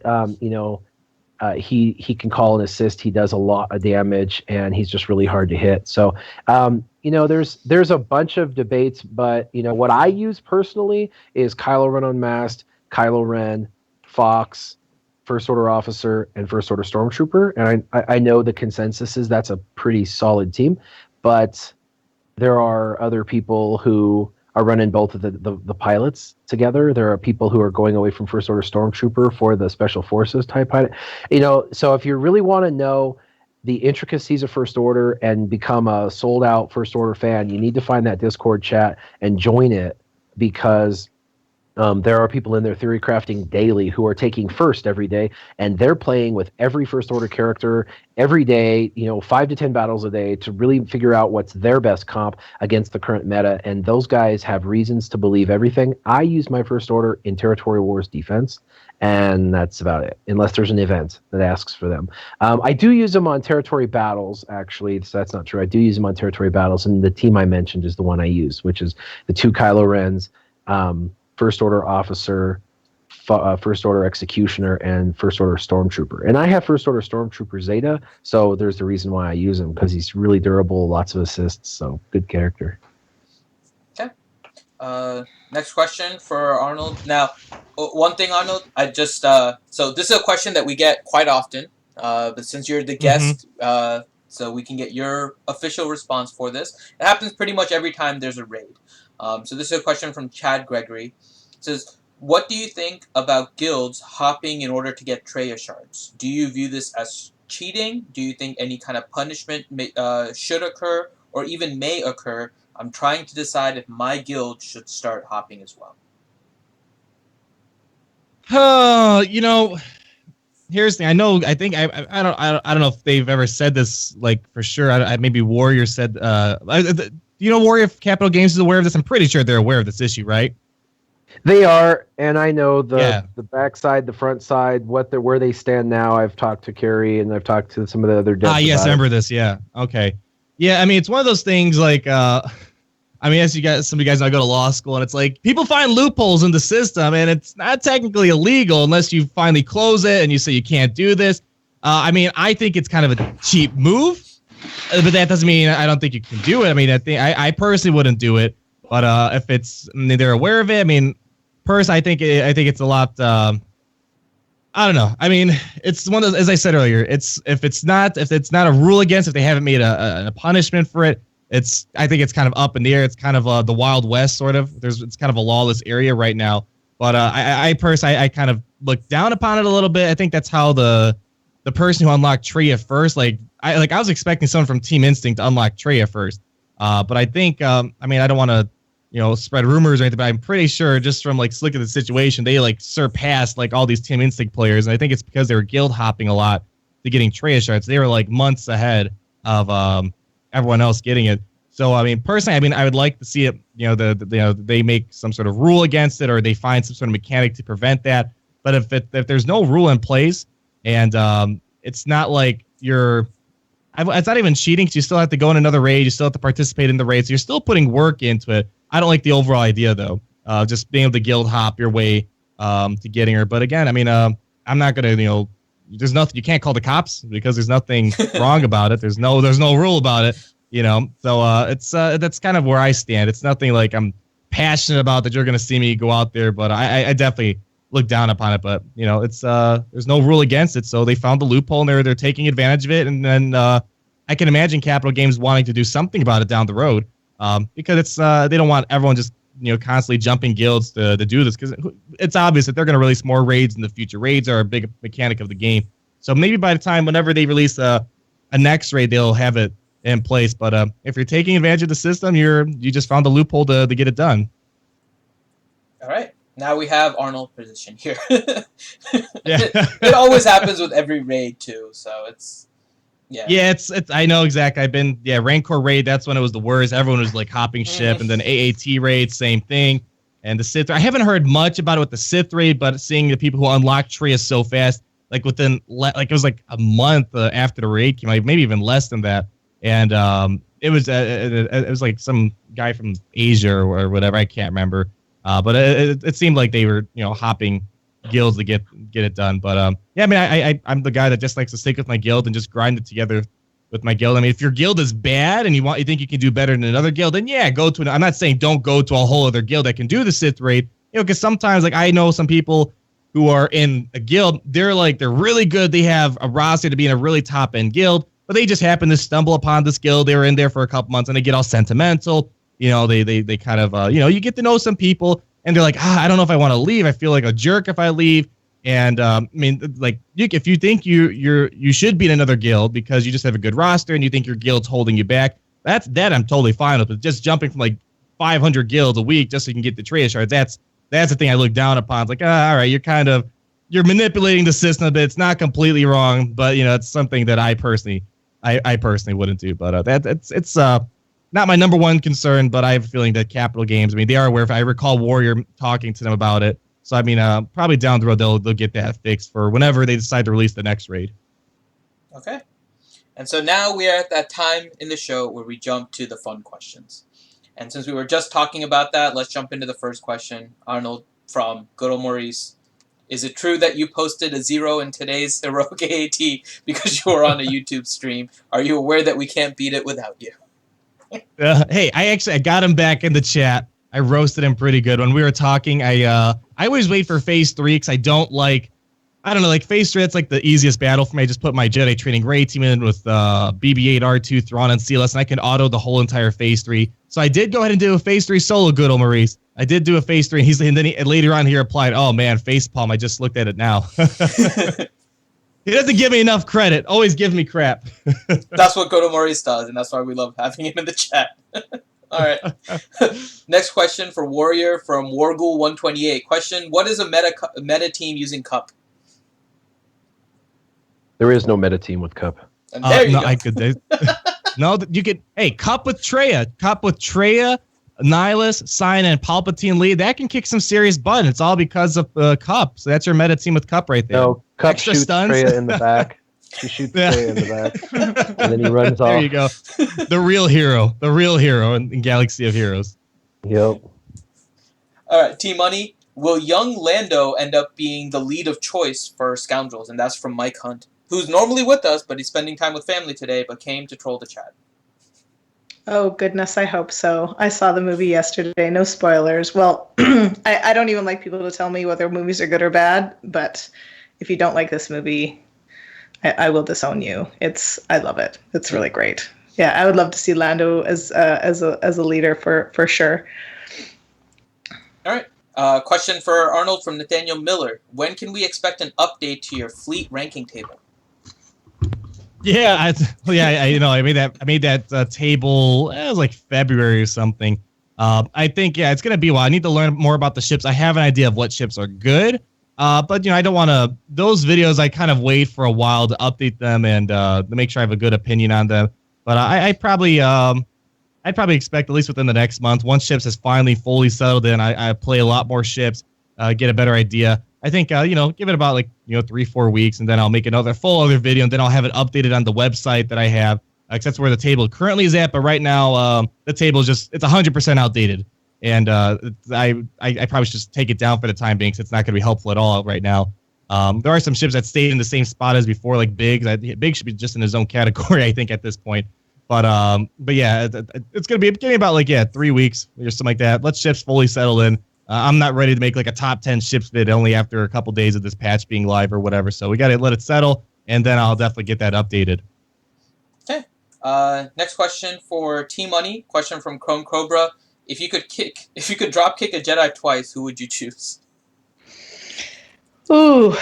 he can call an assist. He does a lot of damage, and he's just really hard to hit. So, there's a bunch of debates, but what I use personally is Kylo Ren Unmasked, Kylo Ren, Fox, First Order Officer, and First Order Stormtrooper. And I know the consensus is that's a pretty solid team, but there are other people who are running both of the pilots together. There are people who are going away from First Order Stormtrooper for the Special Forces type pilot. So if you really want to know the intricacies of First Order and become a sold out First Order fan, you need to find that Discord chat and join it, because there are people in there theory crafting daily who are taking first every day, and they're playing with every First Order character every day, 5 to 10 battles a day to really figure out what's their best comp against the current meta. And those guys have reasons to believe everything. I use my First Order in Territory Wars defense, and that's about it, unless there's an event that asks for them. I do use them on Territory Battles, actually, so that's not true. I do use them on Territory Battles, and the team I mentioned is the one I use, which is the 2 Kylo Rens, First Order Officer, First Order Executioner, and First Order Stormtrooper. And I have First Order Stormtrooper Zeta, so there's the reason why I use him, because he's really durable, lots of assists, so good character. Okay. Next question for Arnold. Now, one thing, Arnold, I just so this is a question that we get quite often, but since you're the guest, so we can get your official response for this. It happens pretty much every time there's a raid. So this is a question from Chad Gregory. It says, what do you think about guilds hopping in order to get Treya shards? Do you view this as cheating? Do you think any kind of punishment should occur or even may occur? I'm trying to decide if my guild should start hopping as well. Here's the thing. I think I don't know if they've ever said this like for sure. Maybe Warrior said. Warrior Capital Games is aware of this. I'm pretty sure they're aware of this issue, right? They are, and I know the backside, the front side, where they stand now. I've talked to Carrie, and I've talked to some of the other devs. Yes, I remember this. Yeah. Okay. Yeah, I mean, it's one of those things like, as some of you guys know, I go to law school, and it's like people find loopholes in the system, and it's not technically illegal unless you finally close it and you say you can't do this. I think it's kind of a cheap move. But that doesn't mean I don't think you can do it. I mean, I personally wouldn't do it. But if they're aware of it, I think it's a lot. I don't know. I mean, it's one of those, as I said earlier. If it's not a rule against, if they haven't made a punishment for it, I think it's kind of up in the air. It's kind of the Wild West sort of. It's kind of a lawless area right now. But I personally kind of look down upon it a little bit. I think that's how the the person who unlocked Traya first. I was expecting someone from Team Instinct to unlock Traya first. But I think I don't want to spread rumors or anything, but I'm pretty sure just from like looking at the situation, they like surpassed like all these Team Instinct players, and I think it's because they were guild hopping a lot to getting Traya shards. They were like months ahead of everyone else getting it. So I mean, personally, I would like to see it. They make some sort of rule against it, or they find some sort of mechanic to prevent that. But if there's no rule in place, and it's not like it's not even cheating, because you still have to go in another raid, you still have to participate in the raid, so you're still putting work into it. I don't like the overall idea though, just being able to guild hop your way to getting her. But again, I'm not gonna there's nothing, you can't call the cops because there's nothing wrong about it. There's no rule about it. So it's that's kind of where I stand. It's nothing like I'm passionate about that you're going to see me go out there, but I definitely look down upon it. But it's there's no rule against it, so they found the loophole and they're taking advantage of it. And then I can imagine Capital Games wanting to do something about it down the road, because it's they don't want everyone just constantly jumping guilds to do this, because it's obvious that they're going to release more raids in the future. Raids are a big mechanic of the game, so maybe by the time whenever they release a next raid, they'll have it in place. But if you're taking advantage of the system, you just found a loophole to get it done. All right, now we have Arnold position here. Yeah, it always happens with every raid too, so it's it's I know exactly. I've been Rancor raid, that's when it was the worst. Everyone was like hopping ship, and then AAT raid, same thing. And the Sith, I haven't heard much about it with the Sith raid, but seeing the people who unlocked Traya so fast, like within it was like a month after the raid came out, maybe even less than that. And it was like some guy from Asia or whatever, I can't remember. But it seemed like they were hopping guilds to get it done. But I'm the guy that just likes to stick with my guild and just grind it together with my guild. I mean, if your guild is bad and you think you can do better than another guild, then go to I'm not saying don't go to a whole other guild that can do the Sith raid. Because sometimes like I know some people who are in a guild, they're really good. They have a roster to be in a really top end guild, but they just happen to stumble upon this guild. They were in there for a couple months and they get all sentimental. They kind of you get to know some people and they're like, I don't know if I want to leave. I feel like a jerk if I leave. And if you think you should be in another guild because you just have a good roster and you think your guild's holding you back, that I'm totally fine with. But just jumping from like 500 guilds a week just so you can get the Traya shards, that's the thing I look down upon. It's like, all right, you're manipulating the system a bit. It's not completely wrong, but it's something that I personally wouldn't do. But it's not my number one concern. But I have a feeling that Capital Games, they are aware. If I recall Warrior talking to them about it, so probably down the road they'll get that fixed for whenever they decide to release the next raid. Okay, and so now we are at that time in the show where we jump to the fun questions. And since we were just talking about that, let's jump into the first question. Arnold, from good old Maurice. Is it true that you posted a 0 in today's heroic AAT because you were on a YouTube stream? Are you aware that we can't beat it without you? Hey, I got him back in the chat. I roasted him pretty good. When we were talking, I always wait for phase 3 because I don't like phase 3, that's like the easiest battle for me. I just put my Jedi training raid team in with BB-8, R2, Thrawn, and CLS, and I can auto the whole entire phase 3. So I did go ahead and do a phase 3 solo, good old Maurice. I did do a phase 3, and then later on he replied, oh man, facepalm, I just looked at it now. He doesn't give me enough credit. Always give me crap. That's what Good old Maurice does, and that's why we love having him in the chat. All right. Next question for Warrior from Wargul128. Question, what is a meta team using Cup? There is no meta team with Cup. And there you go. No, you could. Hey, Cup with Traya, Nihilus, Sion, and Palpatine lead. That can kick some serious butt. It's all because of Cup. So that's your meta team with Cup right there. No, Cup Extra shoots stuns. Traya in the back. She shoots Traya in the back, and then he runs off. There you go. The real hero in Galaxy of Heroes. Yep. All right, T-Money. Will young Lando end up being the lead of choice for Scoundrels? And that's from Mike Hunt, who's normally with us, but he's spending time with family today, but came to troll the chat. Oh, goodness, I hope so. I saw the movie yesterday. No spoilers. Well, I don't even like people to tell me whether movies are good or bad, but if you don't like this movie, I will disown you. I love it. It's really great. Yeah, I would love to see Lando as a leader for sure. All right. Question for Arnold from Nathaniel Miller. When can we expect an update to your fleet ranking table? Yeah, I made that table. It was like February or something. I think it's gonna be a while. I need to learn more about the ships. I have an idea of what ships are good, but I don't want to. Those videos I kind of wait for a while to update them and to make sure I have a good opinion on them. But I'd probably expect at least within the next month, once ships is finally fully settled in, I play a lot more ships, get a better idea. I think, give it about 3-4 weeks, and then I'll make another full other video, and then I'll have it updated on the website that I have, because that's where the table currently is at. But right now, the table is it's 100% outdated, and I probably should just take it down for the time being, because it's not going to be helpful at all right now. There are some ships that stayed in the same spot as before, like Biggs. Biggs should be just in his own category, I think, at this point. But yeah, it's going to be about 3 weeks or something like that. Let ships fully settle in. I'm not ready to make a top 10 ships vid only after a couple days of this patch being live or whatever. So we got to let it settle, and then I'll definitely get that updated. Okay. Next question for T-Money. Question from Chrome Cobra. If you could drop kick a Jedi twice, who would you choose? Ooh,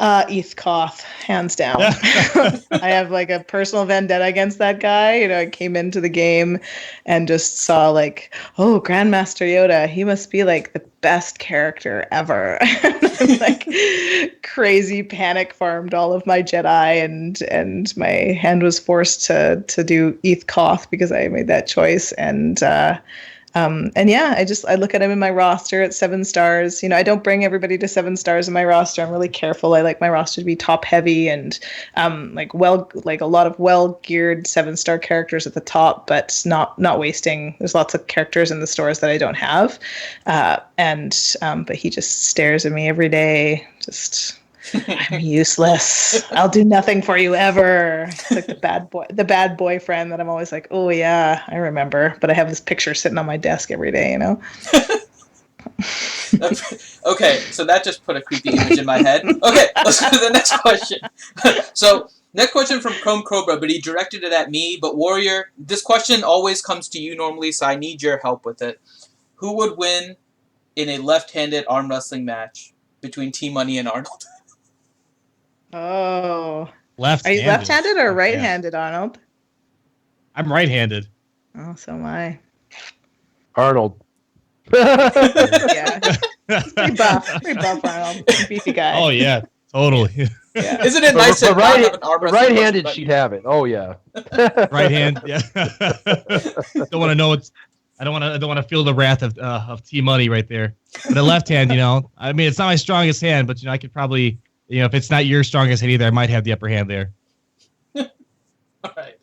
Eth Koth, hands down. I have a personal vendetta against that guy. I came into the game and just saw oh, Grandmaster Yoda, he must be the best character ever. Crazy panic farmed all of my Jedi, and my hand was forced to do Eth Koth because I made that choice. And yeah, I look at him in my roster at 7 stars. I don't bring everybody to 7 stars in my roster. I'm really careful. I like my roster to be top heavy and a lot of well geared 7-star characters at the top, but not wasting. There's lots of characters in the stores that I don't have, but he just stares at me every day. I'm useless. I'll do nothing for you ever. It's the bad boyfriend that I'm always oh yeah, I remember. But I have this picture sitting on my desk every day, Okay, so that just put a creepy image in my head. Okay, let's go to the next question. So, next question from Chrome Cobra, but he directed it at me. But Warrior, this question always comes to you normally, so I need your help with it. Who would win in a left-handed arm wrestling match between T-Money and Arnold? Oh. Left-handed. Are you left-handed or right-handed, Arnold? I'm right-handed. Oh, so am I. Arnold. Yeah. Pretty buff Arnold. Beefy guy. Oh, yeah. Totally. Yeah. Isn't it nice to not have an arm wrestling right-handed, question, she'd have it. Oh, yeah. Right hand, yeah. Don't want to know I don't want to feel the wrath of T-Money right there. But the left hand, I mean, it's not my strongest hand, but I could probably, if it's not your strongest hand either, I might have the upper hand there. All right.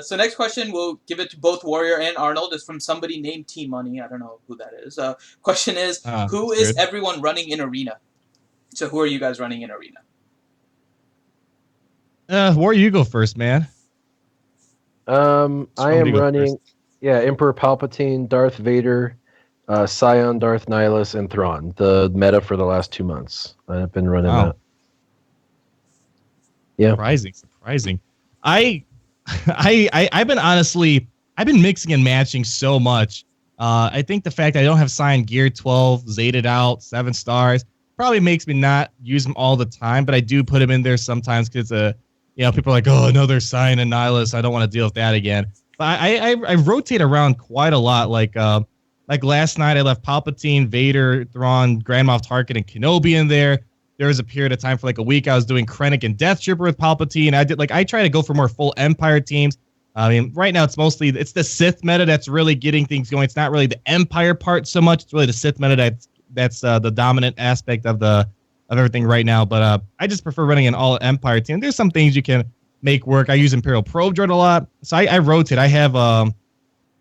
So next question, we'll give it to both Warrior and Arnold. Is from somebody named T-Money. I don't know who that is. Question is, who is everyone running in Arena? So who are you guys running in Arena? Warrior, you go first, man. I am running, Emperor Palpatine, Darth Vader, Sion, Darth Nihilus, and Thrawn. The meta for the last 2 months. I've been running that. Yeah. Surprising. I've been mixing and matching so much. I think the fact I don't have Sion Gear 12, Zeta out, 7 stars, probably makes me not use them all the time, but I do put them in there sometimes because people are like, oh, another Sion and Nihilus. I don't want to deal with that again. But I rotate around quite a lot. Like last night, I left Palpatine, Vader, Thrawn, Grand Moff Tarkin, and Kenobi in there. There was a period of time for a week I was doing Krennic and Death Trooper with Palpatine. I try to go for more full Empire teams. I mean, right now it's the Sith meta that's really getting things going. It's not really the Empire part so much. It's really the Sith meta that's the dominant aspect of everything right now. But I just prefer running an all Empire team. There's some things you can make work. I use Imperial Probe Droid a lot, so I rotate. I have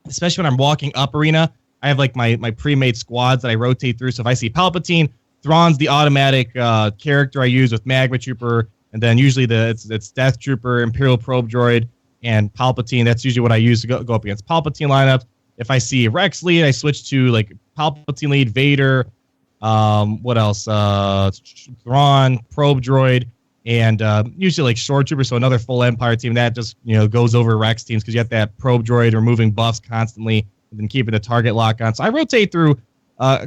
especially when I'm walking up Arena, I have my pre-made squads that I rotate through. So if I see Palpatine, Thrawn's the automatic character I use with Magma Trooper, and then usually it's Death Trooper, Imperial Probe Droid, and Palpatine. That's usually what I use to go up against Palpatine lineups. If I see Rex lead, I switch to Palpatine lead, Vader, what else? Thrawn, Probe Droid, and usually Shore Trooper, so another full Empire team that just goes over Rex teams because you have that Probe Droid removing buffs constantly and then keeping the target lock on. So I rotate through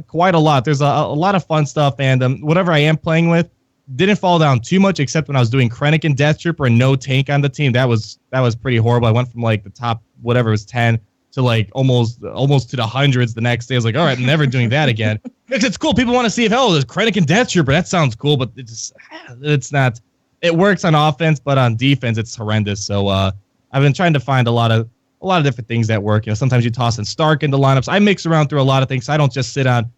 quite a lot. There's a lot of fun stuff, and whatever I am playing with, didn't fall down too much, except when I was doing Krennic and Death Trooper and no tank on the team. That was pretty horrible. I went from like the top whatever was 10 to like almost to the hundreds the next day. I was like, all right, I'm never doing that again. It's cool. People want to see if there's Krennic and Death Trooper. That sounds cool, but it's not. It works on offense, but on defense, it's horrendous. So I've been trying to find a lot of different things that work. Sometimes you toss in Stark into lineups. I mix around through a lot of things. So I don't just sit on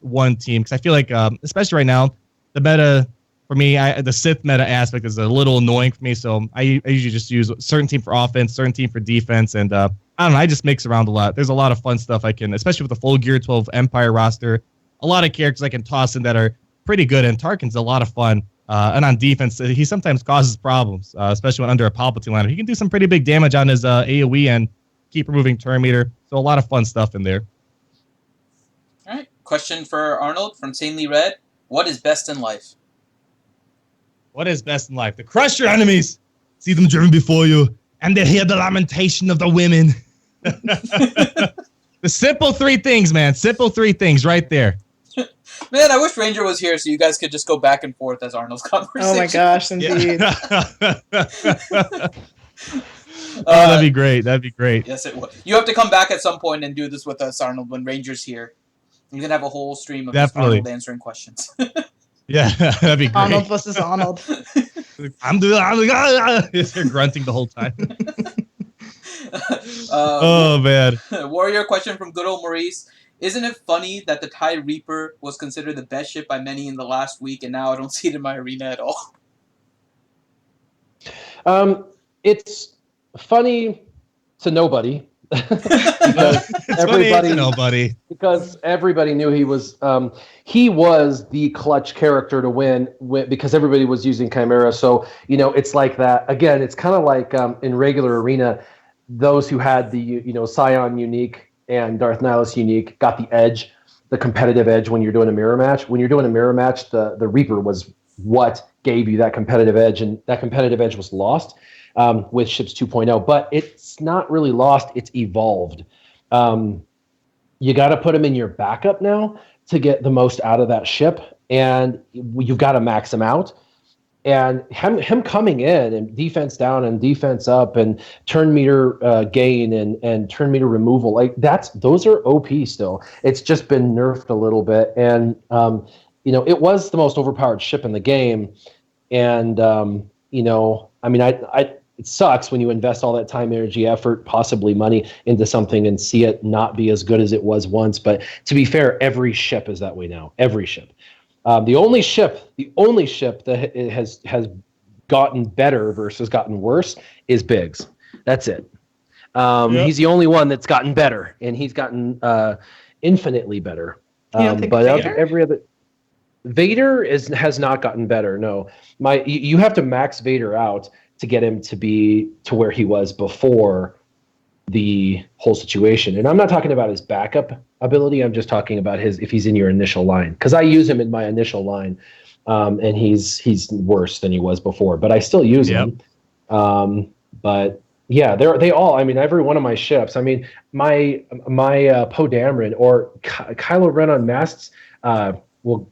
one team, because I feel like, especially right now, the meta for me, the Sith meta aspect is a little annoying for me. So I usually just use a certain team for offense, certain team for defense, and I don't know. I just mix around a lot. There's a lot of fun stuff I can, especially with the full Gear 12 Empire roster. A lot of characters I can toss in that are pretty good, and Tarkin's a lot of fun. And on defense, he sometimes causes problems, especially when under a Palpatine lineup. He can do some pretty big damage on his AoE and keep removing turn meter. So a lot of fun stuff in there. All right. Question for Arnold from Sanely Red. What is best in life? What is best in life? To crush your enemies, see them driven before you, and to hear the lamentation of the women. The simple three things, man. Simple three things right there. Man, I wish Ranger was here so you guys could just go back and forth as Arnold's conversation. Oh my gosh, indeed. That'd be great. That'd be great. Yes, it would. You have to come back at some point and do this with us, Arnold, when Ranger's here. You can have a whole stream of just Arnold answering questions. Yeah, that'd be great. Arnold versus Arnold. I'm grunting the whole time. Oh, man. Warrior question from good old Maurice. Isn't it funny that the TIE Reaper was considered the best ship by many in the last week, and now I don't see it in my arena at all? It's funny to nobody. Because everybody knew he was the clutch character to win because everybody was using Chimera. So, it's like that. Again, it's kind of like in regular arena, those who had the, Sion unique and Darth Nihilus unique got the edge, the competitive edge when you're doing a mirror match. When you're doing a mirror match, the Reaper was what gave you that competitive edge, and that competitive edge was lost with Ships 2.0. But it's not really lost, it's evolved. You got to put him in your backup now to get the most out of that ship, and you've got to max him out. And him coming in and defense down and defense up and turn meter gain and turn meter removal, like those are OP still. It's just been nerfed a little bit, and it was the most overpowered ship in the game. And it sucks when you invest all that time, energy, effort, possibly money into something and see it not be as good as it was once. But to be fair, every ship is that way now. Every ship. The only ship that has gotten better versus gotten worse is Biggs. That's it. Yep. He's the only one that's gotten better, and he's gotten infinitely better. But Vader? Every other Vader has not gotten better. No, you have to max Vader out to get him to be to where he was before the whole situation. And I'm not talking about his backup ability. I'm just talking about if he's in your initial line, because I use him in my initial line, and he's worse than he was before. But I still use him. But yeah, they all. I mean, every one of my ships. I mean, my Poe Dameron or Kylo Ren on masts.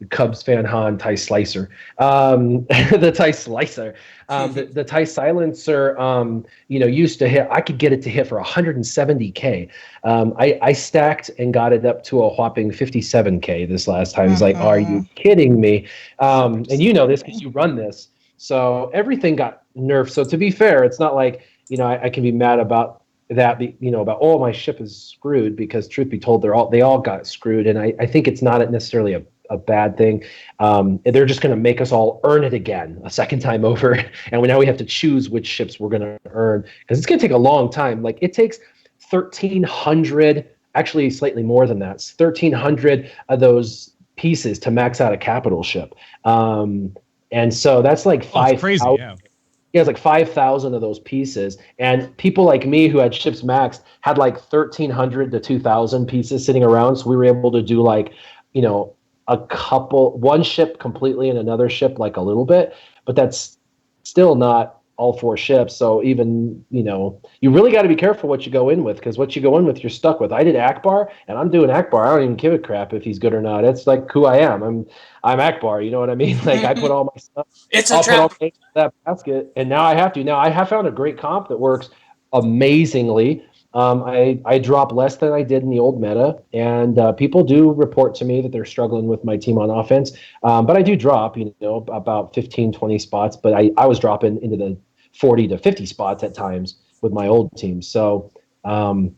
Cubs fan Han TIE Slicer, the TIE Slicer, the TIE Silencer, used to hit. I could get it to hit for 170K. I stacked and got it up to a whopping 57K this last time. It's like, are you kidding me? And you know this because you run this. So everything got nerfed. So to be fair, it's not like I can be mad about that. About my ship is screwed, because truth be told, they all got screwed, and I think it's not necessarily a bad thing. They're just going to make us all earn it again a second time over, and now we have to choose which ships we're going to earn, because it's going to take a long time. Like, it takes 1,300, actually slightly more than that, 1,300 of those pieces to max out a capital ship, and so that's like 5,000. Yeah, it's like 5,000 of those pieces, and people like me who had ships maxed had like 1,300 to 2,000 pieces sitting around. So we were able to do like, one ship completely and another ship like a little bit, but that's still not all 4 ships. So even, you really got to be careful what you go in with, because what you go in with, you're stuck with. I did Akbar, and I'm doing Akbar. I don't even give a crap if he's good or not. It's like who I am. I'm Akbar. You know what I mean? Like I put all my stuff. It's a I'll trap. put all my eggs in that basket, and now I have to. Now I have found a great comp that works amazingly. I drop less than I did in the old meta, and people do report to me that they're struggling with my team on offense. But I do drop, about 15, 20 spots, but I was dropping into the 40 to 50 spots at times with my old team. So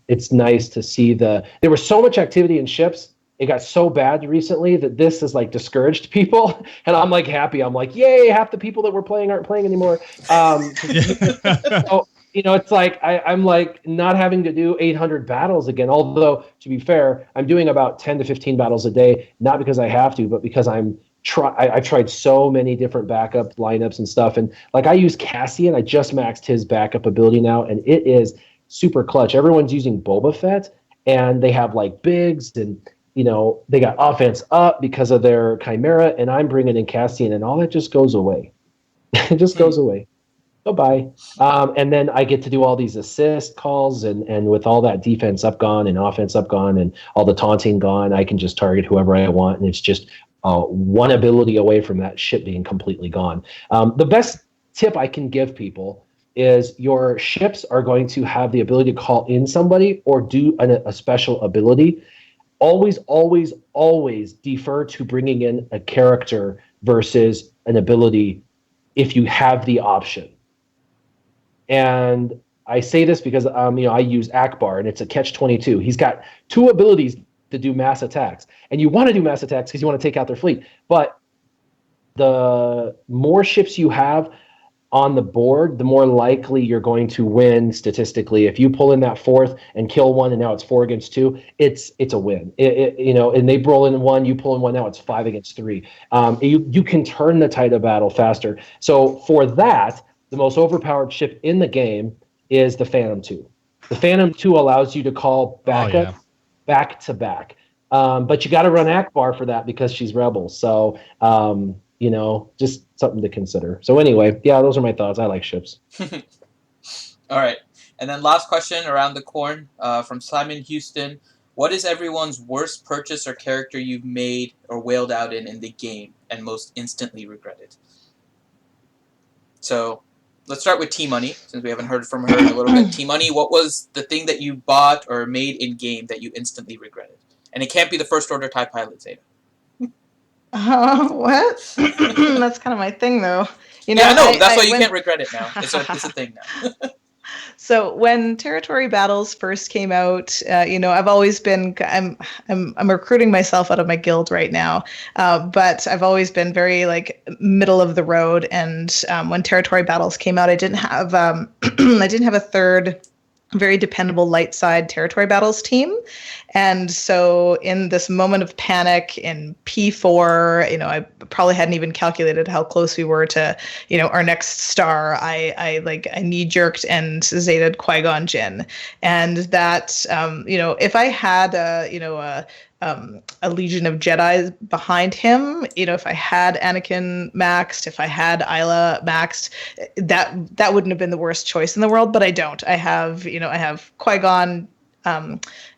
it's nice to see there was so much activity in ships. It got so bad recently that this has like discouraged people, and I'm like happy. I'm like, yay! Half the people that were playing aren't playing anymore. So, it's like I'm like not having to do 800 battles again. Although, to be fair, I'm doing about 10 to 15 battles a day, not because I have to, but because I tried so many different backup lineups and stuff. And like I use Cassian. I just maxed his backup ability now, and it is super clutch. Everyone's using Boba Fett, and they have like Biggs, and they got offense up because of their Chimera, and I'm bringing in Cassian, and all that just goes away. It just goes away. Bye-bye. And then I get to do all these assist calls, and with all that defense up gone and offense up gone and all the taunting gone, I can just target whoever I want, and it's just one ability away from that ship being completely gone. The best tip I can give people is your ships are going to have the ability to call in somebody or do a special ability. Always, always, always defer to bringing in a character versus an ability if you have the option. And I say this because I use Akbar, and it's a catch-22. He's got 2 abilities to do mass attacks, and you want to do mass attacks because you want to take out their fleet. But the more ships you have on the board, the more likely you're going to win statistically. If you pull in that 4th and kill one, and now it's 4 against 2, it's a win. And they roll in 1, you pull in 1, now it's 5 against 3. You can turn the tide of battle faster. So for that, the most overpowered ship in the game is the Phantom 2. The Phantom 2 allows you to call backup back to back. But you got to run Akbar for that because she's Rebel. So, just something to consider. So anyway, yeah, those are my thoughts. I like ships. All right. And then last question around the corn from Simon Houston. What is everyone's worst purchase or character you've made or whaled out in the game and most instantly regretted? So let's start with T-Money, since we haven't heard from her in a little bit. T-Money, what was the thing that you bought or made in-game that you instantly regretted? And it can't be the First Order TIE Pilot, Zeta. What? That's kind of my thing, though. That's why you can't regret it now. It's a thing now. So when territory battles first came out, I've always been I'm recruiting myself out of my guild right now, but I've always been very like middle of the road. And when territory battles came out, I didn't have a third very dependable light side territory battles team. And so in this moment of panic in P4, I probably hadn't even calculated how close we were to, our next star. I knee jerked and Zeta Qui-Gon Jinn. And that, if I had a legion of Jedi behind him, if I had Anakin maxed, if I had Isla maxed, that wouldn't have been the worst choice in the world, but I don't. I have Qui-Gon,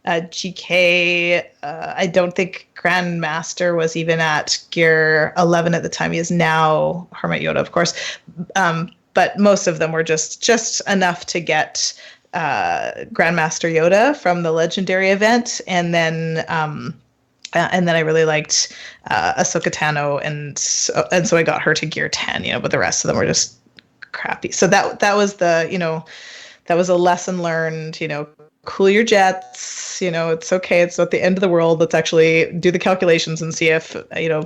GK. I don't think Grandmaster was even at gear 11 at the time. He is now Hermit Yoda, of course. But most of them were just enough to get Grandmaster Yoda from the Legendary event, and then I really liked Ahsoka Tano, and so I got her to gear 10. But the rest of them were just crappy. So that was that was a lesson learned. Cool your jets. It's okay. It's not the end of the world. Let's actually do the calculations and see if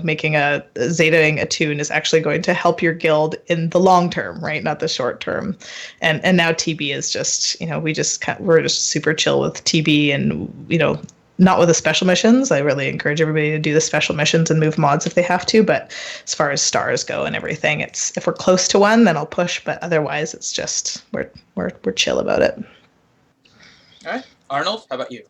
making a Zeta-ing a tune is actually going to help your guild in the long term, right? Not the short term. And now TB is just we're just super chill with TB, and not with the special missions. I really encourage everybody to do the special missions and move mods if they have to. But as far as stars go and everything, it's if we're close to one, then I'll push. But otherwise, it's just we're chill about it. All right, Arnold, how about you?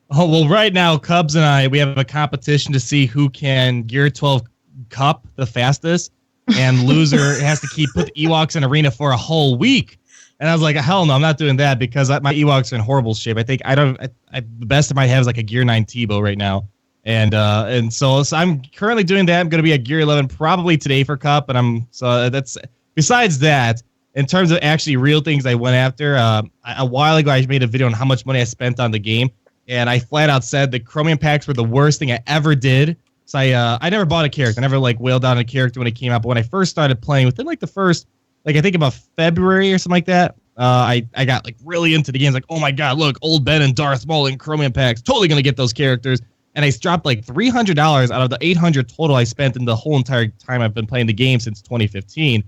Oh, well, right now, Cubs and we have a competition to see who can gear 12 cup the fastest. and loser has to put the Ewoks in arena for a whole week. And I was like, hell no, I'm not doing that because my Ewoks are in horrible shape. I think the best I might have is like a Gear 9 Tebow right now. And so I'm currently doing that. I'm going to be at Gear 11 probably today for Cup. And that's besides that, in terms of actually real things I went after, a while ago I made a video on how much money I spent on the game. And I flat out said the Chromium packs were the worst thing I ever did. So I never bought a character. I never like whaled down a character when it came out. But when I first started playing, within like the first, like I think about February or something like that, I got like really into the games. Like, oh my god, look, Old Ben and Darth Maul and Chromium packs. Totally gonna get those characters. And I dropped like $300 out of the $800 total I spent in the whole entire time I've been playing the game since 2015.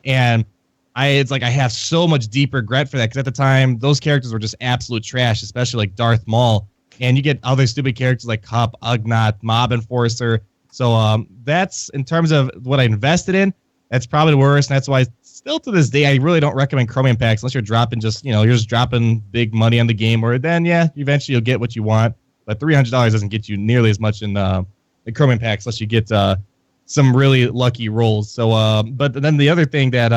And it's like I have so much deep regret for that because at the time those characters were just absolute trash, especially like Darth Maul. And you get other stupid characters like Cup, Ugnaught, Mob Enforcer. So that's in terms of what I invested in. That's probably the worst. And that's why still to this day I really don't recommend Chromium packs unless you're dropping you're just dropping big money on the game. Or then eventually you'll get what you want. But $300 doesn't get you nearly as much in the Chromium packs unless you get some really lucky rolls. So, but then the other thing that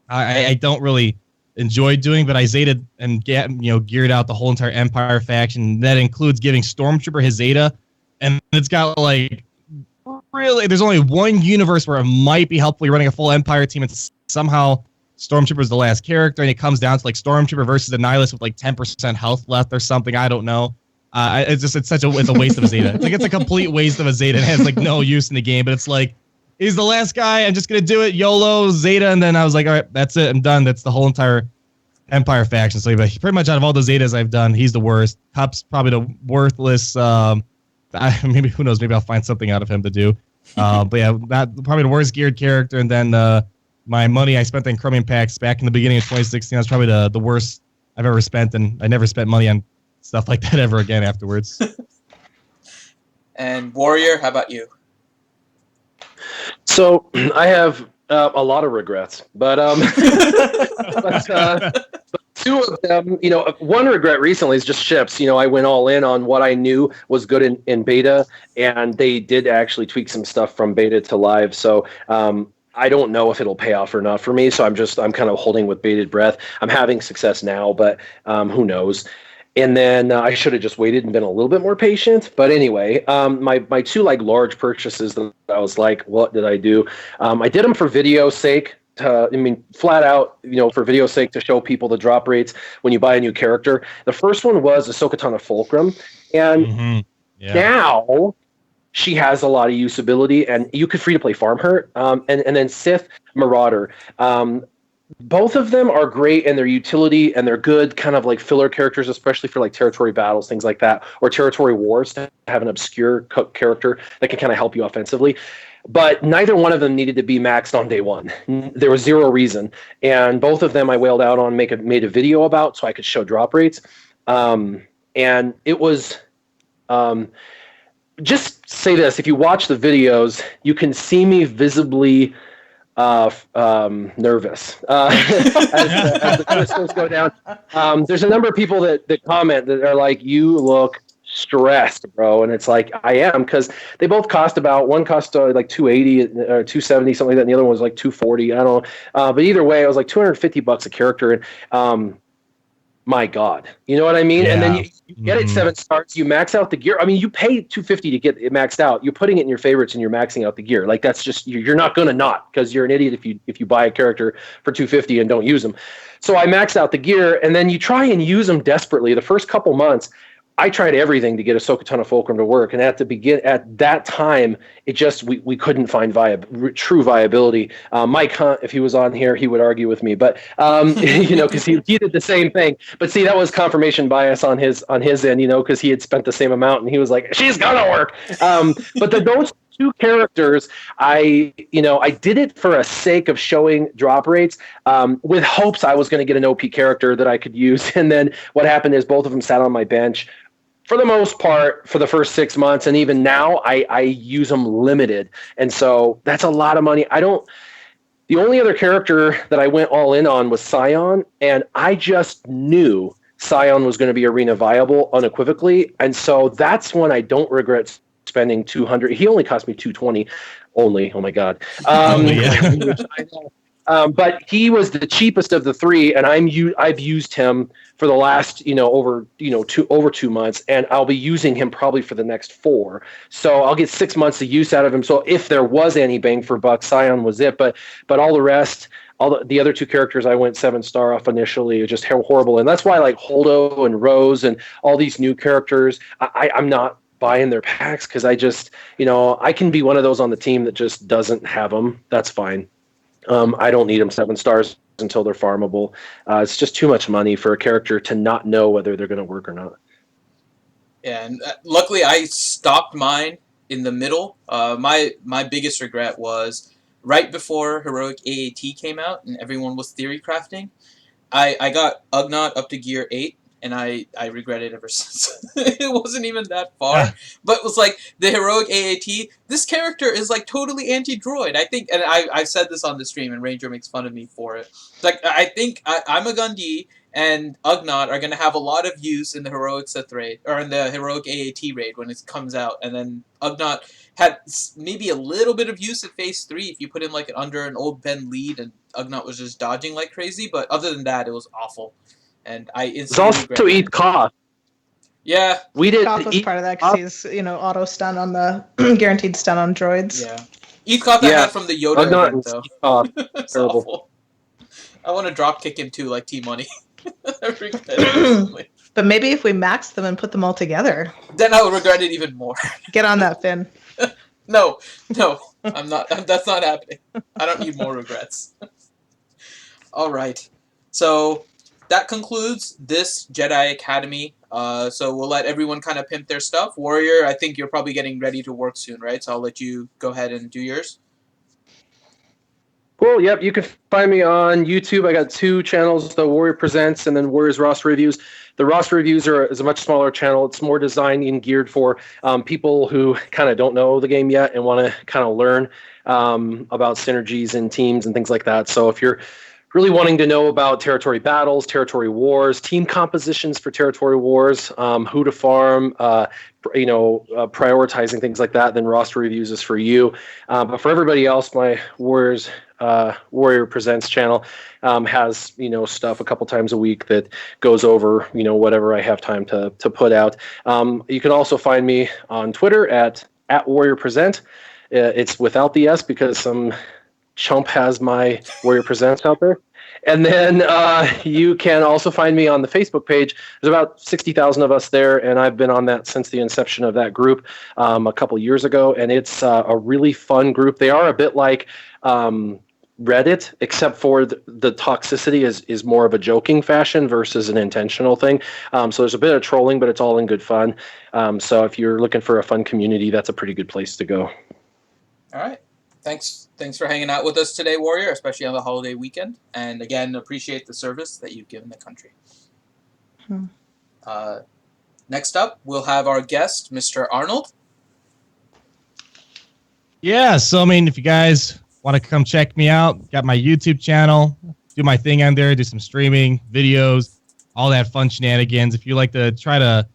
I don't really enjoy doing, but I Zeta and geared out the whole entire Empire faction. That includes giving Stormtrooper his Zeta, and it's got like really. There's only one universe where it might be helpful. You're running a full Empire team, and somehow Stormtrooper is the last character, and it comes down to like Stormtrooper versus a Nihilist with like 10% health left or something. I don't know. It's a waste of a Zeta. It's a complete waste of a Zeta. It has like no use in the game, but it's like he's the last guy. I'm just gonna do it, YOLO Zeta, and then I was like, all right, that's it. I'm done. That's the whole entire Empire faction. So pretty much out of all the Zetas I've done, he's the worst. Cup's probably the worthless. Maybe who knows? Maybe I'll find something out of him to do. But yeah, probably the worst geared character. And then my money I spent on Chromium packs back in the beginning of 2016. That's probably the worst I've ever spent, and I never spent money on stuff like that ever again afterwards. And Warrior, how about you? So I have a lot of regrets, but two of them, one regret recently is just ships. I went all in on what I knew was good in beta, and they did actually tweak some stuff from beta to live. So I don't know if it'll pay off or not for me. So I'm kind of holding with bated breath. I'm having success now, but who knows? And then I should have just waited and been a little bit more patient. But anyway, my two large purchases that I was like, what did I do? I did them for video's sake. Flat out, for video's sake, to show people the drop rates when you buy a new character. The first one was Ahsoka Tano Fulcrum, and now she has a lot of usability, and you could free to play farm her. And then Sith Marauder. Both of them are great in their utility, and they're good kind of like filler characters, especially for like territory battles, things like that, or territory wars, to have an obscure character that can kind of help you offensively. But neither one of them needed to be maxed on day one. There was zero reason. And both of them I wailed out on, made a video about so I could show drop rates. And it was... just say this, if you watch the videos, you can see me visibly... nervous as the crystals go down. There's a number of people that comment that are like, you look stressed, bro, and it's like, I am, because they both cost one cost like $280 or $270, something like that, and the other one was like $240. I don't know, but either way, it was like $250 a character, and my God, you know what I mean? Yeah. And then you get it 7 stars, you max out the gear. I mean, you pay $250 to get it maxed out. You're putting it in your favorites and you're maxing out the gear. Like, that's just, you're not going to not, because you're an idiot if you buy a character for $250 and don't use them. So I maxed out the gear, and then you try and use them desperately. The first couple months, I tried everything to get Ahsoka Tano Fulcrum to work, and at that time, it just we couldn't find true viability. Mike Hunt, if he was on here, he would argue with me, but because he did the same thing. But see, that was confirmation bias on his end, because he had spent the same amount, and he was like, "She's gonna work." But those two characters, I did it for a sake of showing drop rates, with hopes I was going to get an OP character that I could use. And then what happened is both of them sat on my bench for the most part for the first 6 months, and even now I use them limited, and so that's a lot of money. The only other character that I went all in on was Sion, and I just knew Sion was going to be arena viable unequivocally, and so that's one I don't regret spending 200. He only cost me 220 only. Oh my God. Which I know. But he was the cheapest of the three, and I've used him for the last over 2 months, and I'll be using him probably for the next 4. So I'll get 6 months of use out of him. So if there was any bang for buck, Sion was it. But all the rest, all the other 2 characters, I went 7-star off initially. It was just horrible, and that's why like Holdo and Rose and all these new characters, I'm not buying their packs because I just I can be one of those on the team that just doesn't have them. That's fine. I don't need them 7 stars until they're farmable. It's just too much money for a character to not know whether they're going to work or not. Yeah, and luckily I stopped mine in the middle. My biggest regret was right before Heroic AAT came out and everyone was theory crafting. I got Ugnaught up to gear 8, and I regret it ever since. It wasn't even that far, but it was like the Heroic AAT. This character is like totally anti-droid. I think, and I've said this on the stream, and Ranger makes fun of me for it. Like I think I'm a Gundee, and Ugnaught are going to have a lot of use in the Heroic Sith raid, or in the Heroic AAT raid when it comes out, and then Ugnaught had maybe a little bit of use at Phase 3 if you put him like under an old Ben lead, and Ugnaught was just dodging like crazy, but other than that, it was awful. And I instantly It's also eat Koth. Yeah. We did. Koth was part of that because he's, auto stun on the guaranteed stun on droids. Yeah. Eat Koth I had from the Yoda event, though. It's terrible. awful. I want to drop kick him too, like T-Money. But maybe if we max them and put them all together, then I'll regret it even more. Get on that, Finn. No, I'm not. That's not happening. I don't need more regrets. All right. So that concludes this Jedi Academy. So we'll let everyone kind of pimp their stuff. Warrior, I think you're probably getting ready to work soon, right? So I'll let you go ahead and do yours. Cool. Yep. You can find me on YouTube. I got 2 channels: the Warrior Presents and then Warriors Roster Reviews. The Roster Reviews is a much smaller channel. It's more designed and geared for people who kind of don't know the game yet and want to kind of learn about synergies and teams and things like that. So if you're really wanting to know about territory battles, territory wars, team compositions for territory wars, who to farm, prioritizing things like that, then Roster Reviews is for you. But for everybody else, my Warrior Presents channel has stuff a couple times a week that goes over whatever I have time to put out. You can also find me on Twitter at Warrior Present. It's without the S because some chump has my Warrior Presents out there. And then you can also find me on the Facebook page. There's about 60,000 of us there, and I've been on that since the inception of that group a couple years ago, and it's a really fun group. They are a bit like Reddit, except for the toxicity is more of a joking fashion versus an intentional thing. So there's a bit of trolling, but it's all in good fun. So if you're looking for a fun community, that's a pretty good place to go. All right. Thanks for hanging out with us today, Warrior, especially on the holiday weekend. And again, appreciate the service that you've given the country. Next up, we'll have our guest, Mr. Arnold. Yeah, so if you guys want to come check me out, got my YouTube channel, do my thing on there, do some streaming, videos, all that fun shenanigans. If you like to try to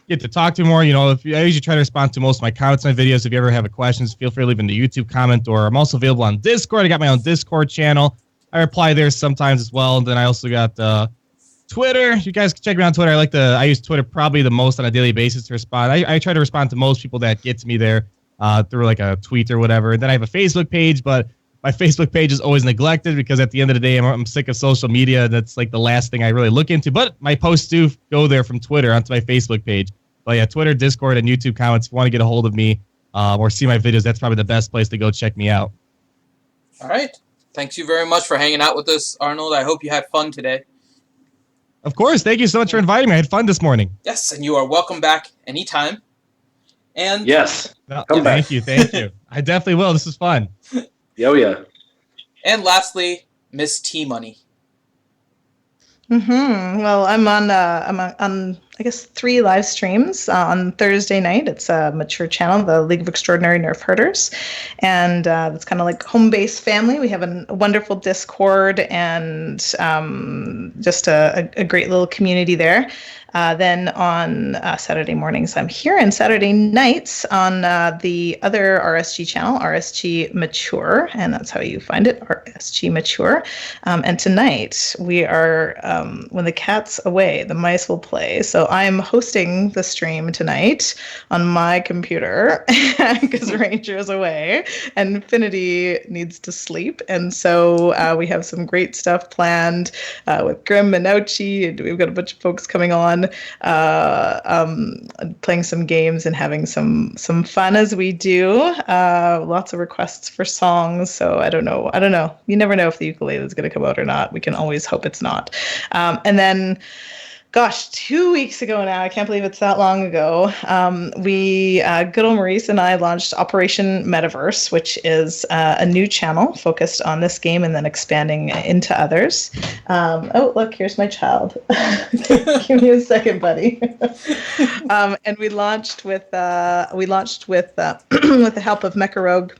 get to talk to more, I usually try to respond to most of my comments on my videos. If you ever have questions, feel free to leave in the YouTube comment, or I'm also available on Discord. I got my own Discord channel. I reply there sometimes as well. And then I also got Twitter. You guys can check me out on Twitter. I use Twitter probably the most on a daily basis to respond. I try to respond to most people that get to me there through like a tweet or whatever. And then I have a Facebook page, but my Facebook page is always neglected because at the end of the day, I'm sick of social media. That's like the last thing I really look into. But my posts do go there from Twitter onto my Facebook page. But yeah, Twitter, Discord, and YouTube comments. If you want to get a hold of me or see my videos, that's probably the best place to go check me out. All right. Thanks you very much for hanging out with us, Arnold. I hope you had fun today. Of course. Thank you so much for inviting me. I had fun this morning. Yes, and you are welcome back anytime. And yes. Thank you. I definitely will. This is fun. Oh, yeah. And lastly, Miss T-Money. Well, I'm on I guess 3 live streams on Thursday night. It's a mature channel, the League of Extraordinary Nerf Herders, and it's kind of like home base family. We have a wonderful Discord and just a great little community there. Then on Saturday mornings, I'm here, and Saturday nights on the other RSG channel, RSG Mature, and that's how you find it, RSG Mature. And tonight we are, when the cat's away, the mice will play. So I'm hosting the stream tonight on my computer because Ranger is away and Infinity needs to sleep. And so we have some great stuff planned with Grim and Ouchie, and we've got a bunch of folks coming on, playing some games and having some fun as we do. Lots of requests for songs, so I don't know. You never know if the ukulele is going to come out or not. We can always hope it's not. And then, gosh, 2 weeks ago now, I can't believe it's that long ago, good old Maurice and I launched Operation Metaverse, which is a new channel focused on this game and then expanding into others. Oh, look, here's my child. Give me a second, buddy. And we launched with with the help of Mecha Rogue,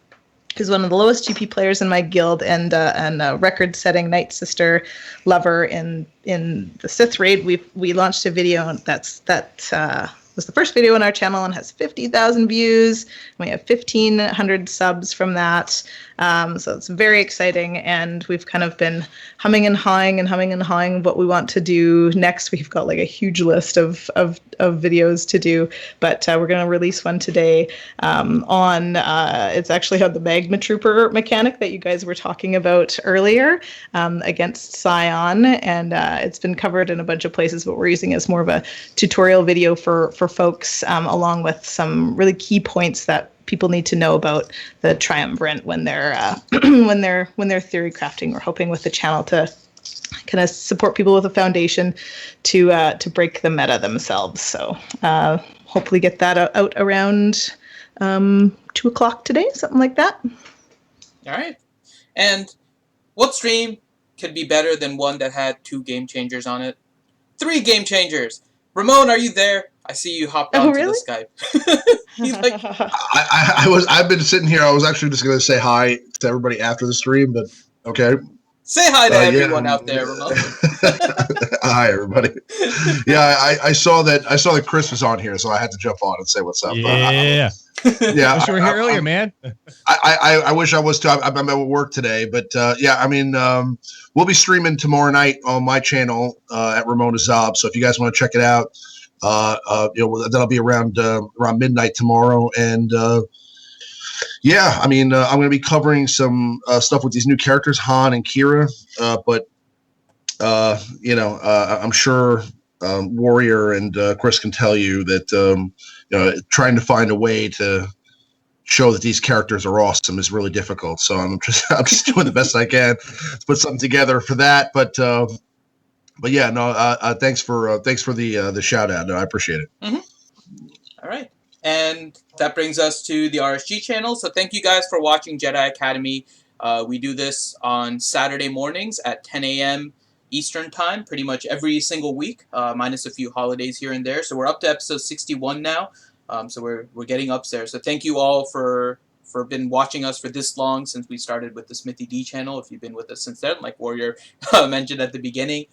who's one of the lowest GP players in my guild and a record-setting Night Sister lover in the Sith raid. We launched a video that was the first video on our channel and has 50,000 views. We have 1,500 subs from that. So it's very exciting, and we've kind of been humming and hawing what we want to do next. We've got like a huge list of videos to do, but we're going to release one today it's actually on the Magma Trooper mechanic that you guys were talking about earlier, against Sion, and it's been covered in a bunch of places, but we're using it as more of a tutorial video for folks, along with some really key points that people need to know about the triumvirate when they're when they're theory crafting. We're hoping with the channel to kind of support people with a foundation to break the meta themselves. So hopefully get that out around 2:00 today, something like that. All right. And what stream could be better than one that had 2 game changers on it? 3 game changers. Ramon, are you there? I see you hopped onto really? the Skype. He's like, I've been sitting here. I was actually just going to say hi to everybody after the stream, but okay. say hi to everyone out there, Ramon. Hi, everybody. Yeah, I saw that Chris was on here, so I had to jump on and say what's up. Yeah. Yeah, Wish you were here earlier, man. I wish I was too. I'm at work today, but yeah, I mean, we'll be streaming tomorrow night on my channel at Ramona Zob. So if you guys want to check it out, that'll be around midnight tomorrow. And yeah, I mean, I'm going to be covering some stuff with these new characters, Han and Kira. But I'm sure Warrior and Chris can tell you that trying to find a way to show that these characters are awesome is really difficult. So I'm just doing the best I can to put something together for that. But yeah, no. Thanks for the shout out. No, I appreciate it. Mm-hmm. All right, and that brings us to the RSG channel. So thank you guys for watching Jedi Academy. We do this on Saturday mornings at 10 a.m. Eastern time, pretty much every single week, minus a few holidays here and there. So we're up to episode 61 now. So we're getting up there. So thank you all for been watching us for this long since we started with the Smithy D channel. If you've been with us since then, like Warrior mentioned at the beginning.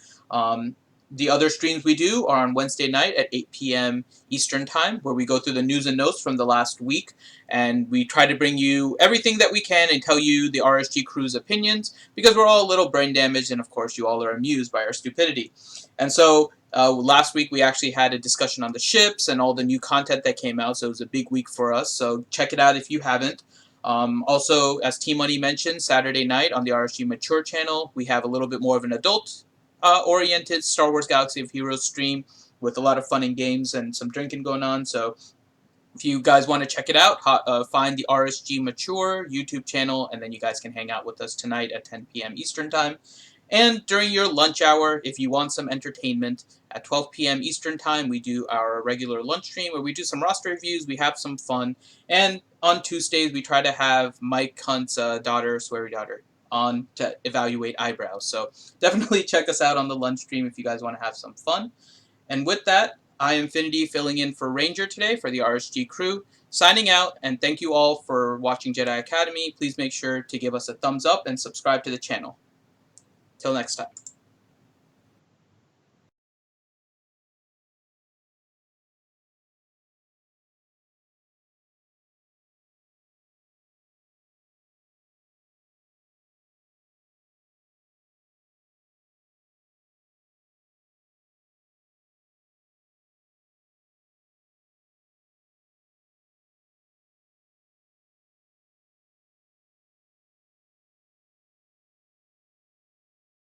The other streams we do are on Wednesday night at 8 p.m. Eastern Time, where we go through the news and notes from the last week, and we try to bring you everything that we can and tell you the RSG crew's opinions, because we're all a little brain damaged, and of course you all are amused by our stupidity. And so last week we actually had a discussion on the ships and all the new content that came out, so it was a big week for us, so check it out if you haven't. Also, as T-Money mentioned, Saturday night on the RSG Mature channel, we have a little bit more of an adult oriented Star Wars Galaxy of Heroes stream with a lot of fun and games and some drinking going on. So if you guys want to check it out, find the RSG Mature YouTube channel, and then you guys can hang out with us tonight at 10 p.m. Eastern Time. And during your lunch hour, if you want some entertainment, at 12 p.m. Eastern Time, we do our regular lunch stream where we do some roster reviews, we have some fun, and on Tuesdays, we try to have Mike Hunt's sweary daughter, on to evaluate eyebrows. So definitely check us out on the lunch stream if you guys want to have some fun. And with that, I am Infinity, filling in for Ranger today for the RSG crew. Signing out, and thank you all for watching Jedi Academy. Please make sure to give us a thumbs up and subscribe to the channel. Till next time.